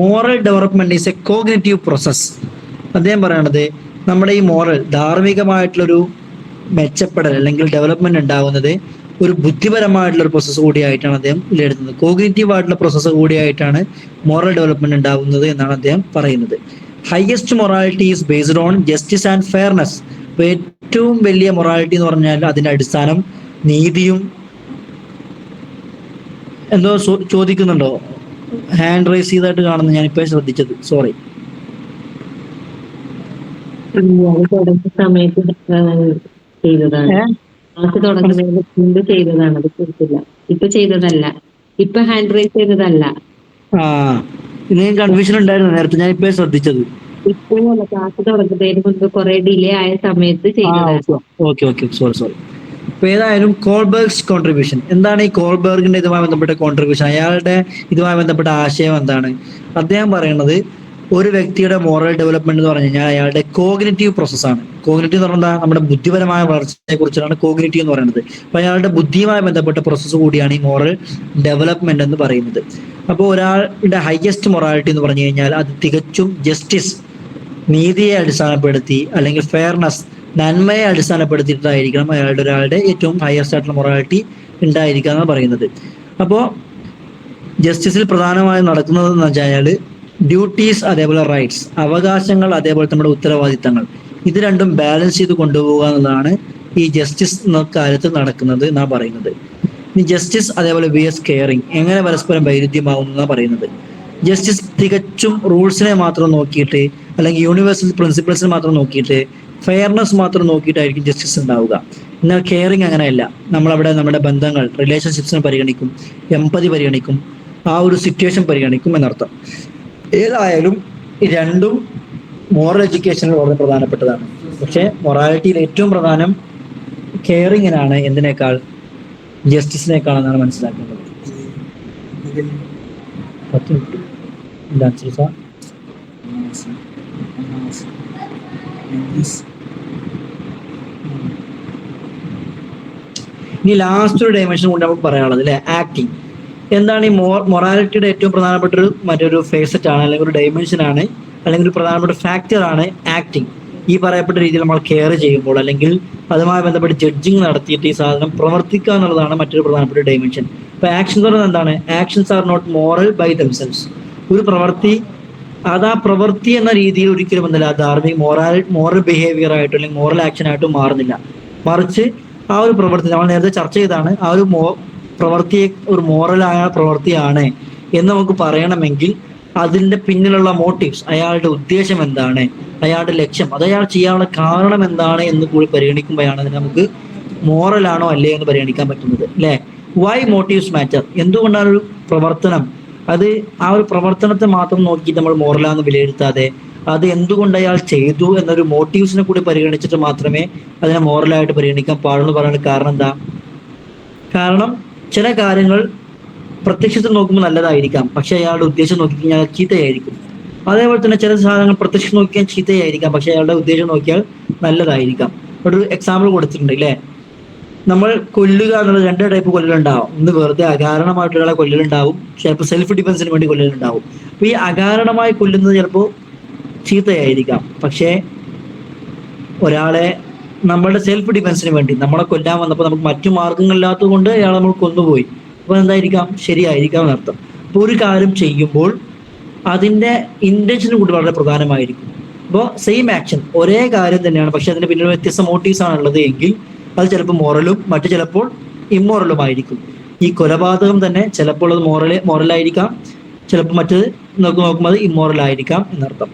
moral development is A cognitive process. അദ്ദേഹം പറയണത് നമ്മുടെ ഈ മോറൽ, ധാർമ്മികമായിട്ടുള്ളൊരു മെച്ചപ്പെടൽ അല്ലെങ്കിൽ ഡെവലപ്മെന്റ് ഉണ്ടാകുന്നത് ഒരു ബുദ്ധിപരമായിട്ടുള്ള ഒരു പ്രോസസ്സ് കൂടിയായിട്ടാണ് അദ്ദേഹം വിലയിരുത്തുന്നത്. കോഗ്നിറ്റീവ് ആയിട്ടുള്ള പ്രോസസ്സ് കൂടിയായിട്ടാണ് മോറൽ ഡെവലപ്മെന്റ് ഉണ്ടാകുന്നത് എന്നാണ് അദ്ദേഹം പറയുന്നത്. Highest morality is based on justice and fairness. അപ്പൊ ഏറ്റവും വലിയ മൊറാലിറ്റി എന്ന് പറഞ്ഞാൽ അതിന്റെ അടിസ്ഥാനം നീതിയും. എന്തോ ചോദിക്കുന്നുണ്ടോ? ഹാൻഡ് റൈസ് ചെയ്തായിട്ട് കാണുന്നു, ഞാനിപ്പോ ശ്രദ്ധിച്ചത്, സോറി. സമയത്ത് ചെയ്തതാണ്, ക്ലാസ് തുടങ്ങുന്നതിന് മുമ്പ് ചെയ്തതാണ്, അത് കുറിച്ചില്ല. ഇപ്പൊ ചെയ്തതല്ല, ഇപ്പൊ ഹാൻഡ് റൈസ് ചെയ്തതല്ല. ആ, ഇത് കൺഫ്യൂഷൻ ഉണ്ടായിരുന്നു നേരത്തെ, ഞാൻ ഇപ്പൊ ശ്രദ്ധിച്ചത്. ഇപ്പോഴല്ല, ക്ലാസ് തുടങ്ങുന്നതിന് മുമ്പ് കുറെ ഡിലേ ആയ സമയത്ത് ചെയ്തതാണ്. Okay, sorry. അപ്പൊ ഏതായാലും കോൾബർഗ്സ് കോൺട്രിബ്യൂഷൻ എന്താണ്? ഈ കോൾബർഗിന്റെ ഇതുമായി ബന്ധപ്പെട്ട കോൺട്രിബ്യൂഷൻ, അയാളുടെ ഇതുമായി ബന്ധപ്പെട്ട ആശയം എന്താണ്? അദ്ദേഹം പറയുന്നത് ഒരു വ്യക്തിയുടെ മോറൽ ഡെവലപ്മെന്റ് എന്ന് പറഞ്ഞു കഴിഞ്ഞാൽ അയാളുടെ കോഗ്നിറ്റീവ് പ്രോസസ്സാണ്. കോഗ്നിറ്റീവ് എന്ന് പറഞ്ഞാൽ നമ്മുടെ ബുദ്ധിപരമായ വളർച്ചയെ കുറിച്ചാണ് കോഗ്നിറ്റീവ് എന്ന് പറയുന്നത്. അപ്പൊ അയാളുടെ ബുദ്ധിയുമായി ബന്ധപ്പെട്ട പ്രോസസ്സ് കൂടിയാണ് ഈ മോറൽ ഡെവലപ്മെന്റ് എന്ന് പറയുന്നത്. അപ്പോൾ ഒരാളുടെ ഹയസ്റ്റ് മൊറാലിറ്റി എന്ന് പറഞ്ഞു കഴിഞ്ഞാൽ അത് തികച്ചും ജസ്റ്റിസ്, നീതിയെ അടിസ്ഥാനപ്പെടുത്തി, അല്ലെങ്കിൽ ഫെയർനെസ്, നന്മയെ അടിസ്ഥാനപ്പെടുത്തിയിട്ടായിരിക്കണം ഒരാളുടെ ഏറ്റവും ഹയസ്റ്റ് ആയിട്ടുള്ള മൊറാലിറ്റി ഉണ്ടായിരിക്കുക എന്ന് പറയുന്നത്. അപ്പോൾ ജസ്റ്റിസിൽ പ്രധാനമായും നടക്കുന്നത് എന്ന് വെച്ചാൽ ഡ്യൂട്ടീസ്, അതേപോലെ റൈറ്റ്സ്, അവകാശങ്ങൾ, അതേപോലെ നമ്മുടെ ഉത്തരവാദിത്തങ്ങൾ, ഇത് രണ്ടും ബാലൻസ് ചെയ്ത് കൊണ്ടുപോകുക എന്നുള്ളതാണ് ഈ ജസ്റ്റിസ് എന്ന കാര്യത്തിൽ നടക്കുന്നത് എന്നാണ് പറയുന്നത്. ഇനി ജസ്റ്റിസ് അതേപോലെ വിയസ് കെയറിങ്, എങ്ങനെ പരസ്പരം വൈരുദ്ധ്യമാകുന്നു എന്നാണ് പറയുന്നത്. ജസ്റ്റിസ് തികച്ചും റൂൾസിനെ മാത്രം നോക്കിയിട്ട്, അല്ലെങ്കിൽ യൂണിവേഴ്സൽ പ്രിൻസിപ്പിൾസിനെ മാത്രം നോക്കിയിട്ട്, ഫെയർനെസ് മാത്രം നോക്കിയിട്ടായിരിക്കും ജസ്റ്റിസ് ഉണ്ടാവുക. എന്നാൽ കെയറിങ് അങ്ങനെയല്ല. നമ്മളവിടെ നമ്മുടെ ബന്ധങ്ങൾ, റിലേഷൻഷിപ്സിനെ പരിഗണിക്കും, എംപതി പരിഗണിക്കും, ആ ഒരു സിറ്റുവേഷൻ പരിഗണിക്കും എന്നർത്ഥം. ഏതായാലും രണ്ടും മോറൽ എഡ്യൂക്കേഷനിൽ വളരെ പ്രധാനപ്പെട്ടതാണ്. പക്ഷെ മൊറാലിറ്റിയിൽ ഏറ്റവും പ്രധാനം കെയറിങ്ങിനാണ്, എന്തിനേക്കാൾ? ജസ്റ്റിസിനേക്കാളെന്നാണ് മനസ്സിലാക്കേണ്ടത്. ഇനി ലാസ്റ്റ് ഒരു ഡയമെൻഷൻ കൊണ്ട് നമുക്ക് പറയാനുള്ളത്, അല്ലെ, ആക്ടിങ്. എന്താണ് ഈ മൊറാലിറ്റിയുടെ ഏറ്റവും പ്രധാനപ്പെട്ട മറ്റൊരു ഫേസറ്റ് ആണ്, അല്ലെങ്കിൽ ഒരു ഡയമെൻഷൻ ആണ്, അല്ലെങ്കിൽ ഒരു പ്രധാനപ്പെട്ട ഫാക്ടർ ആണ് ആക്ടിങ്. ഈ പറയപ്പെട്ട രീതിയിൽ നമ്മൾ കെയർ ചെയ്യുമ്പോൾ, അല്ലെങ്കിൽ അതുമായി ബന്ധപ്പെട്ട് ജഡ്ജിങ് നടത്തിയിട്ട് ഈ സാധനം പ്രവർത്തിക്കുക എന്നുള്ളതാണ് മറ്റൊരു പ്രധാനപ്പെട്ട ഡയമെൻഷൻ. അപ്പൊ ആക്ഷൻ എന്ന് പറയുന്നത് എന്താണ്? Actions are not moral by themselves. ഒരു പ്രവൃത്തി അത് ആ പ്രവൃത്തി എന്ന രീതിയിൽ ഒരിക്കലും എന്തല്ല ധാർമ്മിക മോറൽ ബിഹേവിയർ ആയിട്ടോ അല്ലെങ്കിൽ മോറൽ ആക്ഷൻ ആയിട്ടോ മാറുന്നില്ല. മറിച്ച് ആ ഒരു പ്രവൃത്തി നമ്മൾ നേരത്തെ ചർച്ച ചെയ്താണ്, ആ ഒരു പ്രവൃത്തിയെ ഒരു മോറലായ പ്രവൃത്തിയാണ് എന്ന് നമുക്ക് പറയണമെങ്കിൽ അതിന്റെ പിന്നിലുള്ള മോട്ടീവ്സ്, അയാളുടെ ഉദ്ദേശം എന്താണ്, അയാളുടെ ലക്ഷ്യം, അത് അയാൾ ചെയ്യാനുള്ള കാരണം എന്താണ് എന്ന് കൂടി പരിഗണിക്കുമ്പോഴാണ് അതിന് നമുക്ക് മോറലാണോ അല്ലേ എന്ന് പരിഗണിക്കാൻ പറ്റുന്നത്, അല്ലെ? Why motives matter. എന്തുകൊണ്ടാണ് ഒരു പ്രവർത്തനം, അത് ആ ഒരു പ്രവർത്തനത്തെ മാത്രം നോക്കി നമ്മൾ മോറലാന്ന് വിലയിരുത്താതെ അത് എന്തുകൊണ്ട് അയാൾ ചെയ്തു എന്നൊരു മോട്ടീവ്സിനെ കൂടി പരിഗണിച്ചിട്ട് മാത്രമേ അതിനെ മോറലായിട്ട് പരിഗണിക്കാൻ പാടുള്ളൂ. പറയാനുള്ള കാരണം എന്താ? കാരണം ചില കാര്യങ്ങൾ പ്രത്യക്ഷത്തിൽ നോക്കുമ്പോൾ നല്ലതായിരിക്കാം, പക്ഷെ അയാളുടെ ഉദ്ദേശം നോക്കിക്കഴിഞ്ഞാൽ ചീത്തയായിരിക്കും. അതേപോലെ തന്നെ ചില സാധനങ്ങൾ പ്രത്യക്ഷം നോക്കിയാൽ ചീത്തയായിരിക്കാം, പക്ഷെ അയാളുടെ ഉദ്ദേശം നോക്കിയാൽ നല്ലതായിരിക്കാം. ഒരു എക്സാമ്പിൾ കൊടുത്തിട്ടുണ്ട് അല്ലേ? നമ്മൾ കൊല്ലുക എന്നുള്ളത് രണ്ട് ടൈപ്പ് കൊല്ലലുണ്ടാവും. ഒന്ന് വെറുതെ അകാരണമായിട്ടുള്ള കൊല്ലലുണ്ടാവും, ചിലപ്പോൾ സെൽഫ് ഡിഫൻസിന് വേണ്ടി കൊല്ലലുണ്ടാവും. അപ്പൊ ഈ അകാരണമായി കൊല്ലുന്നത് ചിലപ്പോൾ ചീത്തയായിരിക്കാം, പക്ഷേ ഒരാളെ നമ്മളുടെ സെൽഫ് ഡിഫൻസിന് വേണ്ടി നമ്മളെ കൊല്ലാൻ വന്നപ്പോൾ നമുക്ക് മറ്റു മാർഗങ്ങളില്ലാത്തത് കൊണ്ട് അയാളെ നമ്മൾ കൊന്നുപോയി, അപ്പൊ എന്തായിരിക്കാം? ശരിയായിരിക്കാം എന്നർത്ഥം. അപ്പൊ ഒരു കാര്യം ചെയ്യുമ്പോൾ അതിന്റെ ഇന്റൻഷനും കൂടി വളരെ പ്രധാനമായിരിക്കും. അപ്പോൾ സെയിം ആക്ഷൻ, ഒരേ കാര്യം തന്നെയാണ്, പക്ഷെ അതിന്റെ പിന്നിൽ വ്യത്യസ്ത മോട്ടീവ്സ് ആണ് ഉള്ളത് എങ്കിൽ അത് ചിലപ്പോൾ മോറലും മറ്റു ചിലപ്പോൾ ഇമ്മോറലുമായിരിക്കും. ഈ കൊലപാതകം തന്നെ ചിലപ്പോൾ അത് മോറലായിരിക്കാം, ചിലപ്പോൾ മറ്റത് നോക്കുമ്പോൾ അത് ഇമ്മോറലായിരിക്കാം എന്നർത്ഥം.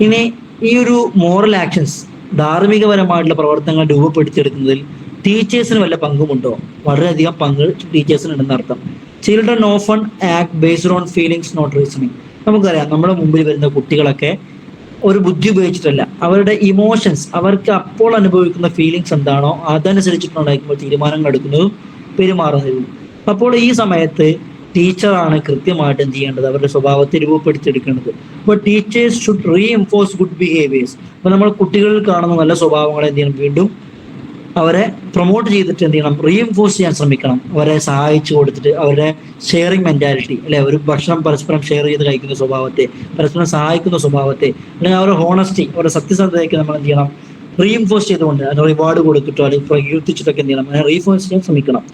ഇനി ഈ ഒരു മോറൽ ആക്ഷൻസ്, ധാർമ്മികപരമായിട്ടുള്ള പ്രവർത്തനങ്ങൾ രൂപപ്പെടുത്തിയെടുക്കുന്നതിൽ ടീച്ചേഴ്സിന് വല്ല പങ്കുമുണ്ടോ? വളരെയധികം പങ്ക് ടീച്ചേഴ്സിന് ഉണ്ടെന്ന് അർത്ഥം. Children often act based on feelings not reasoning. നമുക്കറിയാം, നമ്മുടെ മുമ്പിൽ വരുന്ന കുട്ടികളൊക്കെ ഒരു ബുദ്ധി ഉപയോഗിച്ചിട്ടല്ല, അവരുടെ ഇമോഷൻസ്, അവർക്ക് അപ്പോൾ അനുഭവിക്കുന്ന ഫീലിങ്സ് എന്താണോ അതനുസരിച്ചിട്ടുണ്ടായിരിക്കുമ്പോൾ തീരുമാനങ്ങൾ എടുക്കുന്നതും പെരുമാറുന്നതും. അപ്പോൾ ഈ സമയത്ത് ടീച്ചറാണ് കൃത്യമായിട്ട് എന്ത് ചെയ്യേണ്ടത്? അവരുടെ സ്വഭാവത്തെ രൂപപ്പെടുത്തിയെടുക്കേണ്ടത്. അപ്പോൾ teachers should reinforce good behaviours. അപ്പോൾ നമ്മൾ കുട്ടികളിൽ കാണുന്ന നല്ല സ്വഭാവങ്ങളെ എന്ത് ചെയ്യണം? വീണ്ടും അവരെ പ്രൊമോട്ട് ചെയ്തിട്ട് എന്ത് ചെയ്യണം? റീഎൻഫോഴ്സ് ചെയ്യാൻ ശ്രമിക്കണം. അവരെ സഹായിച്ചു കൊടുത്തിട്ട് അവരുടെ ഷെയറിങ് മെന്റാലിറ്റി അല്ലെ, ഒരു ഭക്ഷണം പരസ്പരം ഷെയർ ചെയ്ത് കഴിക്കുന്ന സ്വഭാവത്തെ, പരസ്പരം സഹായിക്കുന്ന സ്വഭാവത്തെ, അല്ലെങ്കിൽ അവരുടെ ഹോണസ്റ്റി, അവരുടെ സത്യസന്ധതയ്ക്ക് നമ്മൾ എന്ത് ചെയ്യണം? റീഎൻഫോഴ്സ് ചെയ്തുകൊണ്ട് അതിന് റിവാർഡ് കൊടുത്തിട്ടോ അല്ലെങ്കിൽ പ്രകീർത്തിച്ചിട്ടൊക്കെ എന്ത് ചെയ്യണം? അതിനെ റീഎൻഫോഴ്സ് ചെയ്യാൻ ശ്രമിക്കണം.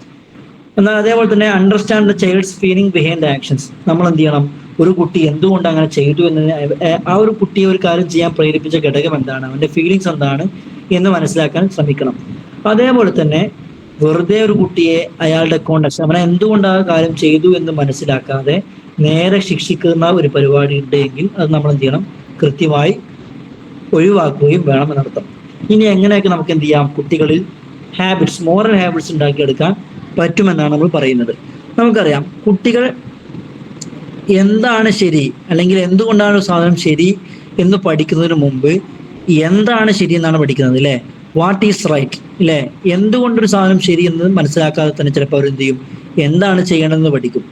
എന്നാൽ അതേപോലെ തന്നെ understand the child's feeling behind actions. നമ്മൾ എന്ത് ചെയ്യണം? ഒരു കുട്ടി എന്തുകൊണ്ട് അങ്ങനെ ചെയ്തു എന്നതിന് ആ ഒരു കുട്ടിയെ ഒരു കാര്യം ചെയ്യാൻ പ്രേരിപ്പിച്ച ഘടകം എന്താണ്, അവന്റെ ഫീലിങ്സ് എന്താണ് എന്ന് മനസ്സിലാക്കാൻ ശ്രമിക്കണം. അതേപോലെ തന്നെ വെറുതെ ഒരു കുട്ടിയെ അയാളുടെ കോണ്ടക്സ്റ്റ്, അവനെ എന്തുകൊണ്ട് ആ കാര്യം ചെയ്തു എന്ന് മനസ്സിലാക്കാതെ നേരെ ശിക്ഷിക്കുന്ന ഒരു പരിപാടി ഉണ്ടെങ്കിൽ അത് നമ്മൾ എന്ത് ചെയ്യണം? കൃത്യമായി ഒഴിവാക്കുകയും വേണം എന്നർത്ഥം. ഇനി എങ്ങനെയൊക്കെ നമുക്ക് എന്ത് ചെയ്യാം? കുട്ടികളിൽ ഹാബിറ്റ്സ്, മോറൽ ഹാബിറ്റ്സ് ഉണ്ടാക്കിയെടുക്കാൻ പറ്റുമെന്നാണ് നമ്മൾ പറയുന്നത്. നമുക്കറിയാം, കുട്ടികൾ എന്താണ് ശരി അല്ലെങ്കിൽ എന്തുകൊണ്ടാണ് ഒരു സാധനം ശരി എന്ന് പഠിക്കുന്നതിന് മുമ്പ് എന്താണ് ശരി എന്നാണ് പഠിക്കുന്നത് അല്ലേ? വാട്ട് ഈസ് റൈറ്റ് അല്ലേ? എന്തുകൊണ്ടൊരു സാധനം ശരി എന്ന് മനസ്സിലാക്കാതെ തന്നെ ചിലപ്പോൾ അവർ എന്ത് ചെയ്യും? എന്താണ് ചെയ്യണമെന്ന് പഠിക്കും.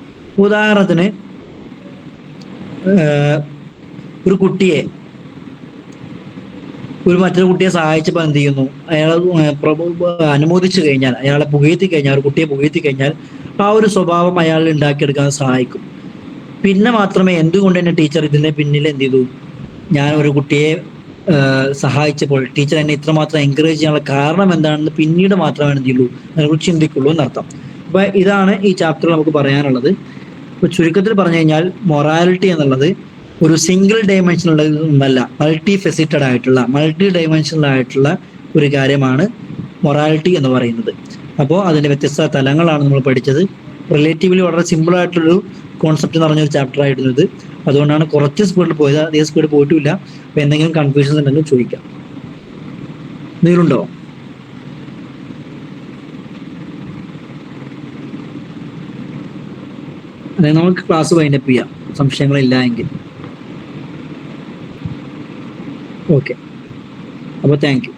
ഉദാഹരണത്തിന് ഒരു കുട്ടിയെ മറ്റൊരു കുട്ടിയെ സഹായിച്ചപ്പോൾ എന്ത് ചെയ്യുന്നു? അയാൾ അനുമോദിച്ചു കഴിഞ്ഞാൽ, അയാളെ പുകഴ്ത്തി കഴിഞ്ഞാൽ, ഒരു കുട്ടിയെ പുകഴ്ത്തി കഴിഞ്ഞാൽ ആ ഒരു സ്വഭാവം അയാൾ ഉണ്ടാക്കിയെടുക്കാൻ സഹായിക്കും. പിന്നെ മാത്രമേ എന്തുകൊണ്ട് തന്നെ ടീച്ചർ ഇതിന്റെ പിന്നിൽ എന്ത് ചെയ്തു? ഞാൻ ഒരു കുട്ടിയെ സഹായിച്ചപ്പോൾ ടീച്ചർ എന്നെ ഇത്രമാത്രം എൻകറേജ് ചെയ്യാനുള്ള കാരണം എന്താണെന്ന് പിന്നീട് മാത്രമേ എന്ത് ചെയ്യുള്ളൂ, അതിനെക്കുറിച്ച് ചിന്തിക്കുള്ളൂ എന്നർത്ഥം. അപ്പൊ ഇതാണ് ഈ ചാപ്റ്ററിൽ നമുക്ക് പറയാനുള്ളത്. ഇപ്പൊ ചുരുക്കത്തിൽ പറഞ്ഞു കഴിഞ്ഞാൽ മൊറാലിറ്റി എന്നുള്ളത് ഒരു സിംഗിൾ ഡയമെൻഷനുള്ള ഒന്നല്ല, മൾട്ടി ഫെസിറ്റഡ് ആയിട്ടുള്ള, മൾട്ടി ഡയമെൻഷണൽ ആയിട്ടുള്ള ഒരു കാര്യമാണ് മൊറാലിറ്റി എന്ന് പറയുന്നത്. അപ്പോൾ അതിന്റെ വ്യത്യസ്ത തലങ്ങളാണ് നമ്മൾ പഠിച്ചത്. റിലേറ്റീവ്ലി വളരെ സിമ്പിൾ ആയിട്ടുള്ളൊരു കോൺസെപ്റ്റ് എന്ന് പറഞ്ഞൊരു ചാപ്റ്റർ ആയിരുന്നു ഇത്. അതുകൊണ്ടാണ് കുറച്ച് സ്പീഡിൽ പോയത്, അധികം സ്പീഡ് പോയിട്ടില്ല. അപ്പൊ എന്തെങ്കിലും കൺഫ്യൂഷൻസ് ഉണ്ടെങ്കിൽ ചോദിക്കാം. എന്തെങ്കിലുണ്ടോ? അതായത് നമുക്ക് ക്ലാസ് വൈൻഡപ്പ് ചെയ്യാം സംശയങ്ങളില്ല എങ്കിൽ. ഓക്കെ, അപ്പോൾ താങ്ക് യു.